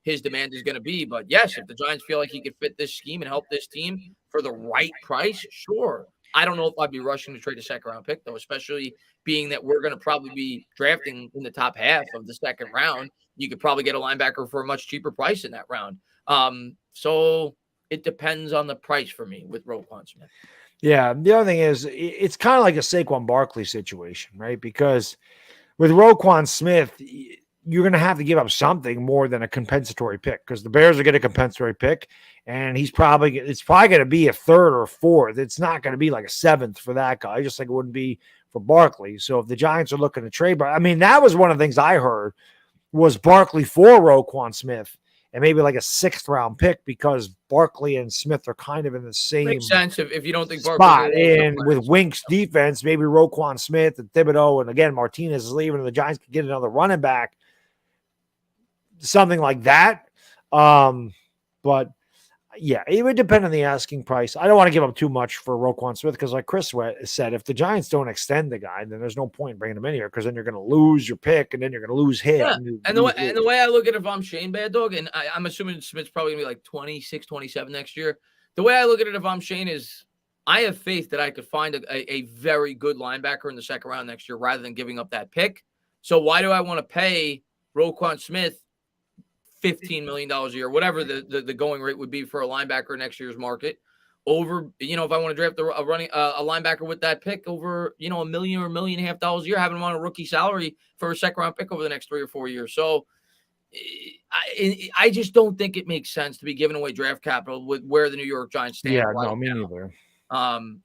his demand is going to be. But yes, if the Giants feel like he could fit this scheme and help this team for the right price, sure. I don't know if I'd be rushing to trade a second-round pick, though, especially being that we're going to probably be drafting in the top half of the second round. You could probably get a linebacker for a much cheaper price in that round. So it depends on the price for me with Roquan Smith. Yeah, the other thing is it's kind of like a Saquon Barkley situation, right? Because with Roquan Smith, you're going to have to give up something more than a compensatory pick because the Bears are getting a compensatory pick, and it's probably going to be a third or fourth. It's not going to be like a seventh for that guy, just like it wouldn't be for Barkley. So if the Giants are looking to trade, I mean, that was one of the things I heard was Barkley for Roquan Smith and maybe like a sixth-round pick because Barkley and Smith are kind of in the same makes sense if you don't think spot. And with Wink's defense, maybe Roquan Smith and Thibodeau, and again, Martinez is leaving, and the Giants could get another running back. Something like that. But yeah, it would depend on the asking price. I don't want to give up too much for Roquan Smith because like Chris said, if the Giants don't extend the guy, then there's no point in bringing him in here because then you're going to lose your pick and then you're going to lose him. Yeah. And the way I look at it, if I'm Shane Baddog, and I'm assuming Smith's probably going to be like 26, 27 next year. The way I look at it, if I'm Shane, is I have faith that I could find a very good linebacker in the second round next year rather than giving up that pick. So why do I want to pay Roquan Smith $15 million a year, whatever the going rate would be for a linebacker next year's market, over, if I want to draft a linebacker with that pick over, $1 million or $1.5 million a year, having him on a rookie salary for a second round pick over the next 3 or 4 years. So I just don't think it makes sense to be giving away draft capital with where the New York Giants stand. Yeah, no, me neither.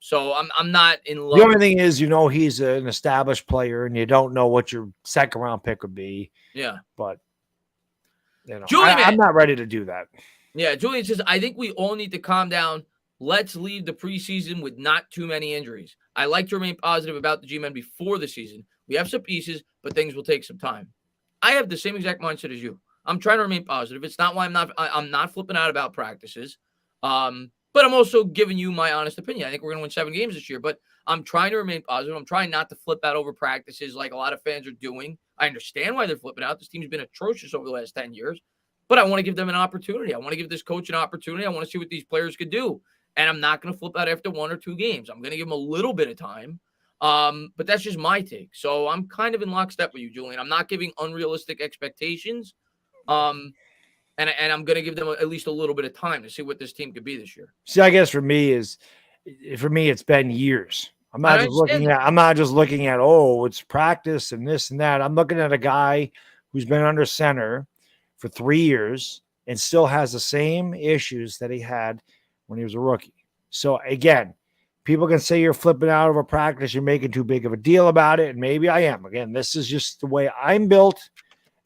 So I'm not in love. The only thing is, he's an established player and you don't know what your second round pick would be. Yeah. But I'm not ready to do that. Yeah, Julian says, I think we all need to calm down. Let's leave the preseason with not too many injuries. I like to remain positive about the G-men before the season. We have some pieces, but things will take some time. I have the same exact mindset as you. I'm trying to remain positive. It's not why I'm not flipping out about practices. But I'm also giving you my honest opinion. I think we're going to win 7 games this year, but I'm trying to remain positive. I'm trying not to flip out over practices like a lot of fans are doing. I understand why they're flipping out. This team's been atrocious over the last 10 years, but I want to give them an opportunity. I want to give this coach an opportunity. I want to see what these players could do. And I'm not going to flip out after 1 or 2 games. I'm going to give them a little bit of time. But that's just my take. So I'm kind of in lockstep with you, Julian. I'm not giving unrealistic expectations. And I'm going to give them at least a little bit of time to see what this team could be this year. See, I guess for me, it's been years. I'm not just looking at, oh, it's practice and this and that. I'm looking at a guy who's been under center for 3 years and still has the same issues that he had when he was a rookie. So again, people can say you're flipping out over practice, you're making too big of a deal about it, and maybe I am. Again, this is just the way I'm built.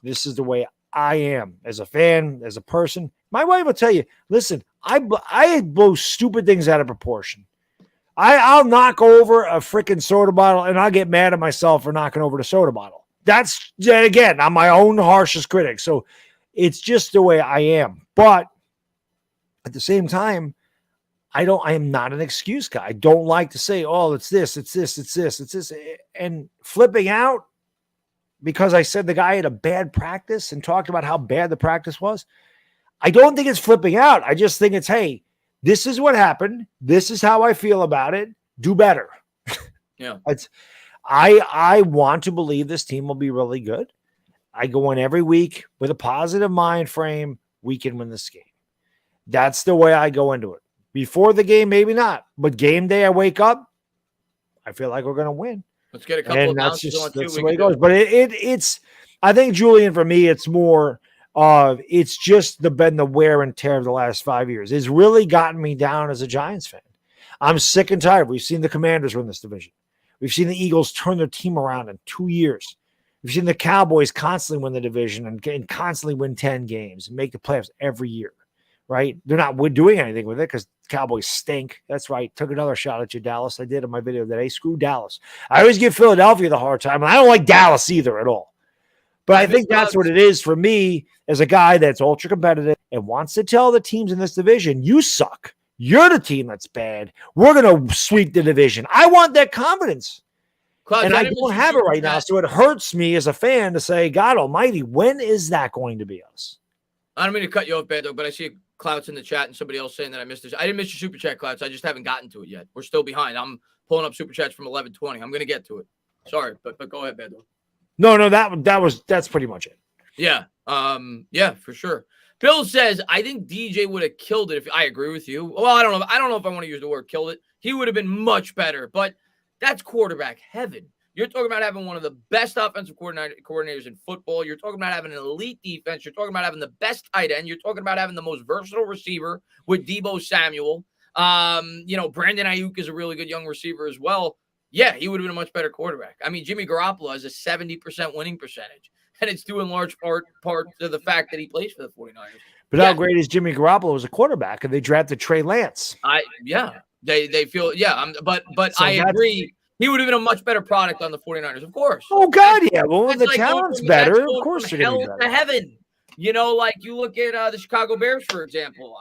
This is the way I am as a fan, as a person. My wife will tell you, listen, I blow stupid things out of proportion. I'll knock over a freaking soda bottle, and I'll get mad at myself for knocking over the soda bottle. That's, again, I'm my own harshest critic. So it's just the way I am. But at the same time, I am not an excuse guy. I don't like to say, oh, it's this. And flipping out because I said the guy had a bad practice and talked about how bad the practice was. I don't think it's flipping out. I just think it's, hey, this is what happened. This is how I feel about it. Do better. Yeah. I want to believe this team will be really good. I go in every week with a positive mind frame. We can win this game. That's the way I go into it. Before the game, maybe not. But game day, I wake up, I feel like we're going to win. Let's get a couple of bounces on that's the way it goes. But it's I think, Julian, for me, it's more it's just been the wear and tear of the last 5 years. It's really gotten me down as a Giants fan. I'm sick and tired. We've seen the Commanders win this division. We've seen the Eagles turn their team around in 2 years. We've seen the Cowboys constantly win the division and constantly win 10 games and make the playoffs every year, right? They're not doing anything with it because Cowboys stink. That's right. Took another shot at you, Dallas. I did in my video today. Screw Dallas. I always give Philadelphia the hard time, and I don't like Dallas either at all. But I think that's what it is for me as a guy that's ultra competitive and wants to tell the teams in this division, you suck. You're the team that's bad. We're going to sweep the division. I want that confidence. Cloud, and I don't have it right now. So it hurts me as a fan to say, God almighty, when is that going to be us? I don't mean to cut you off, Baddog, but I see Clouds in the chat and somebody else saying that I missed this. I didn't miss your super chat, Clouds. I just haven't gotten to it yet. We're still behind. I'm pulling up super chats from 11:20. I'm going to get to it. Sorry, but go ahead, Baddog. No, that's pretty much it. Yeah. Yeah, for sure. Bill says, I think DJ would have killed it if I agree with you. Well, I don't know if I want to use the word killed it. He would have been much better, but that's quarterback heaven. You're talking about having one of the best offensive coordinators in football. You're talking about having an elite defense. You're talking about having the best tight end. You're talking about having the most versatile receiver with Deebo Samuel. Brandon Ayuk is a really good young receiver as well. Yeah, he would have been a much better quarterback. I mean, Jimmy Garoppolo has a 70% winning percentage, and it's due in large part to the fact that he plays for the 49ers. But how great is Jimmy Garoppolo as a quarterback? And they drafted Trey Lance. They feel but so I agree. He would have been a much better product on the 49ers, of course. Oh, God, yeah. Well, when the talent's better, of course they're going to be better. To heaven. Like you look at the Chicago Bears, for example.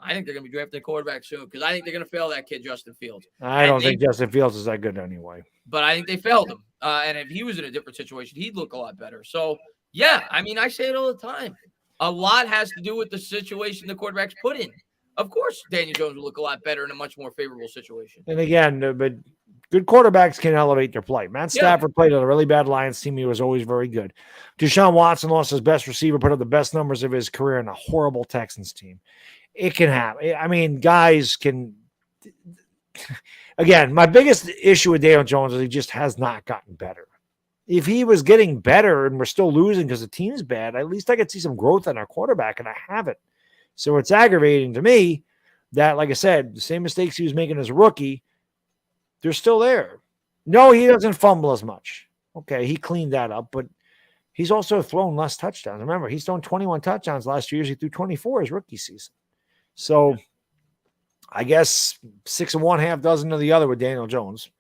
I think they're going to be drafting a quarterback soon because I think they're going to fail that kid, Justin Fields. I don't think Justin Fields is that good anyway. But I think they failed him. And if he was in a different situation, he'd look a lot better. So, yeah, I mean, I say it all the time. A lot has to do with the situation the quarterback's put in. Of course, Daniel Jones will look a lot better in a much more favorable situation. And again, but good quarterbacks can elevate their play. Matt Stafford played on a really bad Lions team. He was always very good. Deshaun Watson lost his best receiver, put up the best numbers of his career in a horrible Texans team. It can happen. I mean, guys can. Again, my biggest issue with Daniel Jones is he just has not gotten better. If he was getting better and we're still losing because the team's bad, at least I could see some growth in our quarterback, and I haven't. So it's aggravating to me that, like I said, the same mistakes he was making as a rookie, they're still there. No, he doesn't fumble as much. Okay, he cleaned that up, but he's also thrown less touchdowns. Remember, he's thrown 21 touchdowns last year. He threw 24 his rookie season. So I guess 6 1/2 dozen of the other with Daniel Jones.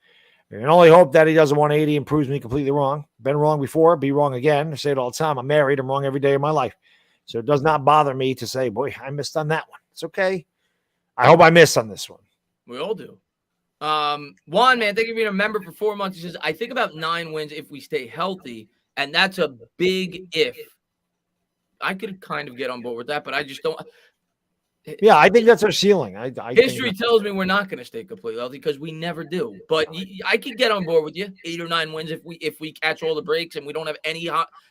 And only hope that he does a 180 and proves me completely wrong. Been wrong before, be wrong again. I say it all the time. I'm married. I'm wrong every day of my life. So it does not bother me to say, boy, I missed on that one. It's okay. I hope I miss on this one. We all do. Juan, man, thank you for being a member for 4 months. He says, I think about 9 wins if we stay healthy, and that's a big if. I could kind of get on board with that, but I just don't. Yeah, I think that's our ceiling. I History tells me we're not going to stay completely healthy because we never do. But I could get on board with you. 8 or 9 wins if we catch all the breaks and we don't have any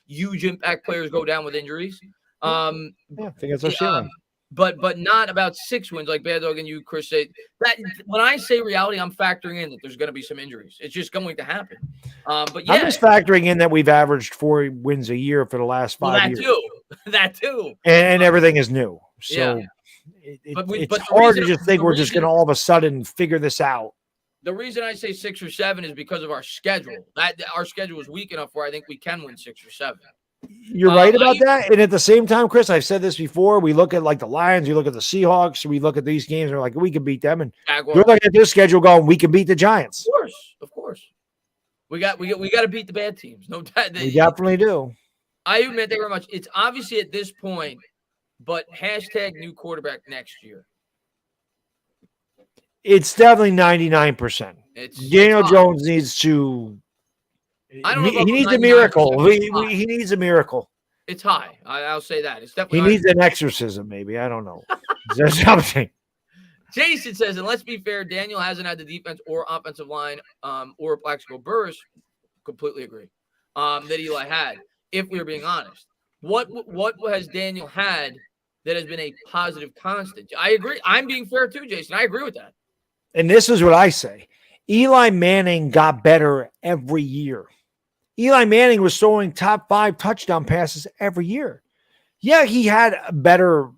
huge impact players go down with injuries. Yeah, I think that's our ceiling. But not about 6 wins like Baddog and you, Chris, say that. When I say reality, I'm factoring in that there's going to be some injuries. It's just going to happen. But yeah, I'm just factoring in that we've averaged 4 wins a year for the last 5 years. That too. And everything is new. So yeah. It's hard to just think we're just going to all of a sudden figure this out. The reason I say 6 or 7 is because of our schedule. That our schedule is weak enough where I think we can win 6 or 7. You're right about that. And at the same time, Chris, I've said this before. We look at like the Lions, we look at the Seahawks, we look at these games, and we're like, we can beat them. And Jaguars. you're looking at this schedule going, we can beat the Giants. Of course. We got to beat the bad teams. No doubt. We definitely do. I admit that very much. It's obviously at this point, but hashtag new quarterback next year. It's definitely 99%. Daniel Jones needs to. I don't know. He needs a miracle. He needs a miracle. It's high. I'll say that. It's definitely. He needs an exorcism, maybe. I don't know. Is there something? Jason says, and let's be fair, Daniel hasn't had the defense or offensive line or Plaxico Burress. Completely agree. That Eli had. If we're being honest, what has Daniel had that has been a positive constant? I agree. I'm being fair too, Jason. I agree with that. And this is what I say. Eli Manning got better every year. Eli Manning was throwing top 5 touchdown passes every year. Yeah, he had a better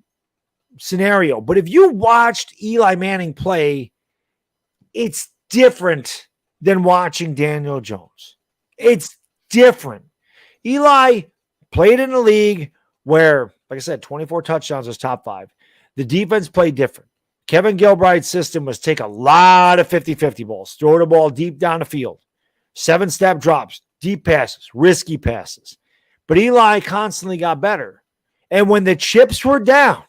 scenario. But if you watched Eli Manning play, it's different than watching Daniel Jones. It's different. Eli played in a league where, like I said, 24 touchdowns was top 5. The defense played different. Kevin Gilbride's system was take a lot of 50-50 balls, throw the ball deep down the field, 7-step drops, deep passes, risky passes. But Eli constantly got better. And when the chips were down,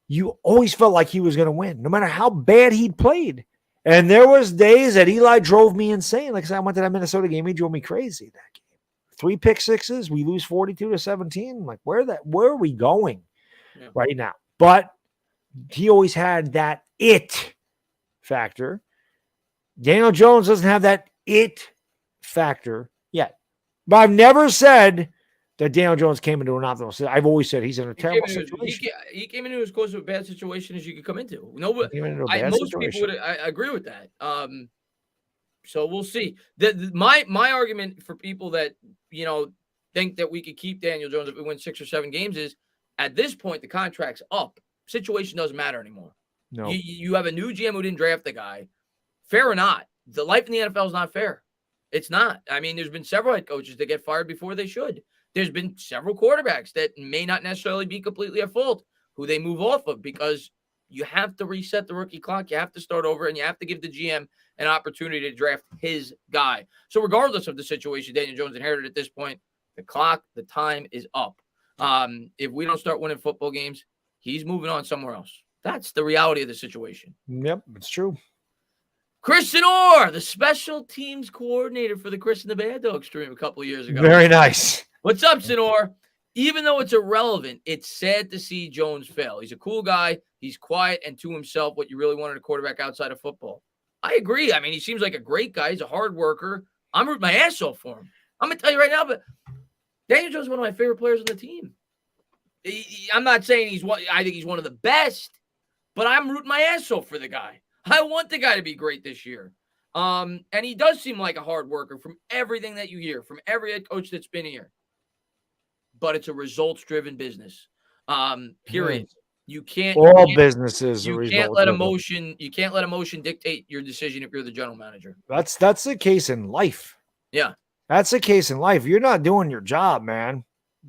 you always felt like he was going to win, no matter how bad he'd played. And there was days that Eli drove me insane. Like I said, I went to that Minnesota game. He drove me crazy that game. 3 pick sixes. We lose 42-17. I'm like, where are we going right now? But he always had that it factor. Daniel Jones doesn't have that it factor yet. But I've never said that Daniel Jones came into an optimal. I've always said he's in a terrible situation. He came into as close to a bad situation as you could come into. Most people would I agree with that. So we'll see. My argument for people that think that we could keep Daniel Jones if we win 6 or 7 games is at this point the contract's up. Situation doesn't matter anymore. No, you have a new GM who didn't draft the guy. Fair or not, the life in the NFL is not fair. It's not. I mean, there's been several head coaches that get fired before they should. There's been several quarterbacks that may not necessarily be completely at fault who they move off of because you have to reset the rookie clock. You have to start over, and you have to give the GM an opportunity to draft his guy. So regardless of the situation Daniel Jones inherited at this point, the time is up. If we don't start winning football games, he's moving on somewhere else. That's the reality of the situation. Yep, it's true. Christian Orr, the special teams coordinator for the Chris and the Baddog stream a couple of years ago. Very nice. What's up, Sinor? Even though it's irrelevant, it's sad to see Jones fail. He's a cool guy. He's quiet and to himself, what you really wanted a quarterback outside of football. I agree. I mean, he seems like a great guy. He's a hard worker. I'm rooting my ass off for him. I'm going to tell you right now, but Daniel Jones is one of my favorite players on the team. I'm not saying I think he's one of the best, but I'm rooting my ass off for the guy. I want the guy to be great this year. And he does seem like a hard worker from everything that you hear, from every head coach that's been here. But it's a results-driven business. Period. You can't businesses. You can't let emotion dictate your decision if you're the general manager. That's the case in life. Yeah. That's the case in life. You're not doing your job, man.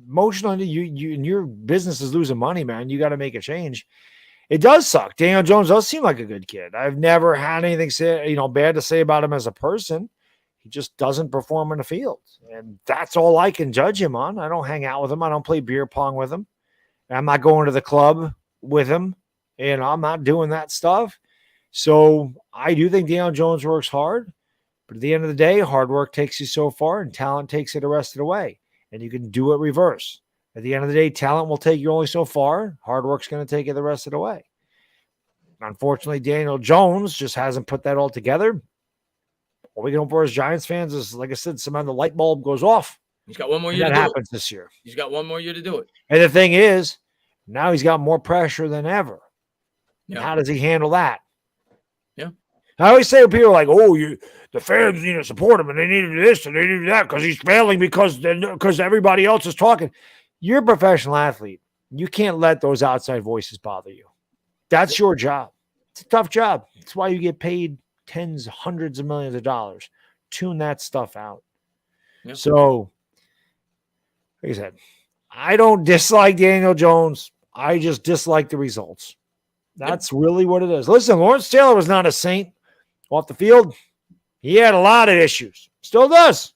Emotionally, you and your business is losing money, man. You got to make a change. It does suck. Daniel Jones does seem like a good kid. I've never had anything bad to say about him as a person. He just doesn't perform in the field. And that's all I can judge him on. I don't hang out with him. I don't play beer pong with him. I'm not going to the club with him. And I'm not doing that stuff. So I do think Daniel Jones works hard. But at the end of the day, hard work takes you so far and talent takes you the rest of the way. And you can do it reverse. At the end of the day, talent will take you only so far. Hard work's going to take you the rest of the way. Unfortunately, Daniel Jones just hasn't put that all together. All we can hope for as Giants fans is, like I said, somehow the light bulb goes off. He's got one more year to do it. That happens this year. He's got one more year to do it. And the thing is, now he's got more pressure than ever. Yeah. How does he handle that? Yeah. I always say to people like, oh, the fans need to support him and they need to do this and they need to do that because he's failing because everybody else is talking. You're a professional athlete. You can't let those outside voices bother you. That's your job. It's a tough job. That's why you get paid tens, hundreds of millions of dollars. Tune that stuff out. Yeah. So, like I said, I don't dislike Daniel Jones. I just dislike the results. That's really what it is. Listen, Lawrence Taylor was not a saint off the field. He had a lot of issues. Still does.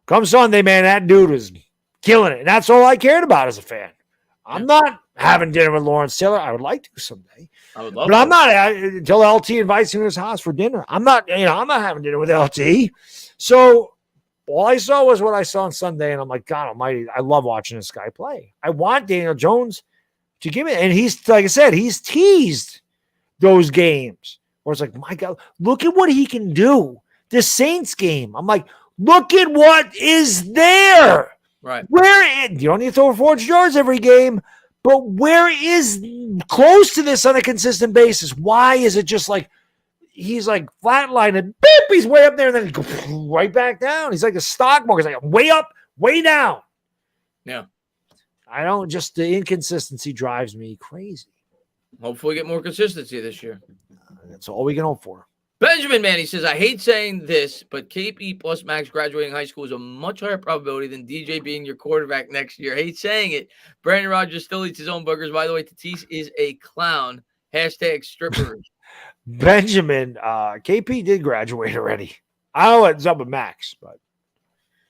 Come Sunday, man, that dude was killing it. And that's all I cared about as a fan. I'm not having dinner with Lawrence Taylor. I would like to someday. I would love but I'm not until LT invites me to his house for dinner. I'm not having dinner with LT. So all I saw was what I saw on Sunday, and I'm like, God almighty, I love watching this guy play. I want Daniel Jones to give it. And he's, like I said, he's teased those games where it's like, my God, look at what he can do. The Saints game. I'm like, look at what is there. Right. You don't need to throw 400 yards every game, but where is close to this on a consistent basis? Why is it just like he's like flatlining, beep, he's way up there, and then he goes right back down? He's like a stock market. He's like way up, way down. Yeah. The inconsistency drives me crazy. Hopefully we get more consistency this year. That's all we can hope for. Benjamin Manny says, I hate saying this, but KP plus Max graduating high school is a much higher probability than DJ being your quarterback next year. I hate saying it. Brandon Rodgers still eats his own burgers. By the way, Tatis is a clown. Hashtag strippers. Benjamin, KP did graduate already. I don't know what's up with Max, but.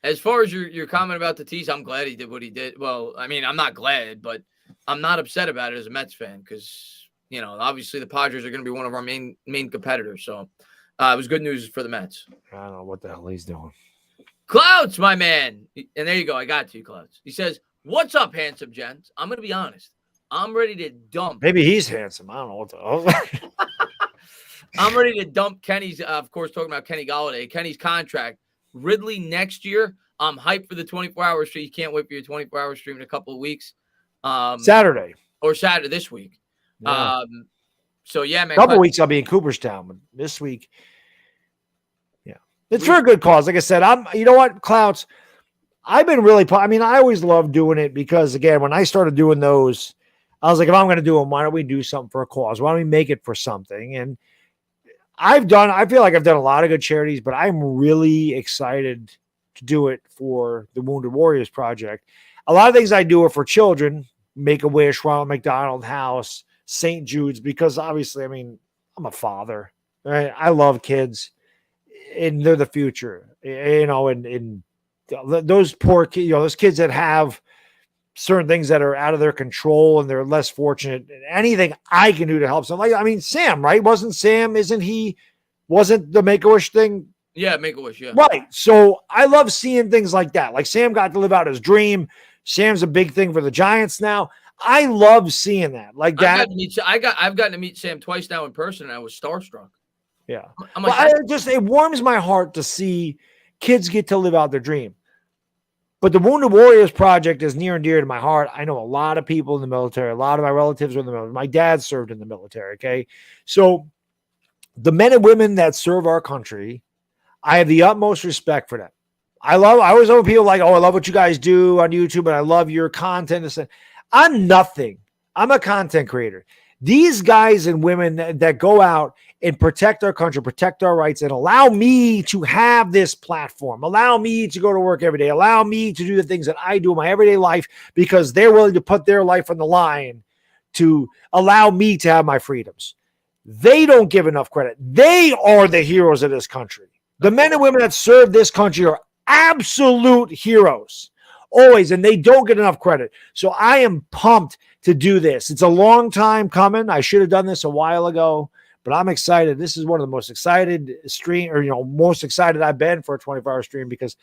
As far as your comment about Tatis, I'm glad he did what he did. Well, I mean, I'm not glad, but I'm not upset about it as a Mets fan because, obviously the Padres are going to be one of our main competitors. So it was good news for the Mets. I don't know what the hell he's doing. Clouds, my man. And there you go. I got to you, Clouds. He says, what's up, handsome gents? I'm going to be honest. I'm ready to dump. Maybe he's handsome. I don't know what the I'm ready to dump Kenny's, of course, talking about Kenny Golladay, Kenny's contract. Ridley next year. I'm hyped for the 24-hour stream. You can't wait for your 24-hour stream in a couple of weeks. Saturday. Or Saturday this week. Yeah. So, yeah, man. A couple weeks I'll be in Cooperstown, but this week, yeah. It's for a good cause. Like I said, you know what, Clouds? I've been really, I always loved doing it because, again, when I started doing those, I was like, if I'm going to do them, why don't we do something for a cause? Why don't we make it for something? And I feel like I've done a lot of good charities, but I'm really excited to do it for the Wounded Warriors Project. A lot of things I do are for children, Make-A-Wish, Ronald McDonald House, St. Jude's, because obviously, I'm a father, right? I love kids and they're the future, and those poor kids, those kids that have certain things that are out of their control and they're less fortunate. Anything I can do to help them. Sam, right? Wasn't the Make-A-Wish thing? Yeah, Make-A-Wish, yeah. Right. So I love seeing things like that. Like Sam got to live out his dream. Sam's a big thing for the Giants now. I love seeing that. Like that. I've gotten to meet Sam twice now in person, and I was starstruck. Yeah. It warms my heart to see kids get to live out their dream. But the Wounded Warriors Project is near and dear to my heart. I know a lot of people in the military. A lot of my relatives are in the military. My dad served in the military, okay? So the men and women that serve our country, I have the utmost respect for them. I always know people like, oh, I love what you guys do on YouTube, and I love your content. I'm nothing. I'm a content creator. These guys and women that go out and protect our country, protect our rights, and allow me to have this platform, allow me to go to work every day, allow me to do the things that I do in my everyday life because they're willing to put their life on the line to allow me to have my freedoms. They don't give enough credit. They are the heroes of this country. The men and women that serve this country are absolute heroes, always, and they don't get enough credit. So I am pumped to do this. It's a long time coming. I should have done this a while ago, but I'm excited. This is one of the most excited most excited I've been for a 24-hour stream because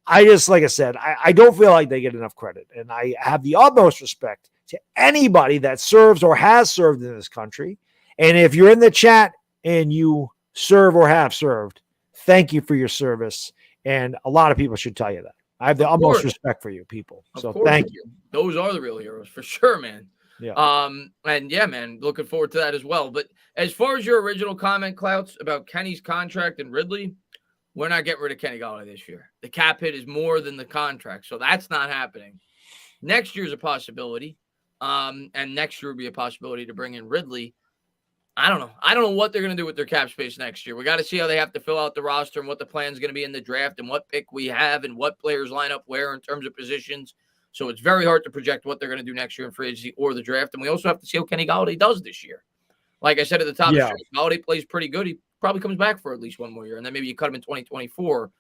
I just, like I said, I don't feel like they get enough credit. And I have the utmost respect to anybody that serves or has served in this country. And if you're in the chat and you serve or have served, thank you for your service. And a lot of people should tell you that. I have the utmost respect for you people. So thank you. Those are the real heroes for sure, man. Yeah. And yeah, man, looking forward to that as well. But as far as your original comment, Clouts, about Kenny's contract and Ridley, we're not getting rid of Kenny Golladay this year. The cap hit is more than the contract, so that's not happening. Next year's a possibility, and next year will be a possibility to bring in Ridley. I don't know. I don't know what they're going to do with their cap space next year. We got to see how they have to fill out the roster and what the plan is going to be in the draft and what pick we have and what players line up where in terms of positions. So it's very hard to project what they're going to do next year in free agency or the draft. And we also have to see how Kenny Golladay does this year. Like I said at the top of the show, Golladay plays pretty good. He probably comes back for at least one more year, and then maybe you cut him in 2024.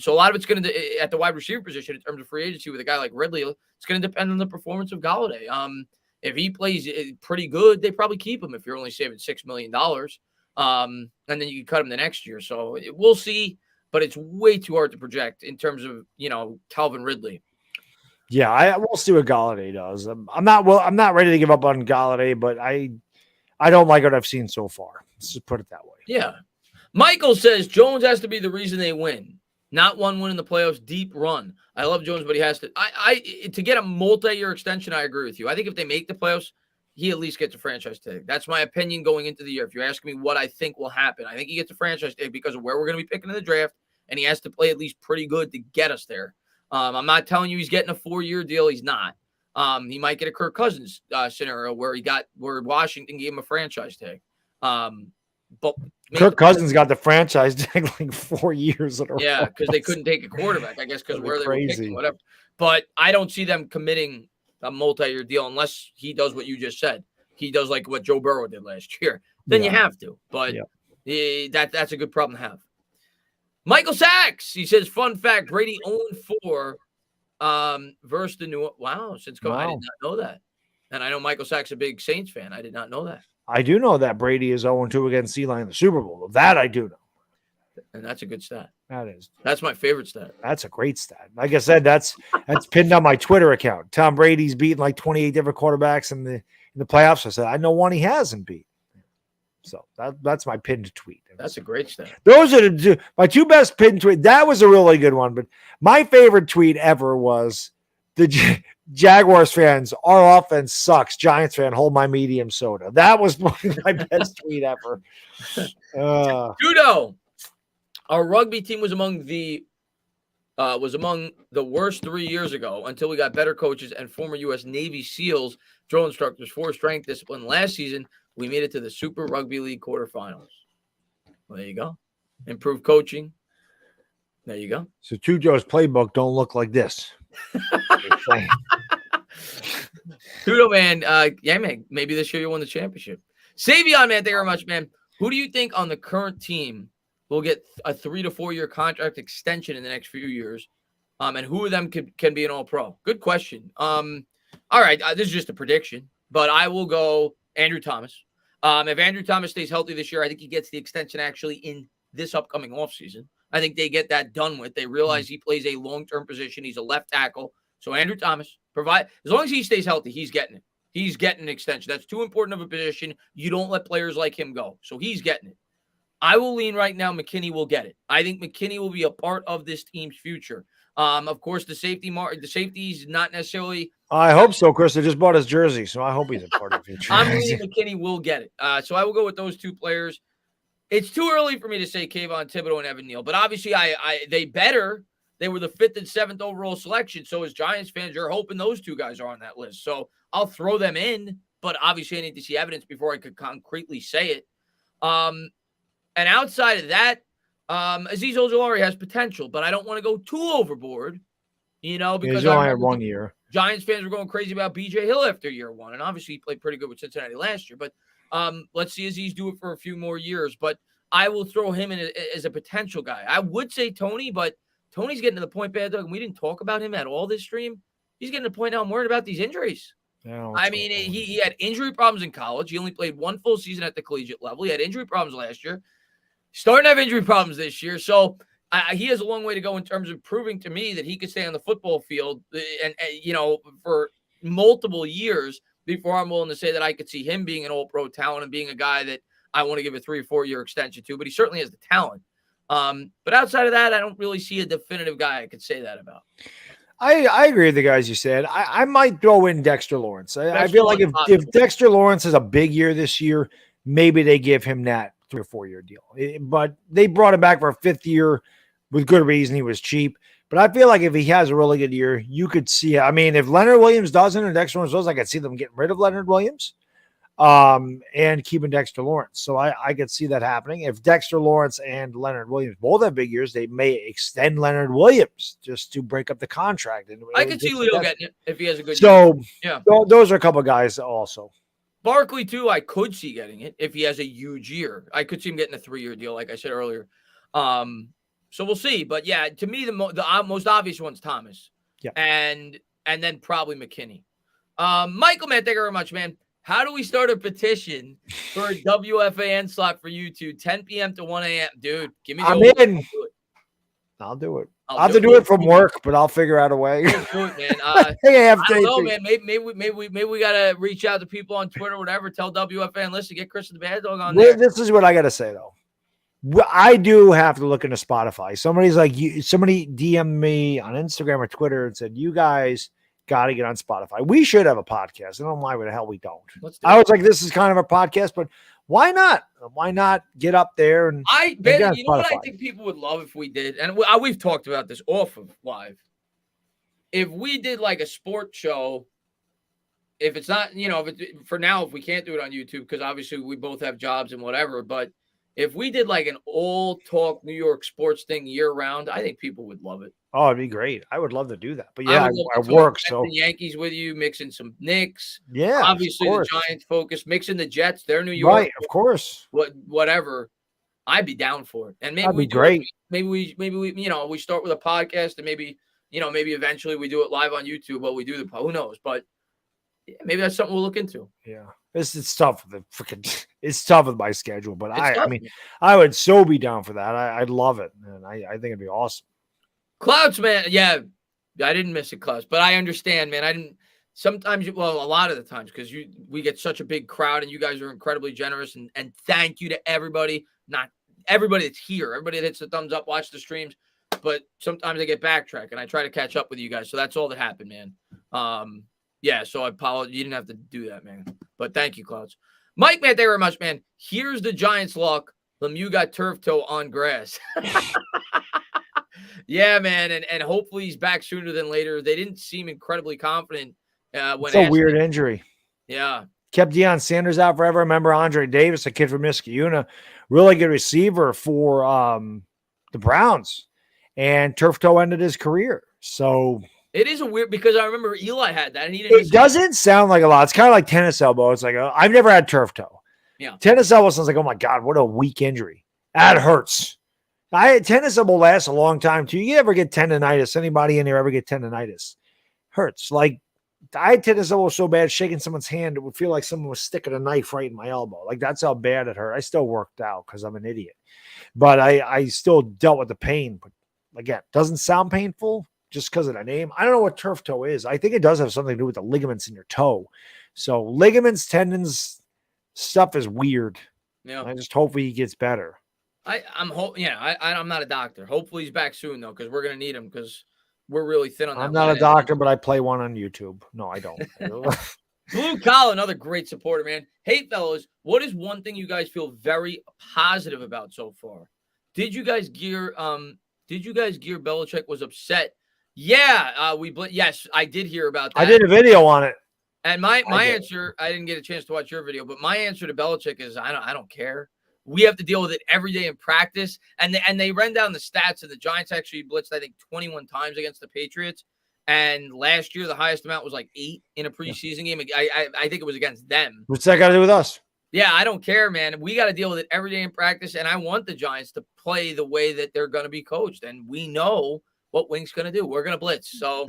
So a lot of it's going to, at the wide receiver position in terms of free agency with a guy like Ridley, it's going to depend on the performance of Golladay. If he plays pretty good, they probably keep him if you're only saving $6 million. And then you can cut him the next year. So we'll see, but it's way too hard to project in terms of, Calvin Ridley. Yeah, we'll see what Golladay does. I'm not ready to give up on Golladay, but I don't like what I've seen so far. Let's just put it that way. Yeah. Michael says Jones has to be the reason they win. Not one win in the playoffs, deep run. I love Jones, but he has to. To get a multi-year extension, I agree with you. I think if they make the playoffs, he at least gets a franchise tag. That's my opinion going into the year. If you're asking me what I think will happen, I think he gets a franchise tag because of where we're going to be picking in the draft, and he has to play at least pretty good to get us there. I'm not telling you he's getting a 4-year deal. He's not. He might get a Kirk Cousins scenario where Washington gave him a franchise tag. But Kirk Cousins got the franchise tag like 4 years in a row. Yeah, because they couldn't take a quarterback, I guess, because where they were picking, whatever. But I don't see them committing a multi-year deal unless he does what you just said. He does like what Joe Burrow did last year. Then you have to. But that's a good problem to have. Michael Sachs, he says, fun fact, Brady 0-4 versus the New. Wow, since COVID, I did not know that. And I know Michael Sachs is a big Saints fan. I did not know that. I do know that Brady is 0-2 against Eli in the Super Bowl. That I do know. And that's a good stat. That is. That's my favorite stat. That's a great stat. Like I said, that's pinned on my Twitter account. Tom Brady's beaten like 28 different quarterbacks in the playoffs. I said, I know one he hasn't beat. So that's my pinned tweet. That's a great stat. Those are my two best pinned tweets. That was a really good one. But my favorite tweet ever was the Jaguars fans, our offense sucks. Giants fan, hold my medium soda. That was my best tweet ever. Judo. Our rugby team was among the worst 3 years ago until we got better coaches and former U.S. Navy SEALs, drill instructors for strength discipline. Last season, we made it to the Super Rugby League quarterfinals. Well, there you go. Improved coaching. There you go. So Tujo's playbook don't look like this. Tudo, man. Man, maybe this year you won the championship. Savion, man, thank you very much, man. Who do you think on the current team will get a 3 to 4 year contract extension in the next few years? And who of them can be an all-pro? Good question. All right, this is just a prediction, but I will go Andrew Thomas. If Andrew Thomas stays healthy this year, I think he gets the extension actually in this upcoming offseason. I think they get that done with. They realize he plays a long-term position. He's a left tackle. So Andrew Thomas, as long as he stays healthy, he's getting it. He's getting an extension. That's too important of a position. You don't let players like him go. So he's getting it. I will lean right now McKinney will get it. I think McKinney will be a part of this team's future. Of course, the safety's not necessarily. I hope so, Chris. I just bought his jersey, so I hope he's a part of the future. I'm leaning McKinney will get it. So I will go with those two players. It's too early for me to say Kayvon Thibodeau and Evan Neal, but obviously they better. They were the 5th and 7th overall selection. So as Giants fans, you're hoping those two guys are on that list. So I'll throw them in, but obviously I need to see evidence before I could concretely say it. And outside of that, Azeez Ojulari has potential, but I don't want to go too overboard, because he's only had 1 year. Giants fans were going crazy about BJ Hill after year 1, and obviously he played pretty good with Cincinnati last year. But let's see Azeez do it for a few more years. But I will throw him in as a potential guy. I would say Tony, but Tony's getting to the point, Baddog, and we didn't talk about him at all this stream. He's getting to the point now I'm worried about these injuries. I mean, he had injury problems in college. He only played 1 full season at the collegiate level. He had injury problems last year. Starting to have injury problems this year. So he has a long way to go in terms of proving to me that he could stay on the football field and for multiple years before I'm willing to say that I could see him being an all-pro talent and being a guy that I want to give a 3 or 4 year extension to, but he certainly has the talent. But outside of that, I don't really see a definitive guy I could say that about. I agree with the guys you said. I might throw in Dexter Lawrence. I feel like if Dexter Lawrence has a big year this year, maybe they give him that 3 or 4 year deal. But they brought him back for a 5th year with good reason. He was cheap. But I feel like if he has a really good year, you could see. I mean, if Leonard Williams doesn't and Dexter Lawrence does, I could see them getting rid of Leonard Williams and keeping Dexter Lawrence. So I could see that happening. If Dexter Lawrence and Leonard Williams both have big years, they may extend Leonard Williams just to break up the contract. And I could see Leo getting it if he has a good year. Yeah. Those are a couple of guys also. Barkley, too, I could see getting it if he has a huge year. I could see him getting a 3 year deal, like I said earlier. So we'll see. But, yeah, to me, the most obvious one's Thomas. Yeah. And then probably McKinney. Michael, man, thank you very much, man. How do we start a petition for a WFAN slot for YouTube, 10 p.m. to 1 a.m.? Dude, give me the I'm in. I'll do it. I'll have to do it from work, but I'll figure out a way. Do it, man. I don't know, man. Maybe we gotta reach out to people on Twitter or whatever. Tell WFAN, listen, get Chris and the Baddog on there. This is what I gotta say though. I do have to look into Spotify. Somebody DM'd me on Instagram or Twitter and said, "You guys got to get on Spotify. We should have a podcast." I don't know why the hell we don't. I was like, this is kind of a podcast, but why not? Why not get up there and you know what I think people would love if we did, and we've talked about this off of live. If we did like a sports show, if it's not, for now, if we can't do it on YouTube, because obviously we both have jobs and whatever, but if we did like an all talk New York sports thing year round, I think people would love it. Oh, it'd be great. I would love to do that. But yeah, I work. So the Yankees with you, mixing some Knicks. Yeah. Obviously the Giants focus, mixing the Jets, they're New York. Right, of course. Whatever. I'd be down for it. And maybe that'd be great. Maybe we we start with a podcast and maybe eventually we do it live on YouTube while we do the who knows, but maybe that's something we'll look into. Yeah. It's tough. It's tough with my schedule, but I mean, I would so be down for that. I'd love it, and I think it'd be awesome. Clouds, man. Yeah, I didn't miss it, Clouds, but I understand, man. I didn't. Sometimes, well, a lot of the times, because we get such a big crowd, and you guys are incredibly generous, and thank you to everybody. Not everybody that's here, everybody that hits the thumbs up, watch the streams, but sometimes I get backtrack, and I try to catch up with you guys. So that's all that happened, man. Yeah, so I apologize. You didn't have to do that, man. But thank you, Clouds. Mike, man, thank you very much, man. Here's the Giants' luck. Lemieux got turf toe on grass. Yeah, man, and hopefully he's back sooner than later. They didn't seem incredibly confident when it's a weird injury. Yeah. Kept Deion Sanders out forever. Remember Andre Davis, a kid from Niskayuna, really good receiver for the Browns. And turf toe ended his career. So it is a weird, because I remember Eli had that, and he didn't. It doesn't sound like a lot. It's kind of like tennis elbow. It's like I've never had turf toe. Yeah, tennis elbow sounds like, oh my god, what a weak injury. That hurts. Tennis elbow lasts a long time too. You ever get tendonitis? Anybody in here ever get tendonitis? Hurts. Like I had tennis elbow so bad, shaking someone's hand, it would feel like someone was sticking a knife right in my elbow. Like that's how bad it hurt. I still worked out because I'm an idiot, but I still dealt with the pain. But again, doesn't sound painful. Just because of the name. I don't know what turf toe is. I think it does have something to do with the ligaments in your toe. So ligaments, tendons, stuff is weird. Yeah. I just hope he gets better. I'm not a doctor. Hopefully he's back soon though, because we're gonna need him because we're really thin on that. I'm not a doctor, but I play one on YouTube. No, I don't. Blue Collar, another great supporter, man. Hey fellas, what is one thing you guys feel very positive about so far? Did you guys gear Belichick was upset? Yeah, yes, I did hear about that. I did a video on it. And my answer, I didn't get a chance to watch your video, but my answer to Belichick is I don't care. We have to deal with it every day in practice. And they ran down the stats, and the Giants actually blitzed, I think, 21 times against the Patriots. And last year, the highest amount was like 8 in a preseason game. I think it was against them. What's that got to do with us? Yeah, I don't care, man. We got to deal with it every day in practice. And I want the Giants to play the way that they're going to be coached. And we know what Wink's going to do. We're going to blitz. So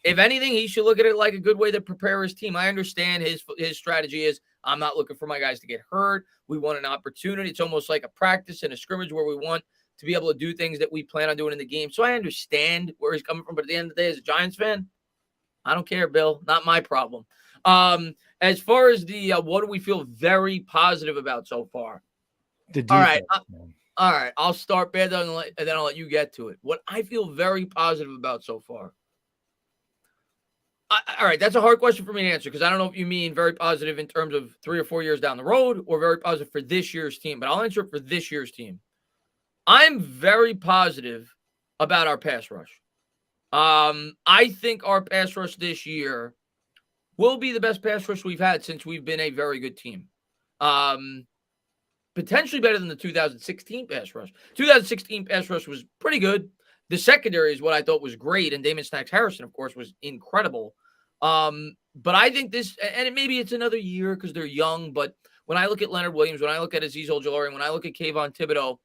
if anything, he should look at it like a good way to prepare his team. I understand his strategy is I'm not looking for my guys to get hurt. We want an opportunity. It's almost like a practice and a scrimmage where we want to be able to do things that we plan on doing in the game. So I understand where he's coming from. But at the end of the day, as a Giants fan, I don't care, Bill. Not my problem. As far as the what do we feel very positive about so far? The defense, all right. I'll start bad, and then I'll let you get to it. What I feel very positive about so far. All right, that's a hard question for me to answer because I don't know if you mean very positive in terms of 3 or 4 years down the road or very positive for this year's team, but I'll answer it for this year's team. I'm very positive about our pass rush. I think our pass rush this year will be the best pass rush we've had since we've been a very good team. Potentially better than the 2016 pass rush. 2016 pass rush was pretty good. The secondary is what I thought was great, and Damon Snacks Harrison, of course, was incredible. But I think this, and maybe it's another year because they're young, but when I look at Leonard Williams, when I look at Azeez Ojulari, when I look at Kayvon Thibodeau,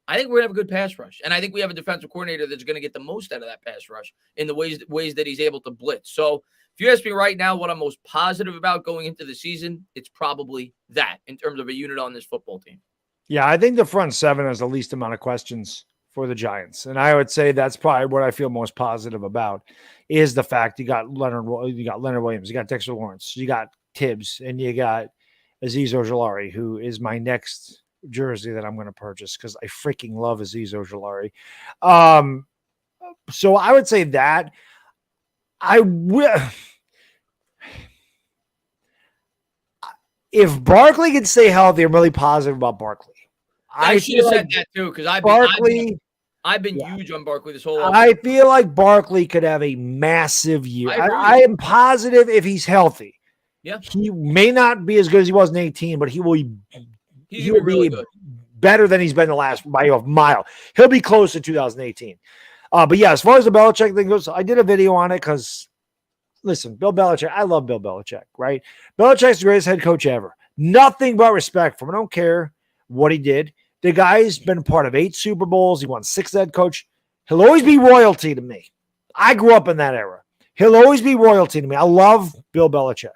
I think we're going to have a good pass rush. And I think we have a defensive coordinator that's going to get the most out of that pass rush in the ways that he's able to blitz. So if you ask me right now what I'm most positive about going into the season, it's probably that in terms of a unit on this football team. Yeah, I think the front seven has the least amount of questions for the Giants. And I would say that's probably what I feel most positive about is the fact you got Leonard Williams, you got Dexter Lawrence, you got Tibbs, and you got Azeez Ojulari, who is my next jersey that I'm going to purchase because I freaking love Azeez Ojulari. So I would say that I will. If Barkley can stay healthy, I'm really positive about Barkley. I should have said that too because I've been huge on Barkley this whole offseason. I feel like Barkley could have a massive year. I am positive if he's healthy. Yeah. He may not be as good as he was in 18, but he will be really good. Better than he's been the last by a mile. He'll be close to 2018. But yeah, as far as the Belichick thing goes, I did a video on it because, listen, Bill Belichick, I love Bill Belichick, right? Belichick's the greatest head coach ever. Nothing but respect for him. I don't care what he did. The guy's been part of 8 Super Bowls. He won 6 head coach. He'll always be royalty to me. I grew up in that era. He'll always be royalty to me. I love Bill Belichick.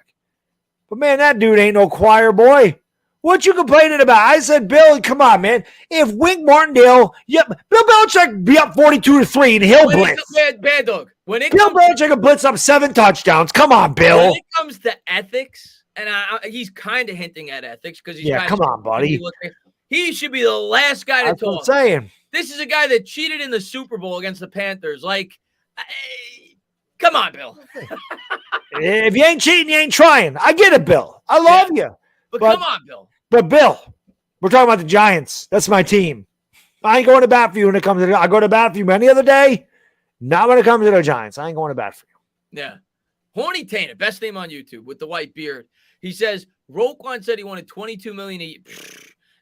But, man, that dude ain't no choir boy. What you complaining about? I said, Bill, come on, man. If Wink Martindale, Bill Belichick be up 42-3 and he'll blitz. Bad dog. Bill Belichick will blitz up 7 touchdowns. Come on, Bill. When it comes to ethics, and he's kind of hinting at ethics because he's come on, buddy. He should be the last guy to talk. That's what I'm saying. This is a guy that cheated in the Super Bowl against the Panthers. Like, come on, Bill. If you ain't cheating, you ain't trying. I get it, Bill. I love you. But come on, Bill. But, Bill, we're talking about the Giants. That's my team. I ain't going to bat for you when it comes to I go to bat for you any other day. Not when it comes to the Giants. I ain't going to bat for you. Yeah. Horny Tainer, best name on YouTube with the white beard. He says, Roquan said he wanted $22 million a year.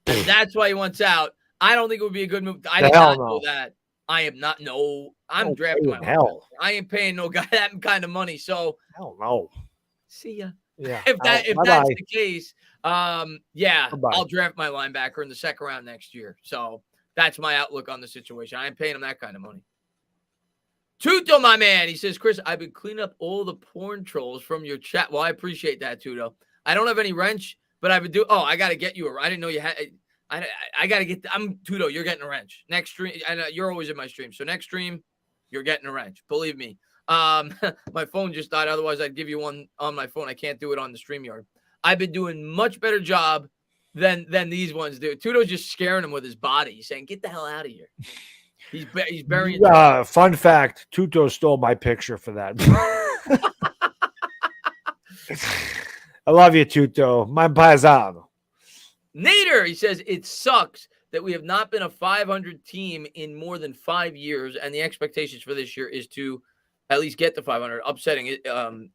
And that's why he wants out. I don't think it would be a good move. I did not know that. I am not. No, I'm drafting my hell. I ain't paying no guy that kind of money. So hell no. See ya. Yeah. If that's the case, I'll draft my linebacker in the second round next year. So that's my outlook on the situation. I ain't paying him that kind of money. Tuto, my man, he says, Chris, I've been cleaning up all the porn trolls from your chat. Well, I appreciate that, Tuto. I don't have any wrench. But I would do. Oh, I got to get you. I didn't know you had. I got to get. I'm Tudo. You're getting a wrench next stream. I know you're always in my stream. So next stream, you're getting a wrench. Believe me. My phone just died. Otherwise, I'd give you one on my phone. I can't do it on the StreamYard. I've been doing much better job than these ones do. Tudo's just scaring him with his body. He's saying, "Get the hell out of here." He's burying. Fun fact: Tuto stole my picture for that. I love you, Tuto. My paisano. Nader, he says, it sucks that we have not been a 500 team in more than 5 years, and the expectations for this year is to at least get to 500. Upsetting,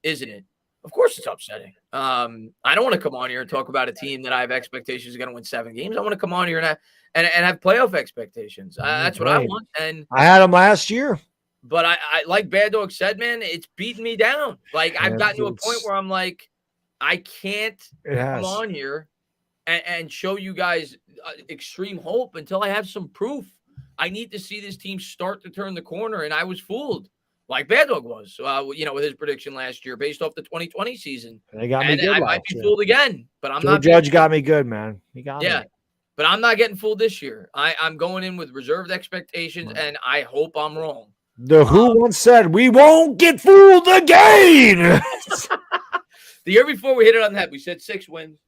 isn't it? Of course it's upsetting. I don't want to come on here and talk about a team that I have expectations is going to win 7 games. I want to come on here and have playoff expectations. That's what I want. And I had them last year. But I like Bad Dog said, man, it's beating me down. Like, I've gotten to a point where I'm like, I can't come on here and show you guys extreme hope until I have some proof. I need to see this team start to turn the corner, and I was fooled, like Bad Dog was, with his prediction last year based off the 2020 season. They got me good. I might be fooled again, but I'm not. Judge got me good, man. He got me. But I'm not getting fooled this year. I'm going in with reserved expectations, and I hope I'm wrong. The Who once said, "We won't get fooled again." The year before we hit it on the head. We said 6 wins.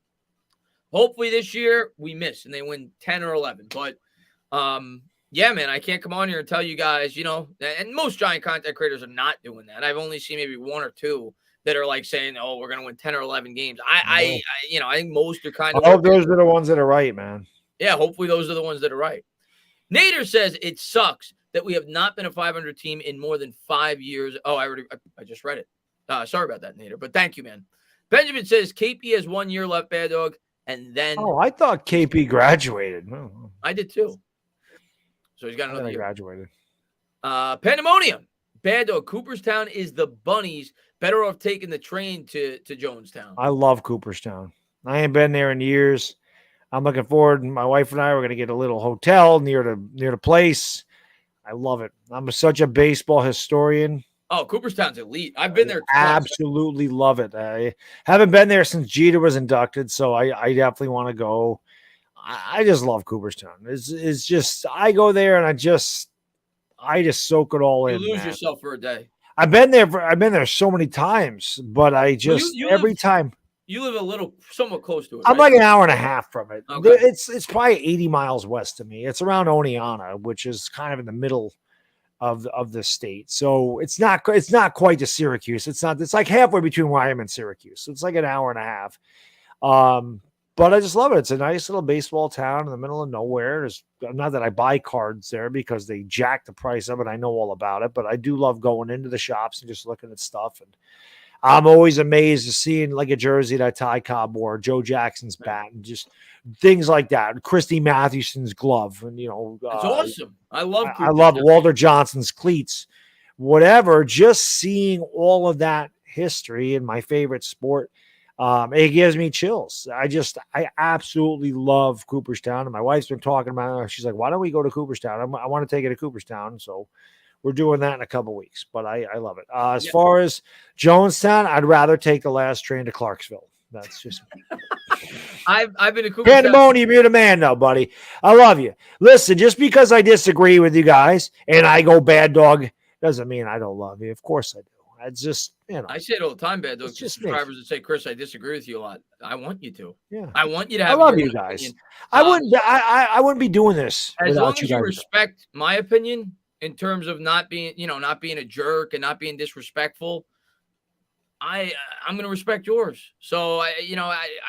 Hopefully this year we miss and they win 10 or 11. But yeah, man, I can't come on here and tell you guys, and most giant content creators are not doing that. I've only seen maybe 1 or 2 that are like saying, "Oh, we're gonna win 10 or 11 games." I think most are kind of. I hope those are the ones that are right, man. Yeah, hopefully those are the ones that are right. Nader says it sucks that we have not been a 500 team in more than 5 years. Oh, I just read it. Sorry about that, Nader, but thank you, man. Benjamin says KP has 1 year left, Bad Dog, and then. Oh, I thought KP graduated. Oh. I did too. So he's got another year. Graduated. Pandemonium. Bad Dog. Cooperstown is the bunnies. Better off taking the train to Jonestown. I love Cooperstown. I ain't been there in years. I'm looking forward. My wife and I are going to get a little hotel near the place. I love it. I'm such a baseball historian. Oh, Cooperstown's elite. I've been there. Absolutely love it. I haven't been there since Jeter was inducted, so I definitely want to go. I just love Cooperstown. It's just I go there and I just soak it all in. You lose yourself for a day. I've been there so many times, but I just every time. You live somewhat close to it. I'm like an hour and a half from it. Okay. It's probably 80 miles west of me. It's around Oneonta, which is kind of in the middle of the state. So it's not quite to Syracuse. It's like halfway between where I am and Syracuse. So it's like an hour and a half. But I just love it. It's a nice little baseball town in the middle of nowhere. There's not that I buy cards there because they jack the price of it. I know all about it, but I do love going into the shops and just looking at stuff. And I'm always amazed to seeing like a jersey that Ty Cobb wore, Joe Jackson's bat, and just things like that. Christy Mathewson's glove, and it's awesome. I love Walter Johnson's cleats, whatever. Just seeing all of that history in my favorite sport, it gives me chills. I absolutely love Cooperstown, and my wife's been talking about it. She's like, "Why don't we go to Cooperstown? I want to take it to Cooperstown." So we're doing that in a couple weeks, but I love it. As far as Jonestown, I'd rather take the last train to Clarksville. That's just me. I've been to Cooperstown. Pandemonium, you're the man now, buddy. I love you. Listen, just because I disagree with you guys and I go Bad Dog doesn't mean I don't love you. Of course I do. It's just, I say it all the time, Bad Dog. Just subscribers that say, "Chris, I disagree with you a lot." I want you to. Yeah. I want you to have. I love you guys. I wouldn't be doing this as long as you guys. Respect my opinion. In terms of not being a jerk and not being disrespectful, I'm going to respect yours. So I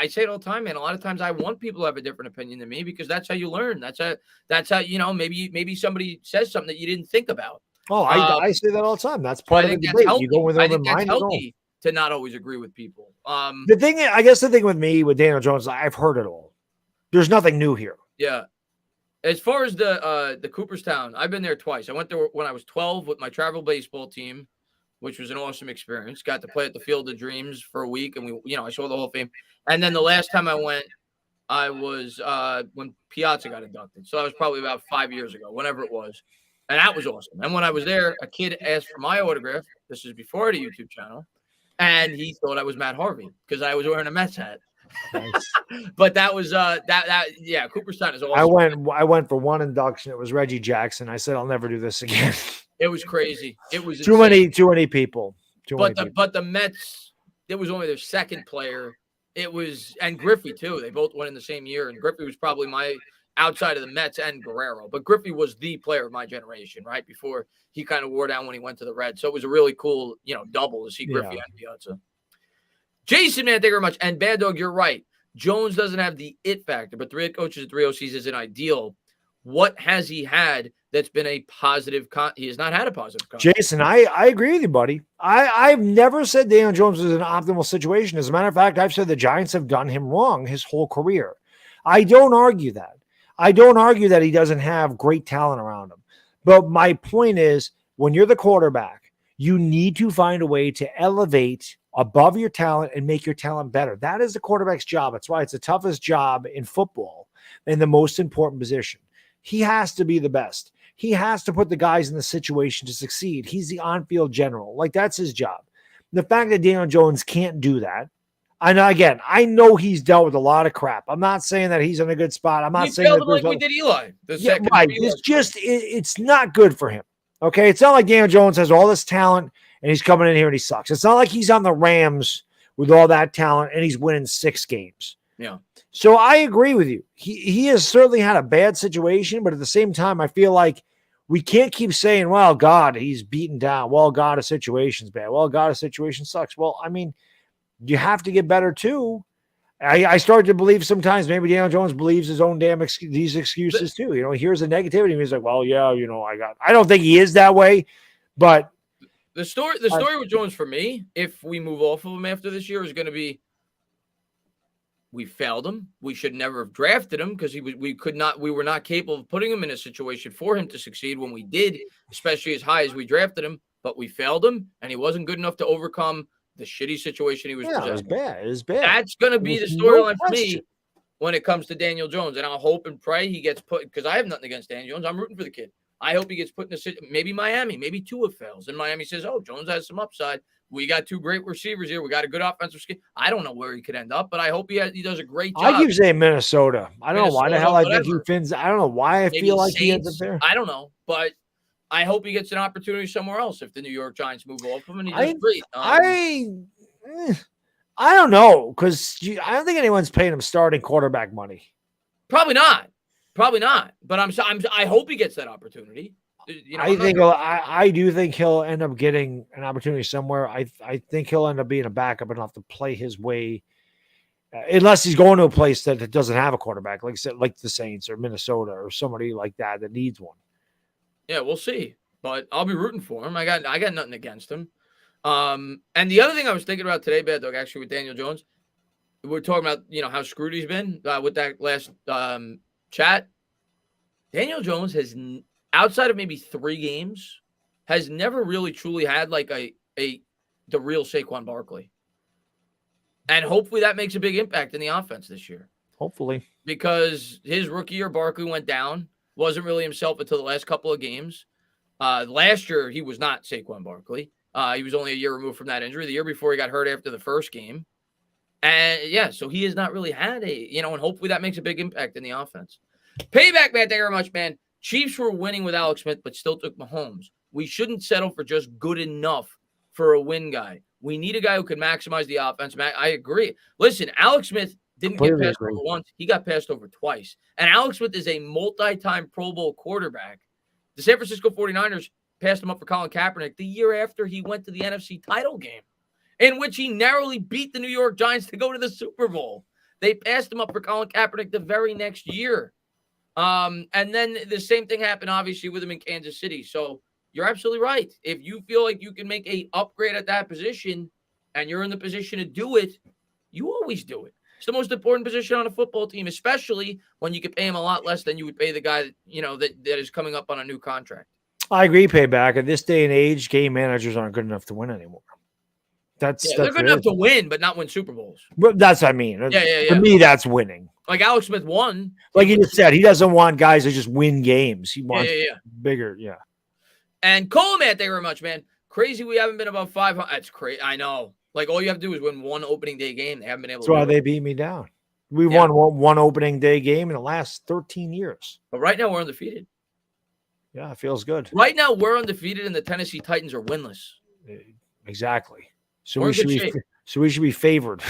say it all the time, man. A lot of times I want people to have a different opinion than me because that's how you learn. That's how maybe somebody says something that you didn't think about. Oh, I say that all the time. That's part of the debate. You go with I them think that's healthy to not always agree with people. The thing with me with Daniel Jones, I've heard it all. There's nothing new here. Yeah. As far as the Cooperstown, I've been there twice. I went there when I was 12 with my travel baseball team, which was an awesome experience. Got to play at the Field of Dreams for a week, and I saw the Hall of Fame. And then the last time I went, I was when Piazza got inducted. So that was probably about 5 years ago, whenever it was. And that was awesome. And when I was there, a kid asked for my autograph. This is before the YouTube channel. And he thought I was Matt Harvey because I was wearing a Mets hat. Nice. But that was Cooperstown is awesome. I went for one induction. It was Reggie Jackson. I said I'll never do this again. It was crazy. It was too many people. But the Mets, it was only their second player. It was and Griffey too. They both went in the same year, and Griffey was probably my outside of the Mets and Guerrero. But Griffey was the player of my generation, right? Before he kind of wore down when he went to the Reds. So it was a really cool, double to see Griffey and Piazza. Jason, man, thank you very much. And Bad Dog, you're right. Jones doesn't have the it factor, but 3 coaches at 3 OCs isn't ideal. What has he had that's been a positive? He has not had a positive. Jason, I agree with you, buddy. I've never said Daniel Jones was in an optimal situation. As a matter of fact, I've said the Giants have done him wrong his whole career. I don't argue that. I don't argue that he doesn't have great talent around him. But my point is, when you're the quarterback, you need to find a way to elevate above your talent and make your talent better. That is the quarterback's job. That's why it's the toughest job in football and the most important position. He has to be the best. He has to put the guys in the situation to succeed. He's the on-field general. Like, that's his job. The fact that Daniel Jones can't do that, I know. Again, I know he's dealt with a lot of crap. I'm not saying that he's in a good spot. I'm not We saying failed that him like there's we did Eli. The yeah, second right. Eli It's just it's not good for him. Okay, it's not like Daniel Jones has all this talent and he's coming in here and he sucks. It's not like he's on the Rams with all that talent and he's winning 6 games. Yeah. So I agree with you. He has certainly had a bad situation, but at the same time, I feel like we can't keep saying, well, God, he's beaten down. Well, God, a situation's bad. Well, God, a situation sucks. Well, I mean, you have to get better too. I start to believe sometimes maybe Daniel Jones believes his own damn these excuses too. He hears the negativity and he's like, well, yeah, I don't think he is that way, but the story with Jones for me, if we move off of him after this year, is going to be we failed him. We should never have drafted him because we were not capable of putting him in a situation for him to succeed when we did, especially as high as we drafted him, but we failed him and he wasn't good enough to overcome the shitty situation he was presented. It was bad. That's going to be the storyline for me when it comes to Daniel Jones. And I'll hope and pray he gets put, because I have nothing against Daniel Jones. I'm rooting for the kid. I hope he gets put in maybe Miami, maybe Tua fails. And Miami says, oh, Jones has some upside. We got 2 great receivers here. We got a good offensive scheme. I don't know where he could end up, but I hope he does a great job. I keep saying Minnesota. I don't know why the hell I think he fins. I don't know why I feel like he ends up there. I don't know, but I hope he gets an opportunity somewhere else if the New York Giants move off him and he does great. I don't know, because I don't think anyone's paying him starting quarterback money. Probably not. But I hope he gets that opportunity. I do think he'll end up getting an opportunity somewhere. I think he'll end up being a backup and have to play his way, unless he's going to a place that doesn't have a quarterback, like the Saints or Minnesota or somebody like that needs one. Yeah, we'll see. But I'll be rooting for him. I got nothing against him. And the other thing I was thinking about today, Bad Dog, actually with Daniel Jones, we're talking about how screwed he's been with that last chat. Daniel Jones has, outside of maybe 3 games, has never really truly had like the real Saquon Barkley. And hopefully that makes a big impact in the offense this year. Hopefully. Because his rookie year, Barkley went down, wasn't really himself until the last couple of games. Last year, he was not Saquon Barkley. He was only a year removed from that injury. The year before, he got hurt after the first game. And, yeah, so he has not really had and hopefully that makes a big impact in the offense. Payback, man. Thank you very much, man. Chiefs were winning with Alex Smith, but still took Mahomes. We shouldn't settle for just good enough for a win guy. We need a guy who can maximize the offense. I agree. Listen, Alex Smith didn't get passed over once. He got passed over twice. And Alex Smith is a multi-time Pro Bowl quarterback. The San Francisco 49ers passed him up for Colin Kaepernick the year after he went to the NFC title game, in which he narrowly beat the New York Giants to go to the Super Bowl. They passed him up for Colin Kaepernick the very next year. And then the same thing happened, obviously, with him in Kansas City. So you're absolutely right. If you feel like you can make a upgrade at that position and you're in the position to do it, you always do it. It's the most important position on a football team, especially when you could pay him a lot less than you would pay the guy, that is coming up on a new contract. I agree, Payback. At this day and age, game managers aren't good enough to win anymore. They're good enough to win, but not win Super Bowls. But that's what I mean. Yeah. For me, that's winning. Like Alex Smith won. Like you just said, he doesn't want guys to just win games. He wants bigger, And Cole, man, thank you very much, man. Crazy we haven't been above 500. That's crazy. I know. Like, all you have to do is win one opening day game. They haven't been able to. That's why they beat me down. We won one opening day game in the last 13 years. But right now, we're undefeated. Yeah, it feels good. Right now, we're undefeated, and the Tennessee Titans are winless. Exactly. So we should be favored.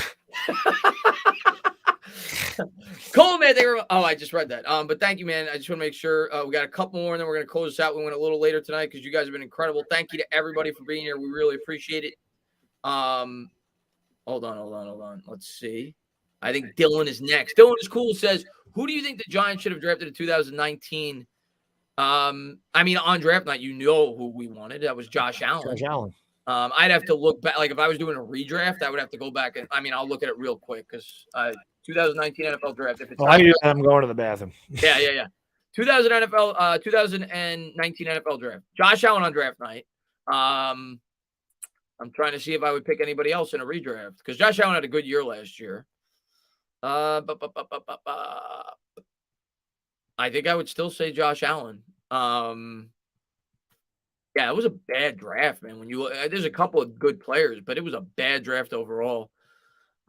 Cool, man. I just read that. But thank you, man. I just want to make sure we got a couple more, and then we're going to close this out. We went a little later tonight because you guys have been incredible. Thank you to everybody for being here. We really appreciate it. Hold on. Let's see. I think Dylan is next. Dylan is cool. Says, who do you think the Giants should have drafted in 2019? On draft night, who we wanted. That was Josh Allen. I'd have to look back. Like, if I was doing a redraft, I would have to go back and I'll look at it real quick because 2019 NFL draft. If it's I'm going to the bathroom. Yeah. 2019 NFL draft. Josh Allen on draft night. I'm trying to see if I would pick anybody else in a redraft because Josh Allen had a good year last year. I think I would still say Josh Allen. Yeah, it was a bad draft, man. When you there's a couple of good players, but it was a bad draft overall.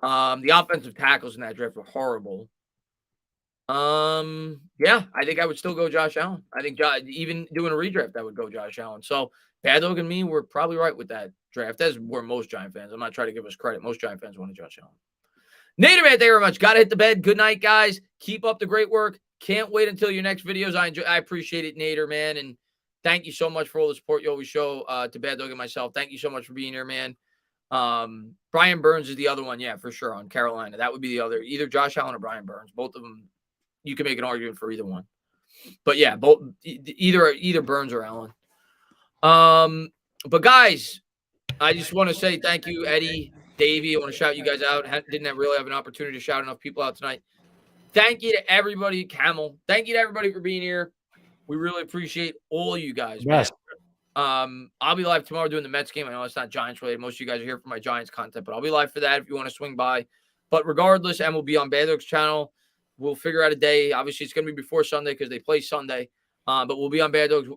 The offensive tackles in that draft were horrible. Yeah, I think I would still go Josh Allen. I think even doing a redraft, I would go Josh Allen. So Baddog and me were probably right with that draft. That's where most Giant fans. I'm not trying to give us credit. Most Giant fans wanted Josh Allen. Nader, man, thank you very much. Gotta hit the bed. Good night, guys. Keep up the great work. Can't wait until your next videos. I appreciate it, Nader, man. And thank you so much for all the support you always show to Baddog and myself. Thank you so much for being here, man. Brian Burns is the other one. Yeah, for sure. On Carolina. That would be the other. Either Josh Allen or Brian Burns. Both of them. You can make an argument for either one. But yeah, both either Burns or Allen. But guys, I just want to say thank you, Eddie, Davey. I want to shout you guys out. Didn't really have an opportunity to shout enough people out tonight. Thank you to everybody, Camel. Thank you to everybody for being here. We really appreciate all you guys. Yes. Man. I'll be live tomorrow doing the Mets game. I know it's not Giants related. Most of you guys are here for my Giants content, but I'll be live for that if you want to swing by. But regardless, and we'll be on Baddog's channel. We'll figure out a day. Obviously, it's going to be before Sunday because they play Sunday. But we'll be on Baddog's.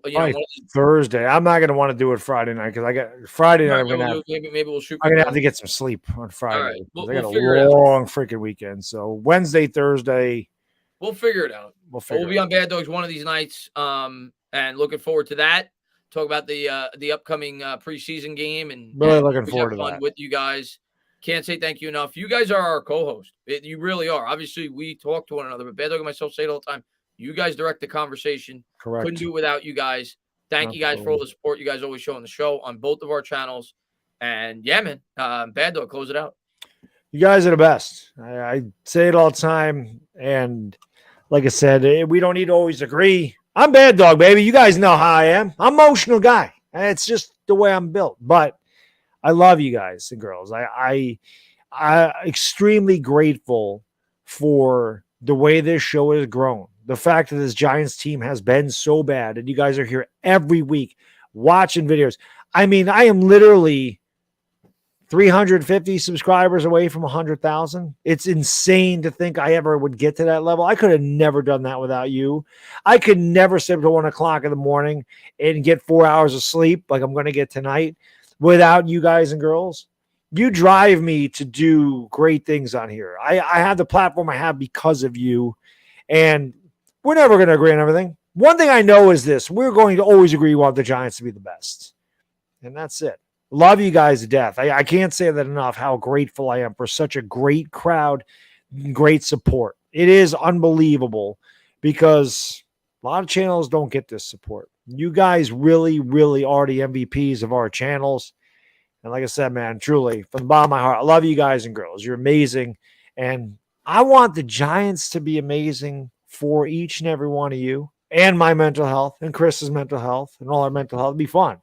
Thursday. I'm not going to want to do it Friday night because I got Friday night. Maybe we'll shoot. I'm going to have to get some sleep on Friday. All right. I got a long freaking weekend. So Wednesday, Thursday. We'll figure it out. We'll be on Baddog's one of these nights. And looking forward to that. Talk about the upcoming preseason game and really looking forward to that with you guys. Can't say thank you enough. You guys are our co-host. You really are. Obviously, we talk to one another, but Baddog and myself say it all the time. You guys direct the conversation. Correct. Couldn't do it without you guys. Thank you guys for all the support you guys always show on the show on both of our channels. And yeah, man, Baddog, close it out. You guys are the best. I say it all the time. And like I said, we don't need to always agree. I'm Baddog, baby. You guys know how I am. I'm an emotional guy. It's just the way I'm built. But I love you guys and girls. I extremely grateful for the way this show has grown. The fact that this Giants team has been so bad and you guys are here every week watching videos. I mean, I am literally 350 subscribers away from 100,000. It's insane to think I ever would get to that level. I could have never done that without you. I could never sit up to 1 o'clock in the morning and get 4 hours of sleep like I'm going to get tonight without you guys and girls. You drive me to do great things on here. I have the platform I have because of you, and we're never going to agree on everything. One thing I know is this. We're going to always agree we want the Giants to be the best, and that's it. Love you guys to death. I can't say that enough, how grateful I am for such a great crowd, great support. It is unbelievable because a lot of channels don't get this support. You guys really, really are the MVPs of our channels. And like I said, man, truly, from the bottom of my heart, I love you guys and girls. You're amazing. And I want the Giants to be amazing for each and every one of you and my mental health and Chris's mental health and all our mental health. It'd be fun.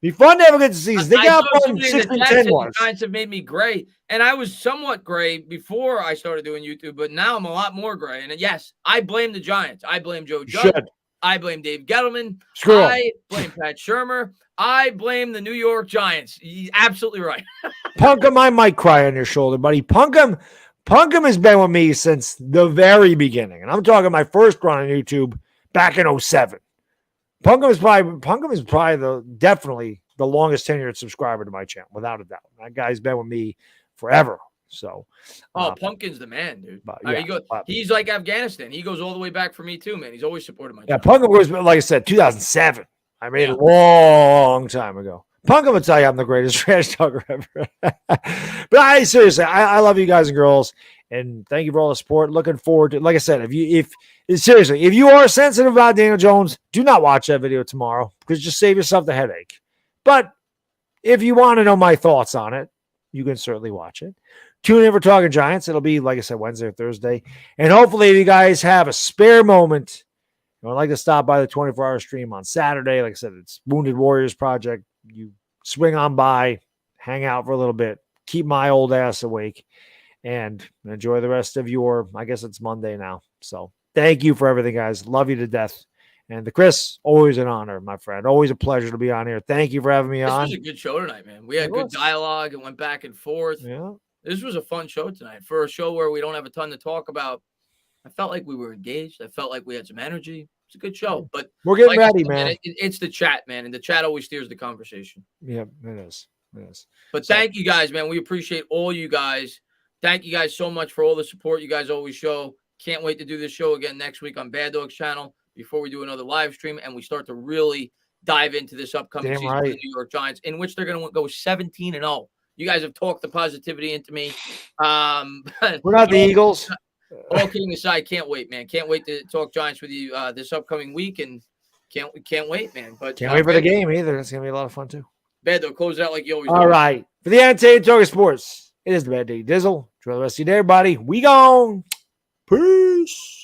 Be fun to have a good season. They got fun 6 and 10 ones. The Giants have made me gray. And I was somewhat gray before I started doing YouTube, but now I'm a lot more gray. And yes, I blame the Giants. I blame Joe Judge. I blame Dave Gettleman. I blame Pat Shermer. I blame the New York Giants. He's absolutely right. Punkham, I might cry on your shoulder, buddy. Punkham has been with me since the very beginning. And I'm talking my first run on YouTube back in 2007. Punkham is probably definitely the longest tenured subscriber to my channel, without a doubt. That guy's been with me forever. So, Pumpkin's the man, dude. But, yeah, he's like Afghanistan. He goes all the way back for me too, man. He's always supported my channel. Pumpkin was, like I said, 2007. I mean, a long time ago. Punkham would tell you I'm the greatest trash talker ever. But seriously, I love you guys and girls, and thank you for all the support. Looking forward to, like I said, if you are sensitive about Daniel Jones, do not watch that video tomorrow because just save yourself the headache. But if you want to know my thoughts on it, you can certainly watch it. Tune in for Talking Giants. It'll be, like I said, Wednesday or Thursday. And hopefully if you guys have a spare moment, I'd like to stop by the 24-hour stream on Saturday. Like I said, it's Wounded Warriors Project. You swing on by, hang out for a little bit, keep my old ass awake, and enjoy the rest of your, I guess it's Monday now. So thank you for everything, guys. Love you to death. And the Chris, always an honor, my friend. Always a pleasure to be on here. Thank you for having me on. This was a good show tonight, man. We had good dialogue and went back and forth. Yeah. This was a fun show tonight. For a show where we don't have a ton to talk about, I felt like we were engaged. I felt like we had some energy. It's a good show. But we're getting ready, man. It's the chat, man. And the chat always steers the conversation. Yeah, it is. It is. But thank you guys, man. We appreciate all you guys. Thank you guys so much for all the support you guys always show. Can't wait to do this show again next week on Bad Dog's channel before we do another live stream and we start to really dive into this upcoming season for the New York Giants, in which they're going to go 17-0. You guys have talked the positivity into me. We're not the Eagles. All kidding aside, can't wait, man. Can't wait to talk Giants with you this upcoming week, and can't wait, man. But can't wait for the game either. It's going to be a lot of fun too. Bad Dog, close out like you always do. All right. For the Annotated Talking Sports, it is the Bad Day Dizzle. Enjoy the rest of your day, everybody. We gone. Peace.